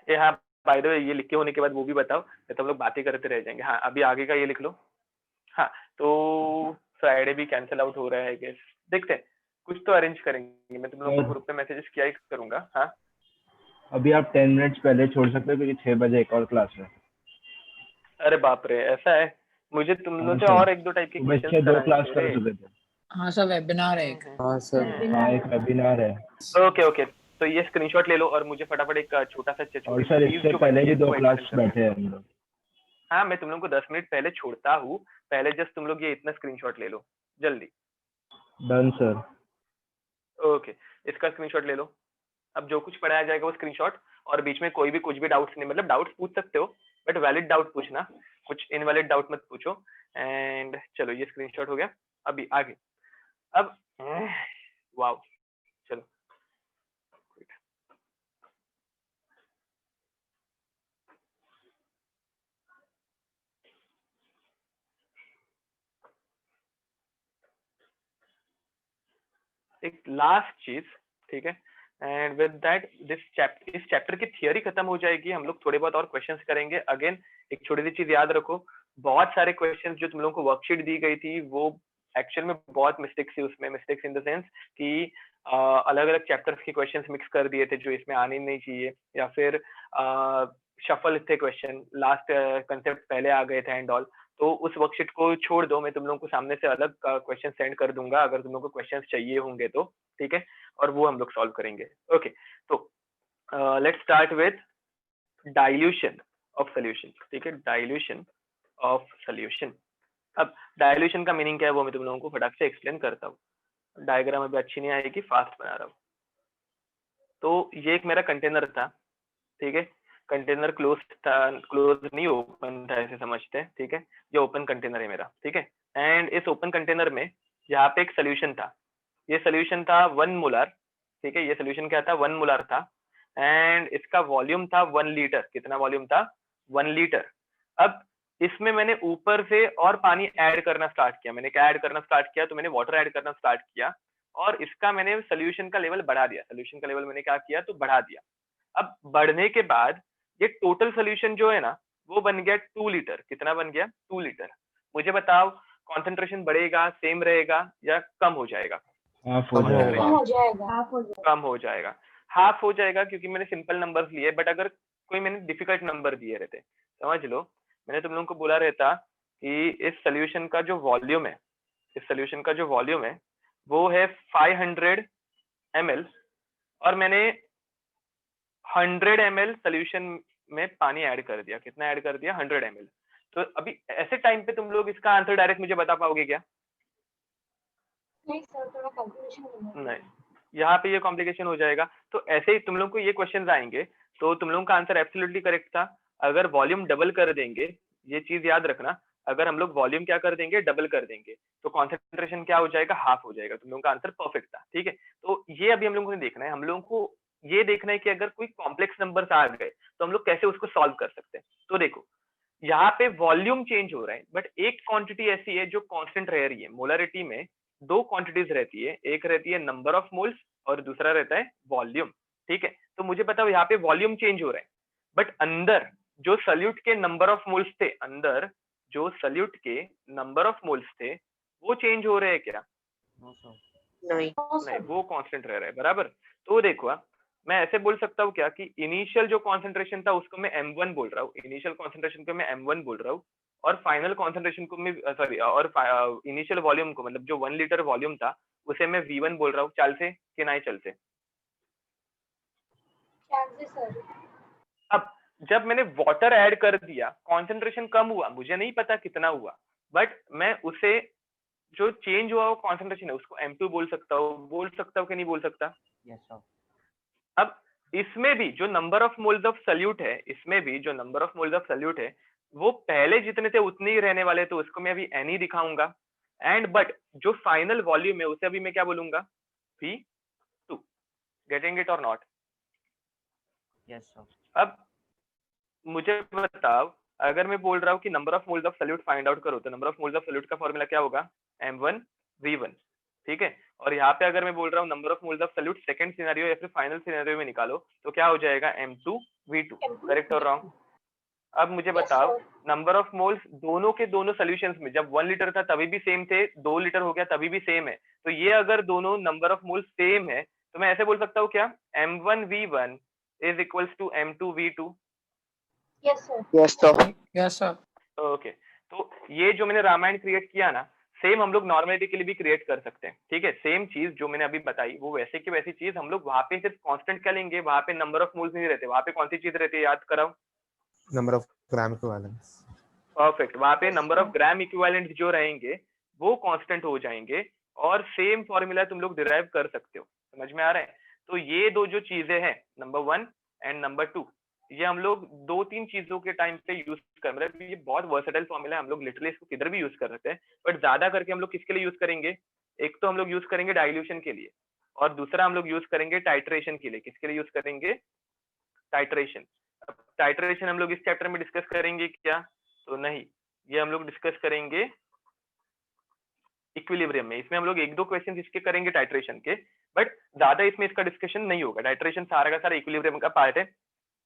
यहाँ बाय द वे ये लिखे होने के बाद वो भी बताओ, तो हम लोग बातें करते रह जाएंगे। हाँ अभी आगे का ये लिख लो। हाँ तो फ्राइडे भी कैंसिल आउट हो रहा है गेस, देखते हैं कुछ तो अरेंज करेंगे। मैं तुम लोगों को ग्रुप पे मैसेजेस किया ही करूंगा। हाँ अभी आप 10 मिनट्स पहले छोड़ सकते हो क्योंकि 6 बजे एक और क्लास है। अरे बाप रे ऐसा है, मुझे तुम लोग से हाँ, और एक दो टाइप के सुबह क्वेश्चंस 6 2 क्लास कराने करो थे। सुबह से। हाँ सर वेबिनार है एक। हाँ सर हाँ एक वेबिनार है। ओके ओके, तो ये स्क्रीनशॉट ले लो और मुझे फटाफट एक छोटा सा और सर इससे पहले भी 2 क्लास बैठे हैं हम लोग। हाँ मैं तुम लोग को 10 मिनट पहले छोड़ता हूँ, पहले जस्ट तुम लोग ये इतना स्क्रीनशॉट ले लो जल्दी। Done sir. ओके इसका स्क्रीनशॉट ले लो। अब जो कुछ पढ़ाया जाएगा वो स्क्रीनशॉट, और बीच में कोई भी कुछ भी डाउट्स नहीं, मतलब डाउट्स पूछ सकते हो बट वैलिड डाउट पूछना, कुछ इनवैलिड डाउट मत पूछो। एंड चलो ये स्क्रीनशॉट हो गया। अभी आगे अब वाओ चलो एक लास्ट चीज, ठीक है, एंड विद दैट इस चैप्टर की थियरी खत्म हो जाएगी। हम लोग थोड़े बहुत और क्वेश्चंस करेंगे। अगेन एक छोटी सी चीज याद रखो, बहुत सारे क्वेश्चंस जो तुम लोगों को वर्कशीट दी गई थी वो एक्चुअल में बहुत मिस्टेक्स थी उसमें, मिस्टेक्स इन द सेंस कि अलग अलग चैप्टर्स के क्वेश्चंस मिक्स कर दिए थे जो इसमें आने नहीं चाहिए, या फिर शफल थे क्वेश्चन, लास्ट कंसेप्ट पहले आ गए थे एंड ऑल। तो उस वर्कशीट को छोड़ दो, मैं तुम लोगों को सामने से अलग क्वेश्चन सेंड कर दूंगा अगर तुम लोगों को क्वेश्चन चाहिए होंगे तो, ठीक है, और वो हम लोग सॉल्व करेंगे। ओके तो let's start with dilution of solution, ठीक है, डाइल्यूशन ऑफ सोल्यूशन। अब डाइल्यूशन का मीनिंग क्या है वो मैं तुम लोगों को फटाक से एक्सप्लेन करता हूँ, डायग्राम अभी अच्छी नहीं आएगी, फास्ट बना रहा हूँ। तो ये एक मेरा कंटेनर था, ठीक है, कंटेनर क्लोज था, क्लोज नहीं ओपन था ऐसे समझते हैं, ठीक है, ये ओपन कंटेनर है मेरा, ठीक है। एंड इस ओपन कंटेनर में यहाँ पे एक सोल्यूशन था, ये सोल्यूशन था 1 मोलर, ठीक है, ये सोल्यूशन क्या था 1 मोलर था, एंड इसका वॉल्यूम था 1 लीटर। कितना वॉल्यूम था 1 लीटर। अब इसमें मैंने ऊपर से और पानी ऐड करना स्टार्ट किया। मैंने क्या ऐड करना स्टार्ट किया, तो मैंने वाटर ऐड करना स्टार्ट किया और इसका मैंने सोल्यूशन का लेवल बढ़ा दिया। सोल्यूशन का लेवल मैंने क्या किया, तो बढ़ा दिया। अब बढ़ने के बाद ये टोटल सोल्यूशन जो है ना वो बन गया 2 लीटर। कितना बन गया 2 लीटर। मुझे बताओ कॉन्सेंट्रेशन बढ़ेगा, सेम रहेगा या कम हो जाएगा? हाफ हो जाएगा। कम हो जाएगा, हाफ हो जाएगा। कम हो जाएगा, हाफ हो जाएगा, क्योंकि मैंने सिंपल नंबर्स लिए। बट अगर कोई मैंने डिफिकल्ट नंबर दिए रहते, समझ लो, मैंने तुम लोगों को बोला रहता कि इस सोल्यूशन का जो वॉल्यूम है, इस सोल्यूशन का जो वॉल्यूम है वो है 500 ml, और मैंने 100 ml सोल्यूशन में पानी ऐड कर दिया। कितना ऐड कर दिया 100 ml। तो अभी ऐसे टाइम पे तुम लोग इसका आंसर डायरेक्ट मुझे बता पाओगे क्या? नहीं सर, थोड़ा कैलकुलेशन करना है। नहीं, यहाँ पे ये कॉम्प्लिकेशन हो जाएगा। तो ऐसे ही तुम लोग को ये क्वेश्चंस आएंगे तो तुम लोगों का आंसर एब्सोल्युटली करेक्ट था। अगर वॉल्यूम डबल कर देंगे, ये चीज याद रखना, अगर हम लोग वॉल्यूम क्या कर देंगे, डबल कर देंगे, तो कॉन्सेंट्रेशन क्या हो जाएगा, हाफ हो जाएगा। तुम लोगों का आंसर परफेक्ट था, ठीक है। तो ये अभी हम लोगों को देखना है, हम लोगों को ये देखना है कि अगर कोई कॉम्प्लेक्स नंबर्स आ गए तो हम लोग कैसे उसको सॉल्व कर सकते हैं। तो देखो यहाँ पे वॉल्यूम चेंज हो रहा है, बट एक क्वांटिटी ऐसी है जो कांस्टेंट रह रही है। मोलरिटी में 2 क्वांटिटीज रहती है, एक रहती है नंबर ऑफ मोल्स और दूसरा रहता है वॉल्यूम, ठीक है। तो मुझे बताओ यहाँ पे वॉल्यूम चेंज हो रहा है, बट अंदर जो सल्यूट के नंबर ऑफ मोल्स थे, अंदर जो सल्यूट के नंबर ऑफ मोल्स थे वो चेंज हो रहे हैं क्या? नहीं नहीं, वो कांस्टेंट रह रहा है, बराबर। तो देखो मैं ऐसे बोल सकता हूँ क्या कि इनिशियल जो कॉन्सेंट्रेशन था उसको मैं m1 बोल रहा हूँ, इनिशियल कॉन्सेंट्रेशन को मैं m1 बोल रहा हूँ, और फाइनल कॉन्सेंट्रेशन को मैं सॉरी, और इनिशियल वॉल्यूम को, मतलब जो 1 लीटर वॉल्यूम था उसे मैं v1 बोल रहा हूँ। चल से कि नहीं चल से? Chances sir. अब जब मैंने वाटर ऐड कर दिया, कॉन्सेंट्रेशन कम हुआ, मुझे नहीं पता कितना हुआ, बट मैं उसे जो चेंज हुआ वो कॉन्सेंट्रेशन है उसको m2 बोल सकता हूँ कि नहीं बोल सकता? Yes sir. अब इसमें भी जो number of moles of solute है, इसमें भी जो number of moles of solute है वो पहले जितने थे उतने ही रहने वाले, तो उसको मैं अभी n ही दिखाऊंगा। एंड बट जो फाइनल वॉल्यूम है उसे अभी मैं क्या बोलूंगा, v2। गेटिंग इट और नॉट? Yes sir. अब मुझे बताओ, अगर मैं बोल रहा हूँ कि number of moles of solute find out करो, तो number of moles of solute का फॉर्मूला क्या होगा, m1 v1। ठीक है। और यहाँ पे अगर मैं बोल रहा हूँ number of moles of solute second scenario या फिर फाइनल सिनेरियो में निकालो, तो क्या हो जाएगा, M2V2, करेक्ट और रॉन्ग? अब मुझे बताओ नंबर ऑफ मोल्स दोनों के दोनों सॉल्यूशंस में, जब 1 लीटर था तभी भी सेम थे, 2 लीटर हो गया तभी भी सेम है, तो ये अगर दोनों नंबर ऑफ मोल्स सेम है तो मैं ऐसे बोल सकता हूँ क्या, M1V1 is equals to M2V2? Yes sir. Yes sir. Yes sir. Okay, तो ये जो मैंने रामायण क्रिएट किया ना, सेम हम लोग नॉर्मलिटी के लिए भी क्रिएट कर सकते हैं, ठीक है। सेम चीज जो मैंने अभी बताई वो वैसे की वैसी चीज हम लोग वहां पे सिर्फ कांस्टेंट क्या लेंगे, वहां पे नंबर ऑफ मोल्स नहीं रहते, वहां पे कौन सी चीज रहती है, याद कराओ, number of gram equivalents. Perfect, वहां पे नंबर ऑफ ग्राम इक्विवेलेंट जो रहेंगे वो कांस्टेंट हो जाएंगे, और सेम फॉर्मूला तुम लोग डिराइव कर सकते हो, समझ में आ रहा है? तो ये दो जो चीजें हैं, नंबर 1 एंड नंबर 2, ये हम लोग 2-3 चीजों के टाइम पे यूज कर, मतलब ये बहुत वर्सेटाइल फॉर्मूला है, हम लोग लिटरली इसको किधर भी यूज कर सकते हैं, बट ज्यादा करके हम लोग किसके लिए यूज करेंगे, एक तो हम लोग यूज करेंगे डाइल्यूशन के लिए, और दूसरा हम लोग यूज करेंगे टाइट्रेशन के लिए। किसके लिए यूज करेंगे, टाइट्रेशन। टाइट्रेशन हम लोग इस चैप्टर में डिस्कस करेंगे क्या, तो नहीं, ये हम लोग डिस्कस करेंगे इक्विलिब्रियम में। इसमें हम लोग 1-2 क्वेश्चन इसके करेंगे टाइट्रेशन के, बट ज्यादा इसमें इसका डिस्कशन नहीं होगा। टाइट्रेशन सारा का सारा इक्विलिब्रियम का पार्ट है,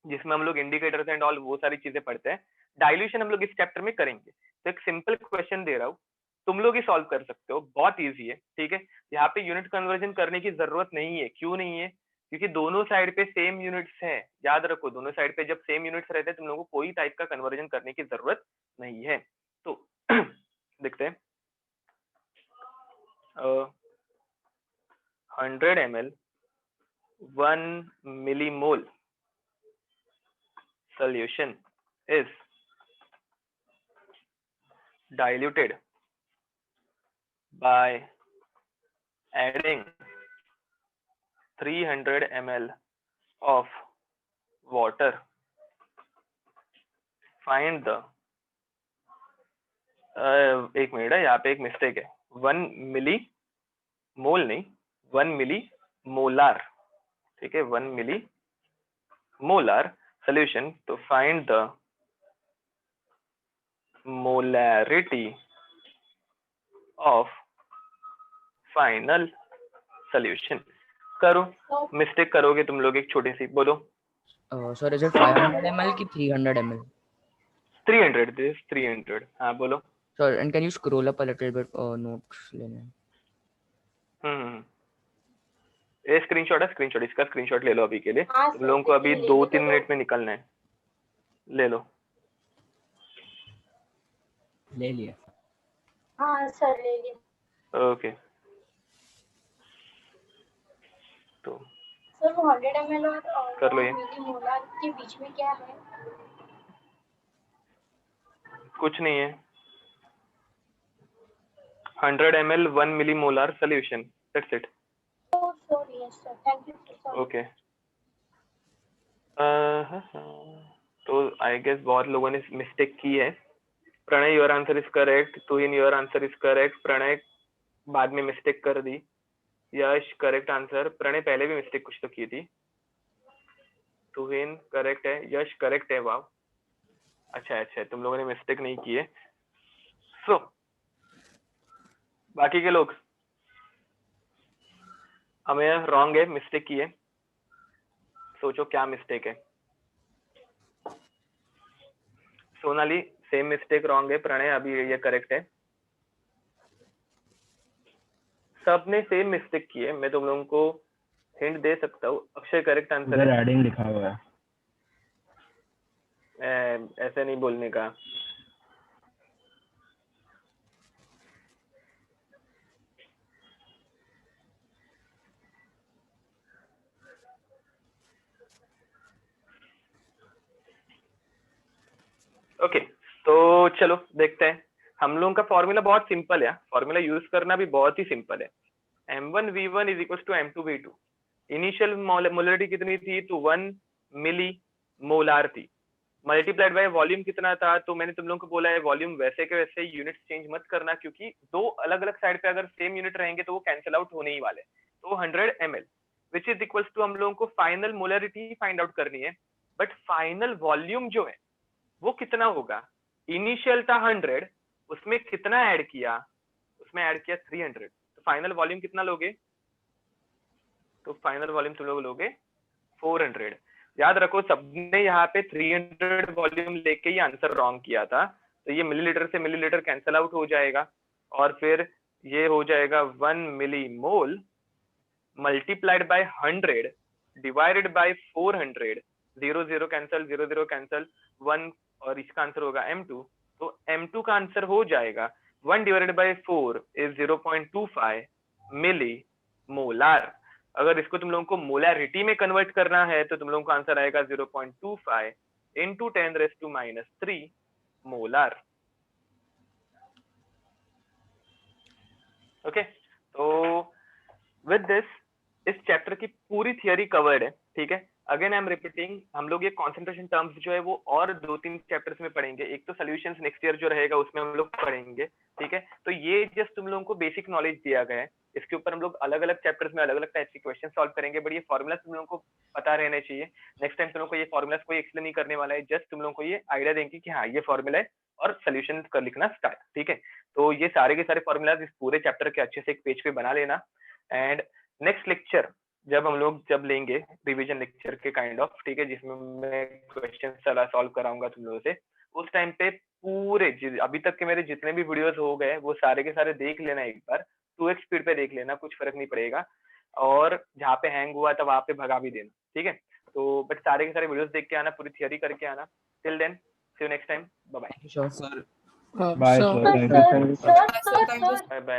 जिसमें हम लोग इंडिकेटर्स एंड ऑल वो सारी चीजें पढ़ते हैं। डाइल्यूशन हम लोग इस चैप्टर में करेंगे। तो एक सिंपल क्वेश्चन दे रहा हूँ, तुम लोग ही सॉल्व कर सकते हो, बहुत ईजी है, ठीक है। यहाँ पे यूनिट कन्वर्जन करने की जरूरत नहीं है। क्यों नहीं है, क्योंकि दोनों साइड पे सेम यूनिट्स हैं, याद रखो, दोनों साइड पे जब सेम यूनिट्स रहते हैं तुम लोगों को कोई टाइप का कन्वर्जन करने की जरूरत नहीं है। तो देखते हैं, 100 ml 1 millimole solution is diluted by adding 300 ml of water. Find the एक मिनट है, यहाँ पे एक मिस्टेक है, 1 मिली मोल नहीं, 1 मिली मोलार, ठीक है, 1 मिली मोलार solution. तो find the molarity of final solution. करो, मिस्टेक करोगे तुम लोग एक छोटी सी, बोलो। सर इज इट 500 ml की 300 ml? 300, this 300, हाँ बोलो। Sir and can you scroll up a little bit, notes लेने। ये स्क्रीनशॉट है, स्क्रीनशॉट, इसका स्क्रीनशॉट ले लो अभी के लिए, तुम लोगों को अभी 2-3 मिनट में निकलना है, ले लो। ले लिया। हाँ सर ले लिया। ओके, तो सर वो 100 ml और कर लो ये। मिलीमोलर के बीच में क्या है? कुछ नहीं है, 100 ml 1 millimolar solution, that's it. Oh, sorry, yes sir. Thank you sir. Okay, तो आई गेस बहुत लोगों ने मिस्टेक की है। Pranay your answer is correct, Tuhin your answer is correct, Pranay बाद में मिस्टेक कर दी, यश करेक्ट आंसर, प्रणय पहले भी मिस्टेक कुछ तो की थी, तुहिन करेक्ट है, यश करेक्ट है, वाह अच्छा अच्छा, तुम लोगों ने मिस्टेक नहीं की है। सो बाकी के लोग, हमें रॉन्ग है, मिस्टेक की है, सोचो क्या मिस्टेक है। सोनाली सेम मिस्टेक रॉन्ग है, प्रणय अभी ये करेक्ट है, सबने सेम मिस्टेक की है। मैं तुम लोगों को हिंट दे सकता हूँ, अक्षय करेक्ट आंसर है, एडिंग लिखा हुआ है, ऐसे नहीं बोलने का। ओके, तो चलो देखते हैं। हम लोगों का फॉर्मूला बहुत सिंपल है, फॉर्मूला यूज करना भी बहुत ही सिंपल है। M1V1 is equal to M2V2। Initial molarity कितनी थी, तो 1 मिली मोलार थी, मल्टीप्लाइड बाय वॉल्यूम कितना था, तो मैंने तुम लोगों को बोला है वॉल्यूम वैसे के वैसे यूनिट चेंज मत करना, क्योंकि दो अलग अलग साइड पे अगर सेम यूनिट रहेंगे तो वो कैंसिल आउट होने ही वाले। तो 100 ml which is equals to, हम लोगों को फाइनल मोलरिटी फाइंड आउट करनी है, बट फाइनल वॉल्यूम जो है वो कितना होगा। इनिशियल था 100, उसमें कितना ऐड किया, उसमें ऐड किया 300, तो फाइनल वॉल्यूम कितना लोगे? तो फाइनल वॉल्यूम तुम लोग लोगे 400। याद रखो सबने यहाँ पे 300 वॉल्यूम लेके ही आंसर रॉन्ग किया था, तो ये मिलीलीटर से मिलीलीटर कैंसल आउट हो जाएगा और फिर ये हो जाएगा 1 millimole multiplied by 100 divided by 400, 0 0 cancel, 0 0 cancel, 1 और इसका आंसर होगा M2। तो M2 का आंसर हो जाएगा 1 divided by 4 is 0.25 milli molar. अगर इसको तुम लोगों को मोलारिटी में कन्वर्ट करना है तो तुम लोगों का आंसर आएगा 0.25 into 10⁻³ मोलार। ओके, तो विद दिस इस चैप्टर की पूरी थियरी कवर्ड है, ठीक है। अगेन आई एम रिपीटिंग, हम लोग ये कंसंट्रेशन टर्म्स जो है वो और 2-3 चैप्टर्स में पढ़ेंगे। एक तो सॉल्यूशंस नेक्स्ट ईयर जो रहेगा उसमें हम लोग पढ़ेंगे, ठीक है। तो ये जस्ट तुम लोगों को बेसिक नॉलेज दिया गया है, इसके ऊपर हम लोग अलग अलग चैप्टर्स में अलग अलग टाइप के क्वेश्चन सॉल्व करेंगे, बट ये फॉर्मूलाज तुम लोगों को पता रहने चाहिए। नेक्स्ट टाइम तुम लोग को ये फॉर्मूलाज कोई एक्सप्लेन नहीं करने वाला है, जस्ट तुम लोगों को ये आइडिया देंगे कि हाँ ये फॉर्मूला है और सोल्यूशन कर लिखना स्टार्ट, ठीक है। तो ये सारे के सारे फॉर्मूलाज इस पूरे चैप्टर के अच्छे से एक पेज पे बना लेना। एंड नेक्स्ट लेक्चर जब हम लोग लेंगे रिवीजन लेक्चर के काइंड ऑफ, ठीक है, जिसमें मैं क्वेश्चन सॉल्व कराऊंगा तुम लोगों से, उस टाइम पे पूरे अभी तक के मेरे जितने भी वीडियोस हो गए वो सारे के सारे देख लेना एक बार, 2x स्पीड पे देख लेना, कुछ फर्क नहीं पड़ेगा। और जहाँ पे हैंग हुआ था वहां पे भगा भी देना, ठीक है। तो बट सारे के सारे वीडियोस देख के आना, पूरी थियरी करके आना। Till then see you next time, bye bye. Bye sir, thank you. Bye bye.